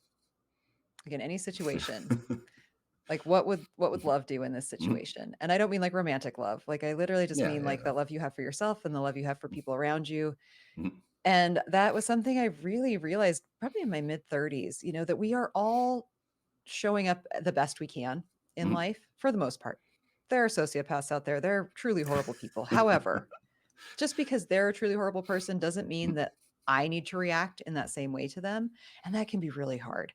Like, in any situation. Like, what would love do in this Mhm. situation? And I don't mean, like, romantic love. Like, I literally just Yeah, mean, like, yeah. the love you have for yourself and the love you have for people around you. Mhm. And that was something I really realized probably in my mid-30s, that we are all showing up the best we can in Mhm. life for the most part. There are sociopaths out there. There are truly horrible people. However, just because they're a truly horrible person doesn't mean that I need to react in that same way to them. And that can be really hard.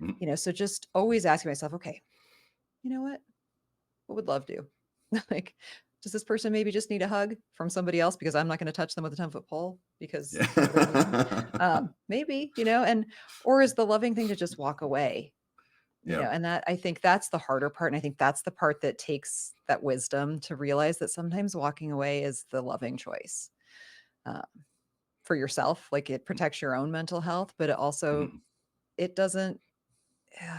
Mhm. So just always asking myself, okay, you know what would love do? Like, does this person maybe just need a hug from somebody else because I'm not going to touch them with a 10-foot pole because nobody needs one? Yeah. Maybe, or is the loving thing to just walk away? Yeah. And that, I think that's the harder part. And I think that's the part that takes that wisdom to realize that sometimes walking away is the loving choice, um, for yourself. Like, it protects your own mental health, but it also, Mhm. it doesn't,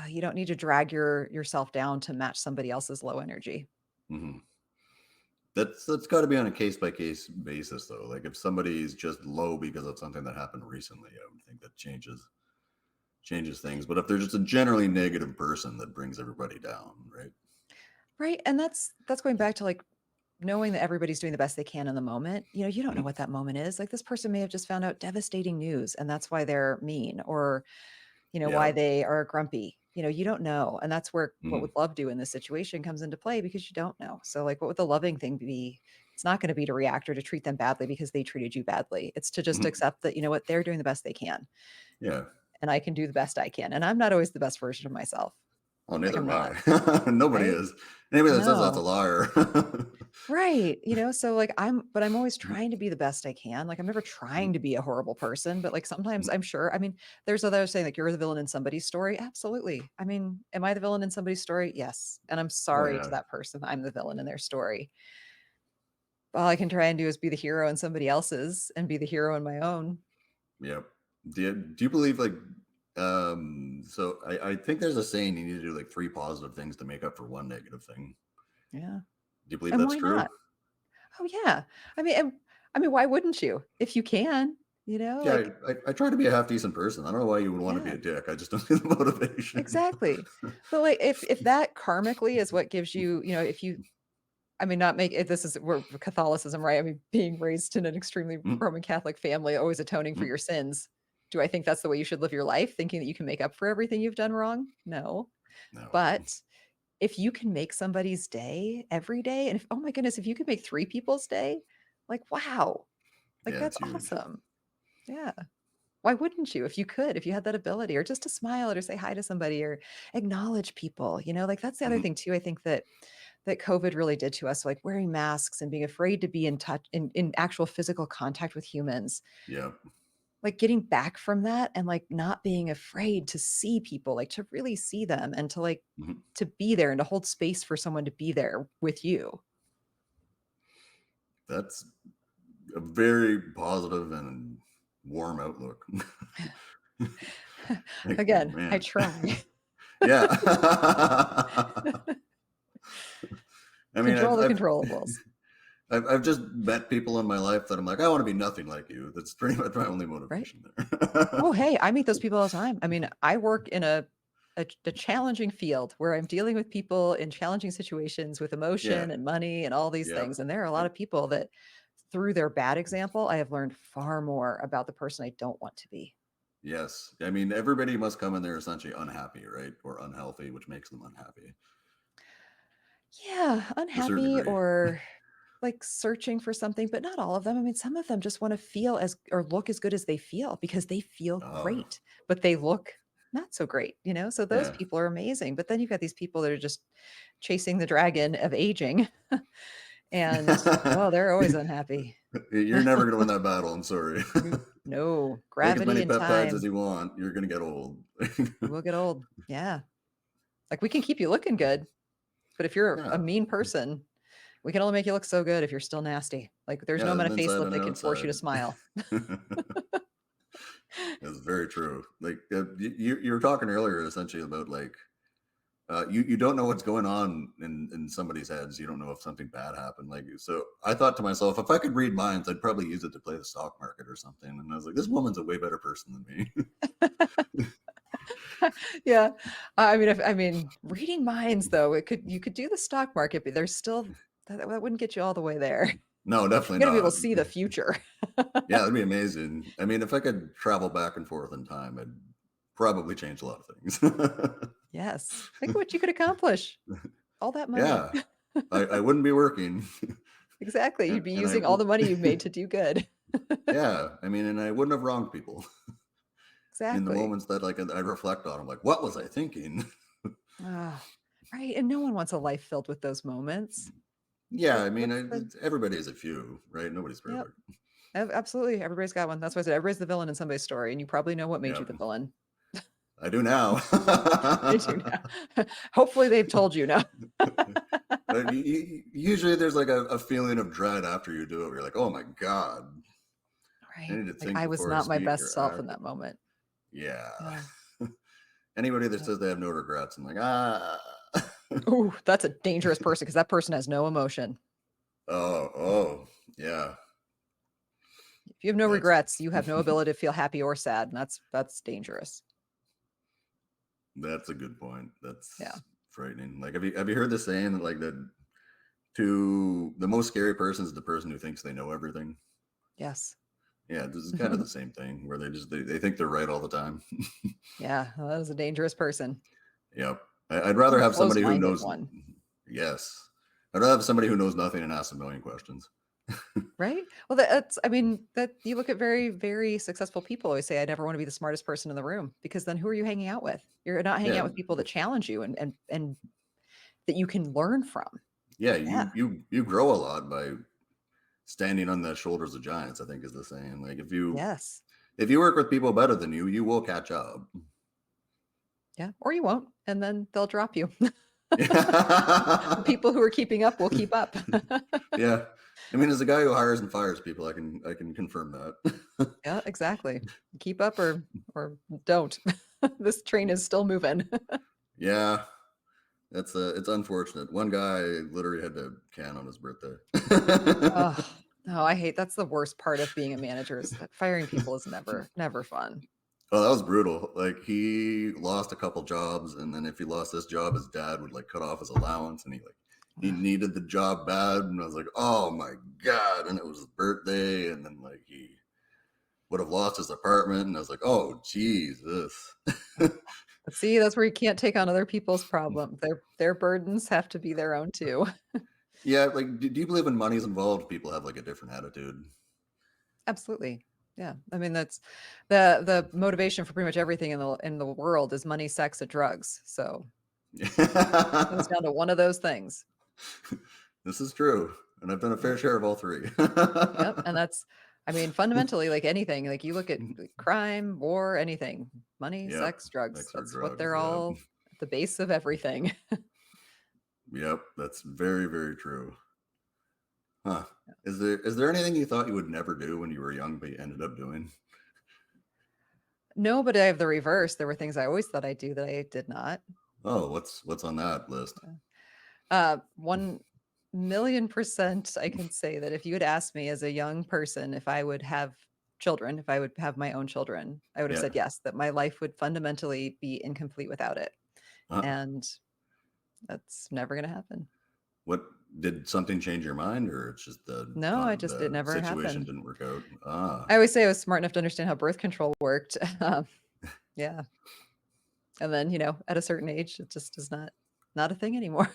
you don't need to drag yourself down to match somebody else's low energy. Mhm. That's got to be on a case by case basis, though. Like if somebody's just low because of something that happened recently, I would think that changes things. But if they're just a generally negative person, that brings everybody down, right? Right. And that's going back to, like, knowing that everybody's doing the best they can in the moment. You don't know Mhm. what that moment is. Like, this person may have just found out devastating news and that's why they're mean, or why Yeah. they are grumpy. You don't know. And that's where what would Mhm. love do in this situation comes into play, because you don't know. So, like, what would the loving thing be? It's not going to be to react or to treat them badly because they treated you badly. It's to just Mhm. accept that, what, they're doing the best they can Yeah. and I can do the best I can. And I'm not always the best version of myself. Oh, Like, neither I'm am not, I. Nobody right? is. Anybody that says that's a No. liar. Right. So, like, I'm always Mhm. trying to be the best I can. Like, I'm never Mhm. trying to be a horrible person, but like sometimes Mhm. I'm sure. I mean, there's others saying like you're the villain in somebody's story. Absolutely. I mean, am I the villain in somebody's story? Yes. And I'm Oh sorry to yeah. that person. I'm the villain in their story. All I can try and do is be the hero in somebody else's and be the hero in my own. Yep. Do you believe like so I think there's a saying you need to do like three positive things to make up for one negative thing. Yeah. Do you believe And that's why true? not? Oh yeah. I mean, why wouldn't you? If you can, Yeah, like, I try to be a half decent person. I don't know why you would want to be yeah. a dick. I just don't see the motivation. Exactly. But like, if that karmically is what gives you, if you, I mean, not make it, this is where Catholicism, right? I mean, being raised in an extremely Mm, Roman Catholic family, always atoning for mm, your sins. Do I think that's the way you should live your life, thinking that you can make up for everything you've done wrong? No. no. But if you can make somebody's day every day, and if, oh my goodness, if you could make three people's day, like, wow, like, Yeah, that's it's huge. awesome. Yeah. Why wouldn't you if you could, if you had that ability, or just to smile or say hi to somebody or acknowledge people, like that's the other Mhm. thing too. I think that COVID really did to us, like wearing masks and being afraid to be in touch in actual physical contact with humans, Yeah. like getting back from that and like not being afraid to see people, like to really see them and to like Mhm. to be there and to hold space for someone to be there with you. That's a very positive and warm outlook. Like, Again, I man. try. Yeah. I mean, Control the controllables. I've just met people in my life that I'm like, I want to be nothing like you. That's pretty much my only Right. motivation there. Oh, hey, I meet those people all the time. I mean, I work in a challenging field where I'm dealing with people in challenging situations with Yeah. emotion and money and all these Yep. things. And there are a lot Yep. of people that through their bad example, I have learned far more about the person I don't want to be. Yes. I mean, everybody must come in there essentially unhappy, right? Or unhealthy, which makes them unhappy Yeah, to a certain unhappy degree. or like searching for something, but not all of them. I mean, some of them just want to feel as or look as good as they feel because they feel Oh, great, but they look not so great. So those yeah. people are amazing. But then you've got these people that are just chasing the dragon of aging and oh, they're always unhappy. You're never going to win that battle. I'm sorry. No, Take as gravity many and peptides as time. you want. You're going to get old. You will get old. Yeah. Like, we can keep you looking good, but if you're a Yeah. mean person, we can only make you look so good if you're still nasty. Like, there's no Yeah. amount An of inside facelift and that an can force you outside. to smile. That's very true. Like you were talking earlier essentially about like you don't know what's going on in somebody's heads. You don't know if something bad happened. Like so, I thought to myself, if I could read minds, I'd probably use it to play the stock market or something. And I was like, this woman's a way better person than me. Yeah. I mean, reading minds though, you could do the stock market, but there's still that wouldn't get you all the way there. No, definitely You got to be able not. to see the future. Yeah, that'd be amazing. I mean, if I could travel back and forth in time, I'd probably change a lot of things. Yes. Think of what you could accomplish. All that money. Yeah, I wouldn't be working, Exactly. You'd be and I using all the money you've made to do good. Yeah, I mean, and I wouldn't have wronged people in the Exactly. moments that like I reflect on. I'm like, what was I thinking? Ah, right, and no one wants a life filled with those moments. Yeah, Like, I mean, what's the everybody has a few, right? Nobody's Yep, perfect. absolutely, everybody's got one. That's why I said everybody's the villain in somebody's story, and you probably know what made you Yep, the villain. I do now. I do now. Hopefully, they've told you no. But usually there's like a feeling of dread after you do it. Where you're like, oh my God, I Right, need to like, think I was before I not my speak best or self in act. that moment. Yeah. Yeah. Anybody that Yep. says they have no regrets, I'm like, ah. Ooh, that's a dangerous person because that person has no emotion. Oh, yeah. If you have no That's regrets, you have no ability to feel happy or sad, and that's dangerous. that's a good point. Yeah. That's frightening. Like, have you heard the saying that like the most scary person is the person who thinks they know everything? Yes. Yeah, this is kind of the same thing where they think they're right all the time. Yeah, well, that is a dangerous person. Yep. I'd rather have somebody who Close-minded knows. one, Yes. I'd rather have somebody who knows nothing and asks a million questions. right? Well, that's I mean, that you look at very, very successful people always say, "I never wanna be the smartest person in the room," because then who are you hanging out with? You're not hanging Yeah. out with people that challenge you and that you can learn from. Yeah. Yeah. You grow a lot by standing on the shoulders of giants, I think is the saying. Like Yes. if you work with people better than you will catch up. Yeah, or you won't, and then they'll drop you. The Yeah. people who are keeping up will keep up. Yeah. I mean, as a guy who hires and fires people, I can confirm that. Yeah, exactly. Keep up or don't. This train is still moving. Yeah. It's unfortunate. One guy literally had to can on his birthday. Oh, no, I hate that's the worst part of being a manager is that firing people is never fun. Oh, that was brutal. Like he lost a couple jobs, and then if he lost this job, his dad would like cut off his allowance, and he Ugh, needed the job bad. And I was like, oh my God. And it was his birthday, and then like he would have lost his apartment, and I was like, oh Jesus. ugh. But see, that's where you can't take on other people's problem. Their burdens have to be their own too. Yeah, like do you believe when money's involved, people have like a different attitude? Absolutely. Yeah. I mean, that's the motivation for pretty much everything in the world is money, sex, and drugs. So it comes down to one of those things. This is true, and I've done a Yep. fair share of all three. Yep. And that's I mean, fundamentally, like anything, like you look at like, crime, war, anything, money, Yep, sex, drugs. sex or That's what drugs. they're Yep, all at the base of everything. yep, that's very very true. Huh? Is there anything you thought you would never do when you were young, but you ended up doing? No, but I have the reverse. There were things I always thought I'd do that I did not. Oh, what's on that list? 1,000,000% I can say that if you had asked me as a young person if I would have children, if I would have my own children, I would have Yeah. said yes, that my life would fundamentally be incomplete without it. Uh, And that's never going to happen. what did something change your mind, or it's just No, it the never situation happened. didn't work out? Ah, I always say I was smart enough to understand how birth control worked. Yeah. And then, at a certain age, it just is not a thing anymore.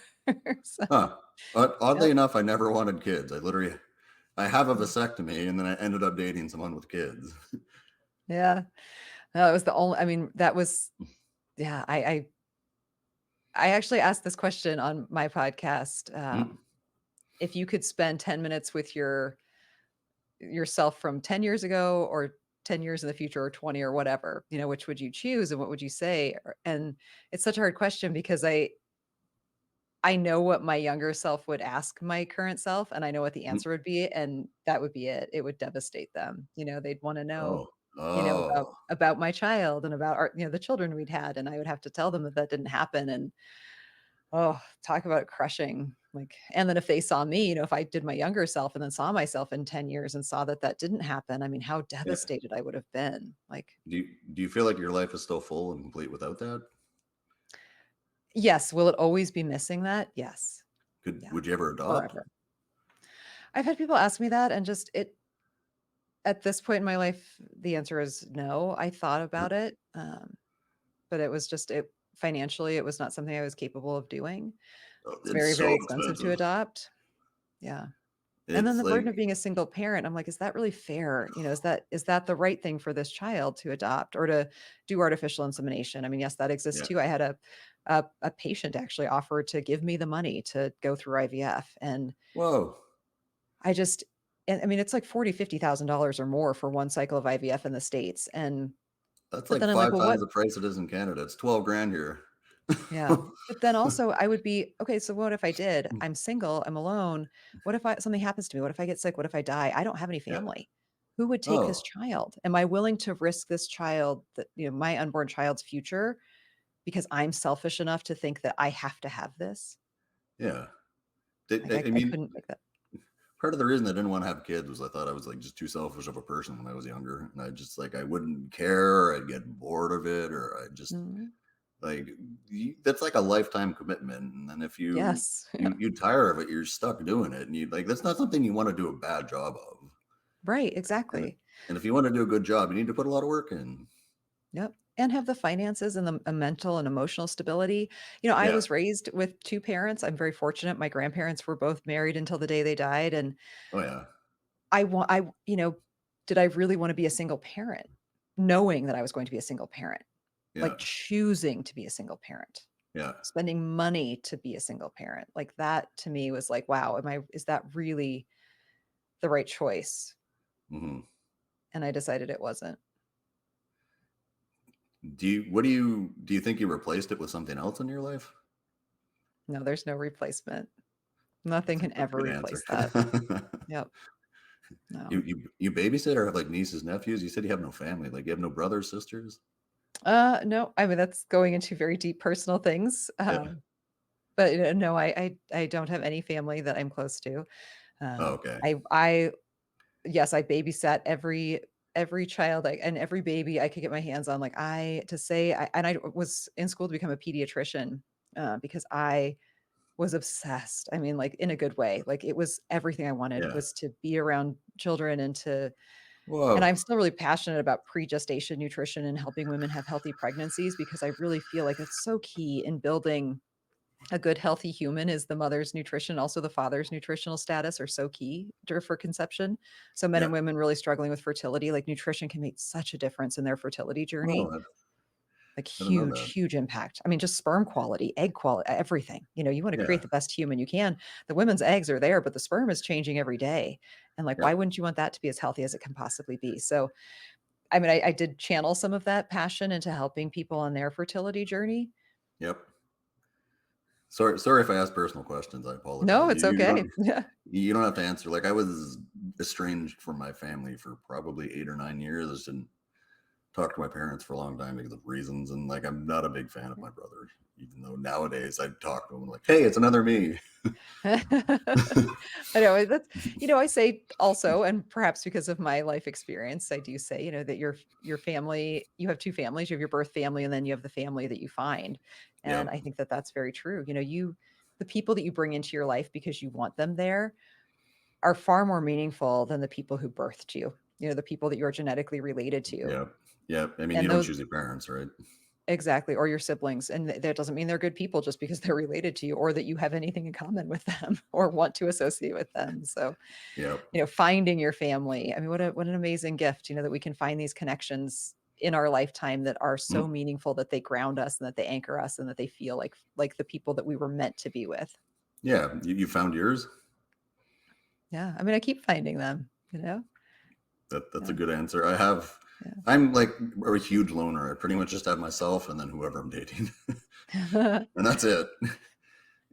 So, huh. Oddly yep. enough, I never wanted kids. I have a vasectomy, and then I ended up dating someone with kids. Yeah. No, it was the only I mean, that was yeah, I actually asked this question on my podcast. Mm. If you could spend 10 minutes with yourself from 10 years ago or 10 years in the future or 20 or whatever, which would you choose and what would you say? And it's such a hard question because I know what my younger self would ask my current self and I know what the Mm. answer would be and that would be it. It would devastate them. They'd want to know, Oh, about oh, my child and about the children we'd had and I would have to tell them that that didn't happen and oh, talk about crushing, like and then if they saw me, if I did my younger self and then saw myself in 10 years and saw that that didn't happen, I mean, how yeah. devastated I would have been, like Do you feel like your life is still full and complete without that? yes, will it always be missing that? Yes. Yeah, Would you ever adopt? forever. I've had people ask me that and just at this point in my life, the answer is no. I thought Uh, about it, but it was just it financially, it was not something I was capable of doing. oh, It's it's very, so very expensive to expensive. adopt. Yeah. And then It's the burden like, of being a single parent, I'm like, is that really fair? Is that the right thing for this child to adopt or to do artificial insemination? I mean, yes, that exists yeah. too. I had a patient actually offer to give me the money to go through IVF. And Whoa. I just and I mean, it's like $40,000 to $50,000 or more for one cycle of IVF in the States. And That's but like then I'm like, 5 well, times what the price it is in Canada. It's 12 grand here. yeah. But then also I would be, okay, so what if I did? I'm single, I'm alone. What if something happens to me? What if I get sick? What if I die? I don't have any Yeah. family. Who would take this Oh, child? Am I willing to risk this child, that, my unborn child's future because I'm selfish enough to think that I have to have this? yeah. Like I I mean, couldn't make that. part of the reason I didn't want to have kids was I thought I was like just too selfish of a person when I was younger, and I just like I wouldn't care, or I'd get bored of it, or I just Mhm. like that's like a lifetime commitment. And then if Yes. Yeah. you tire of it, you're stuck doing it, and you like that's not something you want to do a bad job of. Right, And exactly. and if you want to do a good job, you need to put a lot of work in. Yep, and have the finances and the mental and emotional stability. I Yeah. was raised with 2 parents. I'm very fortunate. My grandparents were both married until the day they died, and Oh yeah. I want I you know, did I really wanna be a single parent? Knowing that I was going to be a single parent, Yeah. like, choosing to be a single parent, Yeah. spending money to be a single parent, like, that to me was like, "Wow, is that really the right choice?" Hmm. And I decided it wasn't. Do you think you replaced it with something else in your life? No, there's no replacement. Nothing can That's a ever good answer. replace that. Yep, no. You babysit or have like nieces, nephews? You said you have no family. Like you have no brothers, sisters? No, I mean, that's going into very deep personal things, Yeah. but, no, I don't have any family that I'm close to. Oh, okay. I yes, I babysat every child and every baby I could get my hands on. Like, I to say I was in school to become a pediatrician, because I was obsessed. I mean, like, in a good way. Like, it was everything I wanted Yeah. was to be around children and Whoa. I'm still really passionate about pre-gestation nutrition and helping women have healthy pregnancies because I really feel like it's so key in building a good healthy human is the mother's nutrition, also the father's nutritional status are so key for conception. So men Yeah. and women really struggling with fertility, like nutrition can make such a difference in their fertility journey. Whoa. Like I didn't know huge, that. huge impact. I mean, just sperm quality, egg quality, everything. You want to Yeah. create the best human you can. The women's eggs are there, but the sperm is changing every day. And like, why Yep. wouldn't you want that to be as healthy as it can possibly be? So I mean, I did channel some of that passion into helping people on their fertility journey. Yep. Sorry if I ask personal questions. I No, apologize. it's okay. Yeah. You don't have to answer. Like I was estranged from my family for probably 8 or 9 years. I just didn't talk to my parents for a long time because of reasons. And like I'm not a big fan of my brother, even though nowadays I talk to him like, hey, it's another me. I know that's I say also, and perhaps because of my life experience, I do say, that your family, you have two families, you have your birth family, and then you have the family that you find. And Yep. I think that that's very true. The people that you bring into your life because you want them there are far more meaningful than the people who birthed you, the people that you're genetically related to. Yep. Yep. I mean, you And don't those choose your parents, right? exactly, or your siblings, and that doesn't mean they're good people just because they're related to you or that you have anything in common with them or want to associate with them. So, Yep. finding your family. I mean, what an amazing gift, that we can find these connections in our lifetime that are so Mm. meaningful that they ground us and that they anchor us and that they feel like the people that we were meant to be with. Yeah. You found yours. Yeah. I mean, I keep finding them. That's a Yeah. good answer. Yeah. I'm like a huge loner. I pretty much just have myself and then whoever I'm dating, and that's it.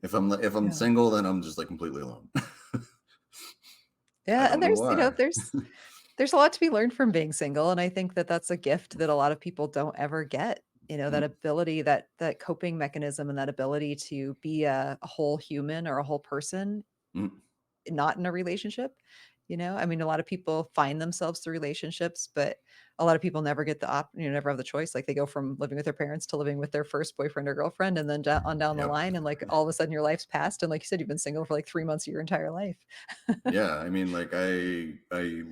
If I'm Yeah. single, then I'm just like completely alone. I Yeah, don't and know there's, why. there's a lot to be learned from being single, and I think that that's a gift that a lot of people don't ever get. That Mm, ability, that coping mechanism, and that ability to be a whole human or a whole person, mm, not in a relationship. I mean, a lot of people find themselves through relationships, but a lot of people never get never have the choice. Like they go from living with their parents to living with their first boyfriend or girlfriend, and then on down the yep. line, and like all of a sudden your life's passed, and like you said, you've been single for like 3 months of your entire life. Yeah. I mean, like I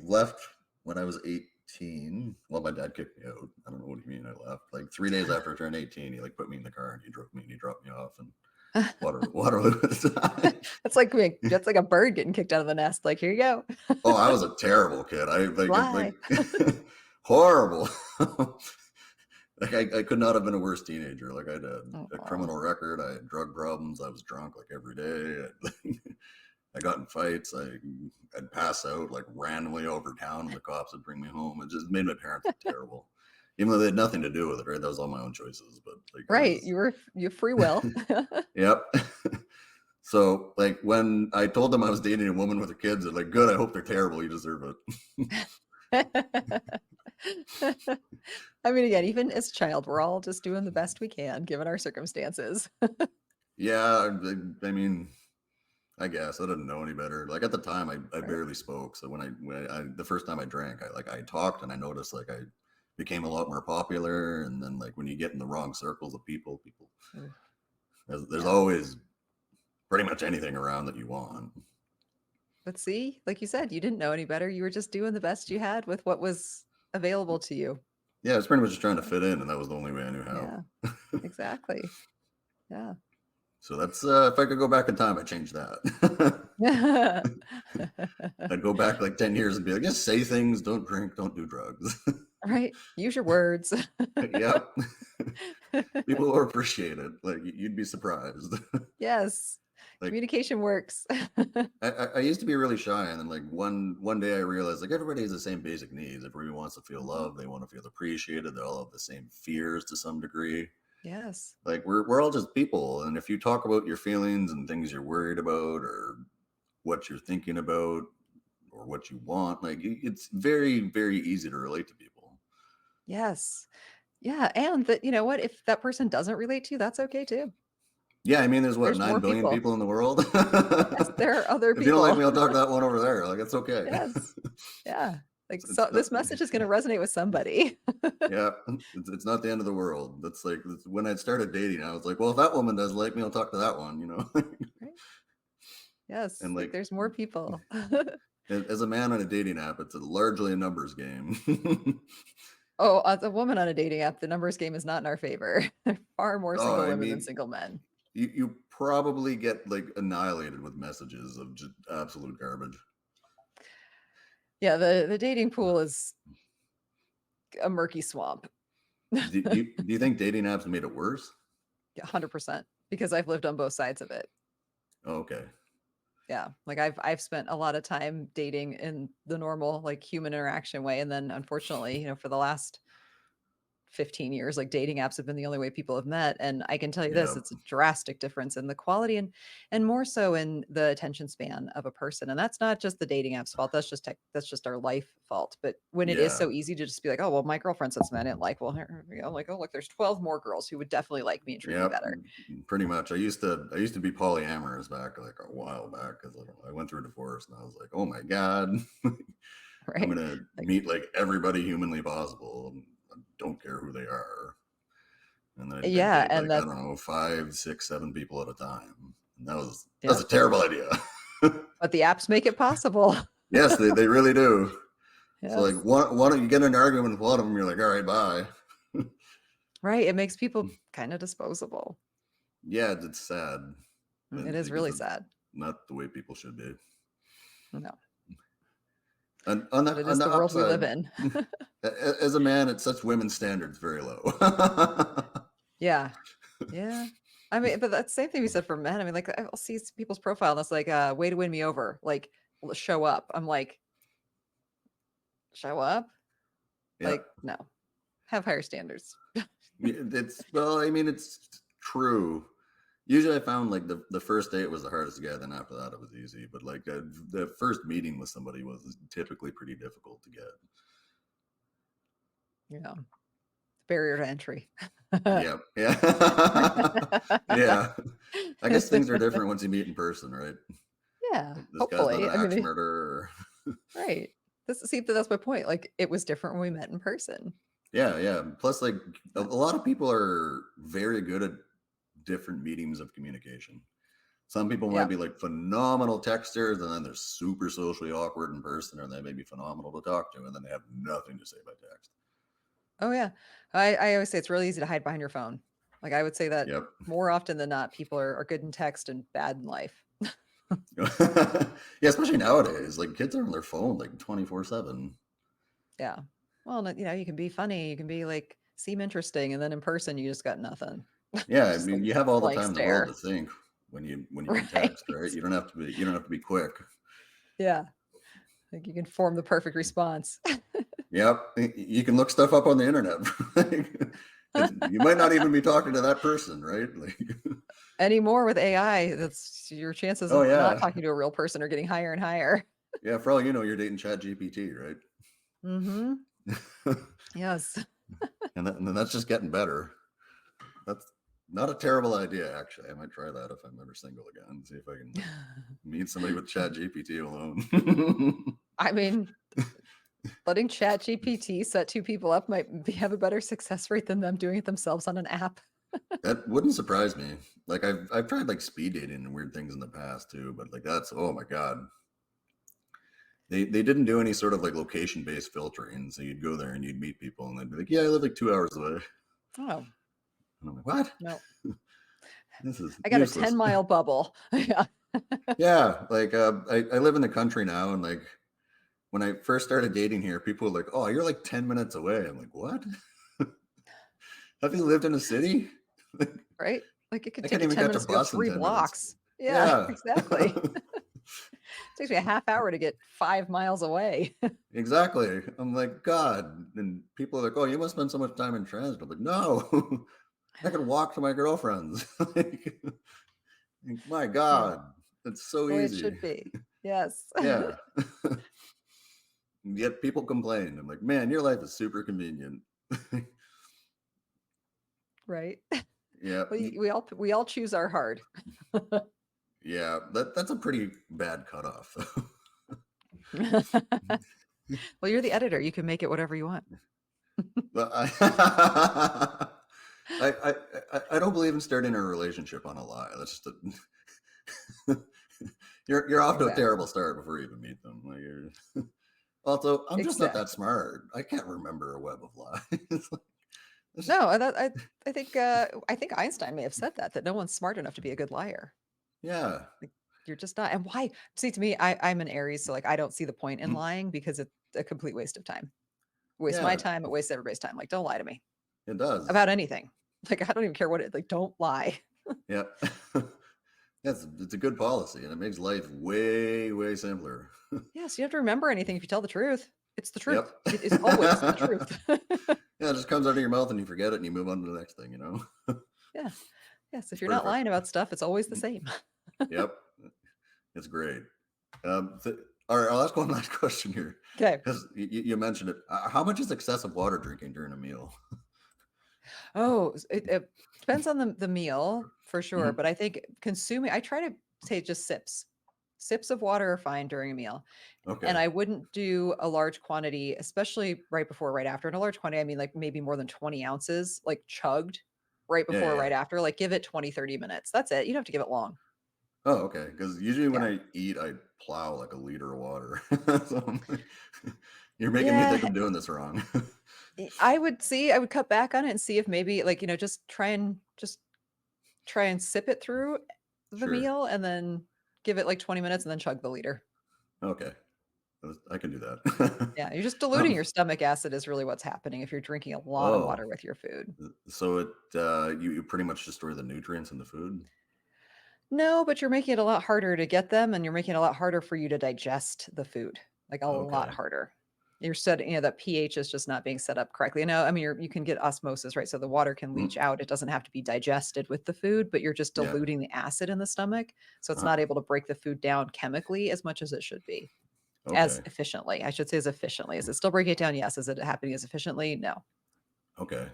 left when I was 18. Well, my dad kicked me out. I don't know what do you mean I left. Like 3 days after I turned 18, he like put me in the car and he drove me and he dropped me off. And Waterloo at the time. That's like a bird getting kicked out of the nest. Like, here you go. Oh, I was a terrible kid. I like Fly. horrible. Like I could not have been a worse teenager. Like I had a Oh, criminal record. I had drug problems. I was drunk like every day. I got in fights. I'd pass out like randomly over town, and the cops would bring me home. It just made my parents look terrible, even though they had nothing to do with it. Right, that was all my own choices. But like I right. was, You have free will. yep. So like when I told them I was dating a woman with her kids, they're like, "Good. I hope they're terrible. You deserve it." I mean, again, even as a child, we're all just doing the best we can given our circumstances. Yeah, I mean, I guess I didn't know any better. Like at the time, I Right. barely spoke. So when I the first time I drank, I talked and I noticed like I became a lot more popular. And then like when you get in the wrong circles of people, Ugh. there's Yeah. always pretty much anything around that you want. But see, like you said, you didn't know any better. You were just doing the best you had with what was available to you. Yeah, it's pretty much just trying to fit in, and that was the only way I knew how. Yeah, exactly. Yeah. So that's if I could go back in time, I'd change that. I'd go back like 10 years and be like, just say things, don't drink, don't do drugs. Right. Use your words. Yep. People will appreciate it. Like you'd be surprised. Yes. Like Communication works. I used to be really shy, and then like one day I realized like everybody has the same basic needs. Everybody wants to feel Mhm. loved, they want to feel appreciated, they all have the same fears to some degree. Yes. Like we're all just people, and if you talk about your feelings and things you're worried about, or what you're thinking about, or what you want, like it's very easy to relate to people. Yes. Yeah. And that, you know what? If that person doesn't relate to you, that's okay too. Yeah, I mean, there's what, There's 9 more billion people. people in the world. Yes, there are other If you don't like people. me, I'll talk to that one over there. Like it's okay. Yes. Yeah. Like, It's so not, this message is going to resonate with somebody. yeah, it's not the end of the world. That's like when I started dating, I was like, well, if that woman does like me, I'll talk to that one. Right. Yes. And Like, like there's more people. as a man on a dating app, it's largely a numbers game. Oh, as a woman on a dating app, the numbers game is not in our favor. Far more Oh, single I women than mean, single men. you probably get like annihilated with messages of just absolute garbage. Yeah, the dating pool is a murky swamp. Do you think dating apps made it worse? Yeah, 100% because I've lived on both sides of it. Oh, okay. Yeah, like I've spent a lot of time dating in the normal like human interaction way, and then unfortunately, for the last 15 years, like dating apps have been the only way people have met. And I can tell you this, Yeah. it's a drastic difference in the quality and more so in the attention span of a person. And that's not just the dating apps fault. That's just that's just our life fault. But when it is Yeah. so easy to just be like, oh, well, my girlfriend said something I didn't like. Well, here we go. Like, oh, look, there's 12 more girls who would definitely like me and treat me Yep. better. Pretty much. I used to be polyamorous back like a while back because I went through a divorce, and I was like, oh my God, I'm Right. gonna Like, meet like everybody humanly possible. And I don't care who they are. And then I'd yeah. date And like, I that, don't know, 5, 6, 7 people at a time. And that's yeah. a terrible idea. But the apps make it possible. Yes, they really do. So like Yes. one you get in an argument with one of them, you're like, all right, bye. Right. It makes people kind of disposable. Yeah, it's sad. It is Because really it's sad. not the way people should be. No, And on but the it on is the the world we live upside, in. as a man, it sets women's standards very low. Yeah. Yeah. I mean, but that's the same thing we said for men. I mean, like I'll see people's profile and it's like, way to win me over. Like, show up. I'm like, show up? Yeah, Like, no. Have higher standards. it's well, I mean, it's true. Usually, I found like the first date was the hardest to get, then after that, it was easy. But like the first meeting with somebody was typically pretty difficult to get. Yeah. Barrier to entry. Yeah, yeah, yeah. I guess things are different once you meet in person, right? Yeah. Like, this guy's not Hopefully. an I mean, axe murderer. right. That's my point. Like, it was different when we met in person. Yeah, yeah. Plus, like a lot of people are very good at different mediums of communication. Some people might Yeah. be like phenomenal texters, and then they're super socially awkward in person, or they may be phenomenal to talk to, and then they have nothing to say by text. Oh, yeah. I always say it's really easy to hide behind your phone. Like I would say that Yep. more often than not, people are good in text and bad in life. Yeah, especially nowadays. Like kids are on their phone like 24/7. Yeah. Well, you know, you can be funny, you can be like seem interesting, and then in person you just got nothing. Yeah, I Just like mean, you have all the blank time in the world stare. to think when you can Right. text, right? You don't have to be quick. Yeah. Like you can form the perfect response. Yep, you can look stuff up on the internet. And you might not even be talking to that person, right? Like, Anymore with AI, that's your chances oh of not yeah, talking to a real person are getting higher and higher. yeah. For all you know, you're dating Chat GPT, right? Mhm. Yes. And then that's just getting better. That's not a terrible idea, actually. I might try that if I'm ever single again. See if I can meet somebody with Chat GPT alone. I mean, letting ChatGPT set two people up might have a better success rate than them doing it themselves on an app. That wouldn't surprise me. Like I've tried like speed dating and weird things in the past too, but like that's oh my god. They didn't do any sort of like location based filtering, so you'd go there and you'd meet people and they'd be like, "Yeah, I live like 2 hours away." Oh, And I'm like, "What? no. This is I got a useless." 10-mile bubble. Yeah. Yeah, like I live in the country now, and like when I first started dating here, people were like, "Oh, you're like 10 minutes away." I'm like, "What? Have you lived in a city?" Like, Right? Like it could I take can't you even 10 catch a minutes to go bus in 3 10 minutes. blocks. Yeah, Yeah. exactly. Takes me a half hour to get 5 miles away. Exactly. I'm like, God. And people are like, oh, you must spend so much time in transit. I'm like, no, I can walk to my girlfriend's. Like, my Yeah, God, it's so the way it easy. should be. Yes. Yeah. And yet people complain. I'm like, man, your life is super convenient. Right? Yeah. We all choose our hard. Yeah. That's a pretty bad cutoff. Well, you're the editor, you can make it whatever you want. But I don't believe in starting a relationship on a lie. That's just you're off to a terrible Exactly. start before you even meet them. Like also, I'm just not that Exactly. smart. I can't remember a web of lies. Like, it's just- No, I think Einstein may have said that no one's smart enough to be a good liar. yeah. Like, you're just not. And why? See, to me, I'm an Aries, so like I don't see the point in Mhm. lying because it's a complete waste of time. Waste my Yeah, time, it wastes everybody's time. Like, don't lie to me it does. about anything. Like, I don't even care what it like, don't lie. Yeah. Yes, it's a good policy and it makes life way, way simpler. Yes, you don't have to remember anything if you tell the truth. It's the Yep. truth. It is always the truth. Yeah, it just comes out of your mouth and you forget it and you move on to the next thing, you know? Yeah. Yes, if It's you're not perfect. lying about stuff, it's always the same. Yep. It's great. All right, I'll ask one last question here Okay. because you mentioned it. How much is excessive water drinking during a meal? Oh, it depends on the meal for sure, Mhm. but I think consuming I try to say just sips. Sips of water are fine during a meal. And Okay. I wouldn't do a large quantity, especially right before or right after. And a large quantity, I mean like maybe more than 20 ounces, like chugged right Yeah, before or yeah. right after. Like give it 20, 30 minutes. That's it. You don't have to give it long. Oh, okay. Because usually when Yeah. I eat, I plow like a liter of water. So I'm like, you're making me think Yeah. I'm doing this wrong. I would cut back on it and see if maybe like, just try and sip it through the Sure. meal and then give it like 20 minutes and then chug the liter. Okay. I can do that. Yeah, you're just diluting Um, your stomach acid is really what's happening if you're drinking a lot of oh, water with your food. so you pretty much destroy the nutrients in the food? No, but you're making it a lot harder to get them, and you're making it a lot harder for you to digest the food, like a lot Okay. harder. You're setting, that pH is just not being set up correctly. No, I mean, you can get osmosis, right? So the water can leach Mm, out. It doesn't have to be digested with the food, but you're just yeah. diluting the acid in the stomach. So it's Uh, not able to break the food down chemically as much as it should be, as okay. efficiently. I should say as efficiently. Is it still breaking it down? Yes. Is it happening as efficiently? No. Okay.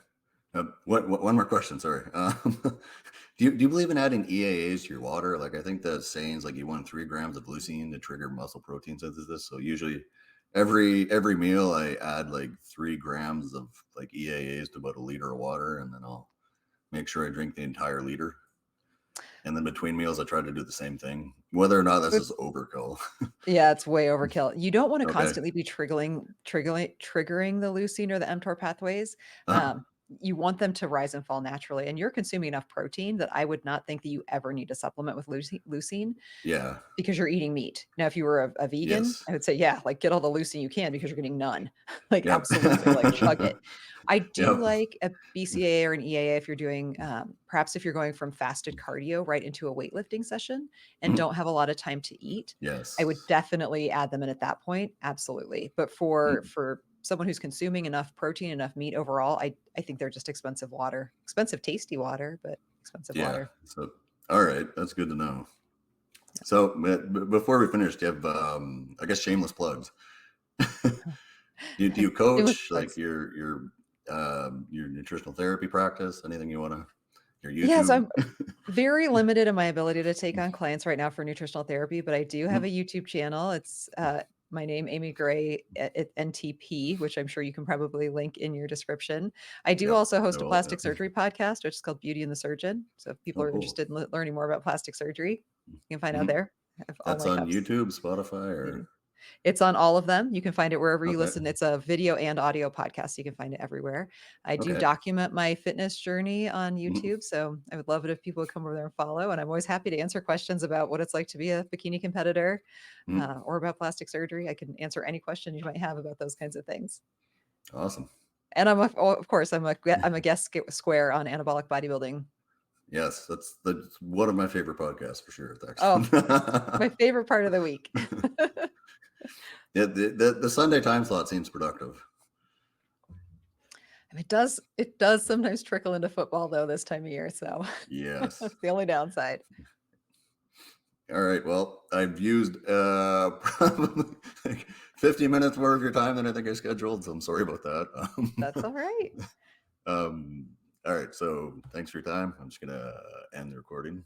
One more question. Sorry. Do you believe in adding EAAs to your water? Like I think the sayings like you want 3 grams of leucine to trigger muscle protein synthesis. So usually, every meal I add like 3 grams of like EAAs to about a liter of water, and then I'll make sure I drink the entire liter. And then between meals, I try to do the same thing, whether or not this is overkill. Yeah, it's way overkill. You don't wanna Okay. constantly be triggering the leucine or the mTOR pathways. Uh-huh. you want them to rise and fall naturally. And you're consuming enough protein that I would not think that you ever need to supplement with leucine Yeah. because you're eating meat. Now, if you were a vegan, Yes. I would say, yeah, like get all the leucine you can because you're getting none. Like Yep. absolutely, like chug it. I do Yep. like a BCAA or an EAA if you're doing, perhaps if you're going from fasted cardio right into a weightlifting session and Mhm. don't have a lot of time to eat. I would Yes. definitely add them in at that point. Absolutely. But Mm. for someone who's consuming enough protein, enough meat overall, I think they're just expensive water. Expensive, tasty water, but expensive Yeah. water. So, all right, that's good to know. So, before we finish, do you have, I guess, shameless plugs? Do you Shameless coach like plugs. your nutritional therapy practice? Anything you want to, your Yes, YouTube? I'm very limited in my ability to take on clients right now for nutritional therapy, but I do have a Mhm. YouTube channel. It's my name, Amy Gray NTP, which I'm sure you can probably link in your description. I do Yep. also I host a will. plastic surgery podcast, which is called Beauty and the Surgeon. So if people Oh, are cool. interested in learning more about plastic surgery, you can find out Mhm. there. I have all That's my on cups. YouTube, Spotify, Yeah. or It's on all of them. You can find it wherever you okay. listen. It's a video and audio podcast. You can find it everywhere. I do Okay. document my fitness journey on Mhm. YouTube, so I would love it if people would come over there and follow. And I'm always happy to answer questions about what it's like to be a bikini competitor, Mhm. or about plastic surgery. I can answer any question you might have about those kinds of things. Awesome. And of course, I'm a guest square on anabolic bodybuilding. Yes, that's one of my favorite podcasts for sure. Thanks. Oh, it's my favorite part of the week. Yeah, the Sunday time slot seems productive. It does sometimes trickle into football though this time of year, so Yes. that's the only downside. All right. Well, I've used probably like 50 minutes more of your time than I think I scheduled, so I'm sorry about that. That's all right. Um, all right. So thanks for your time. I'm just gonna end the recording.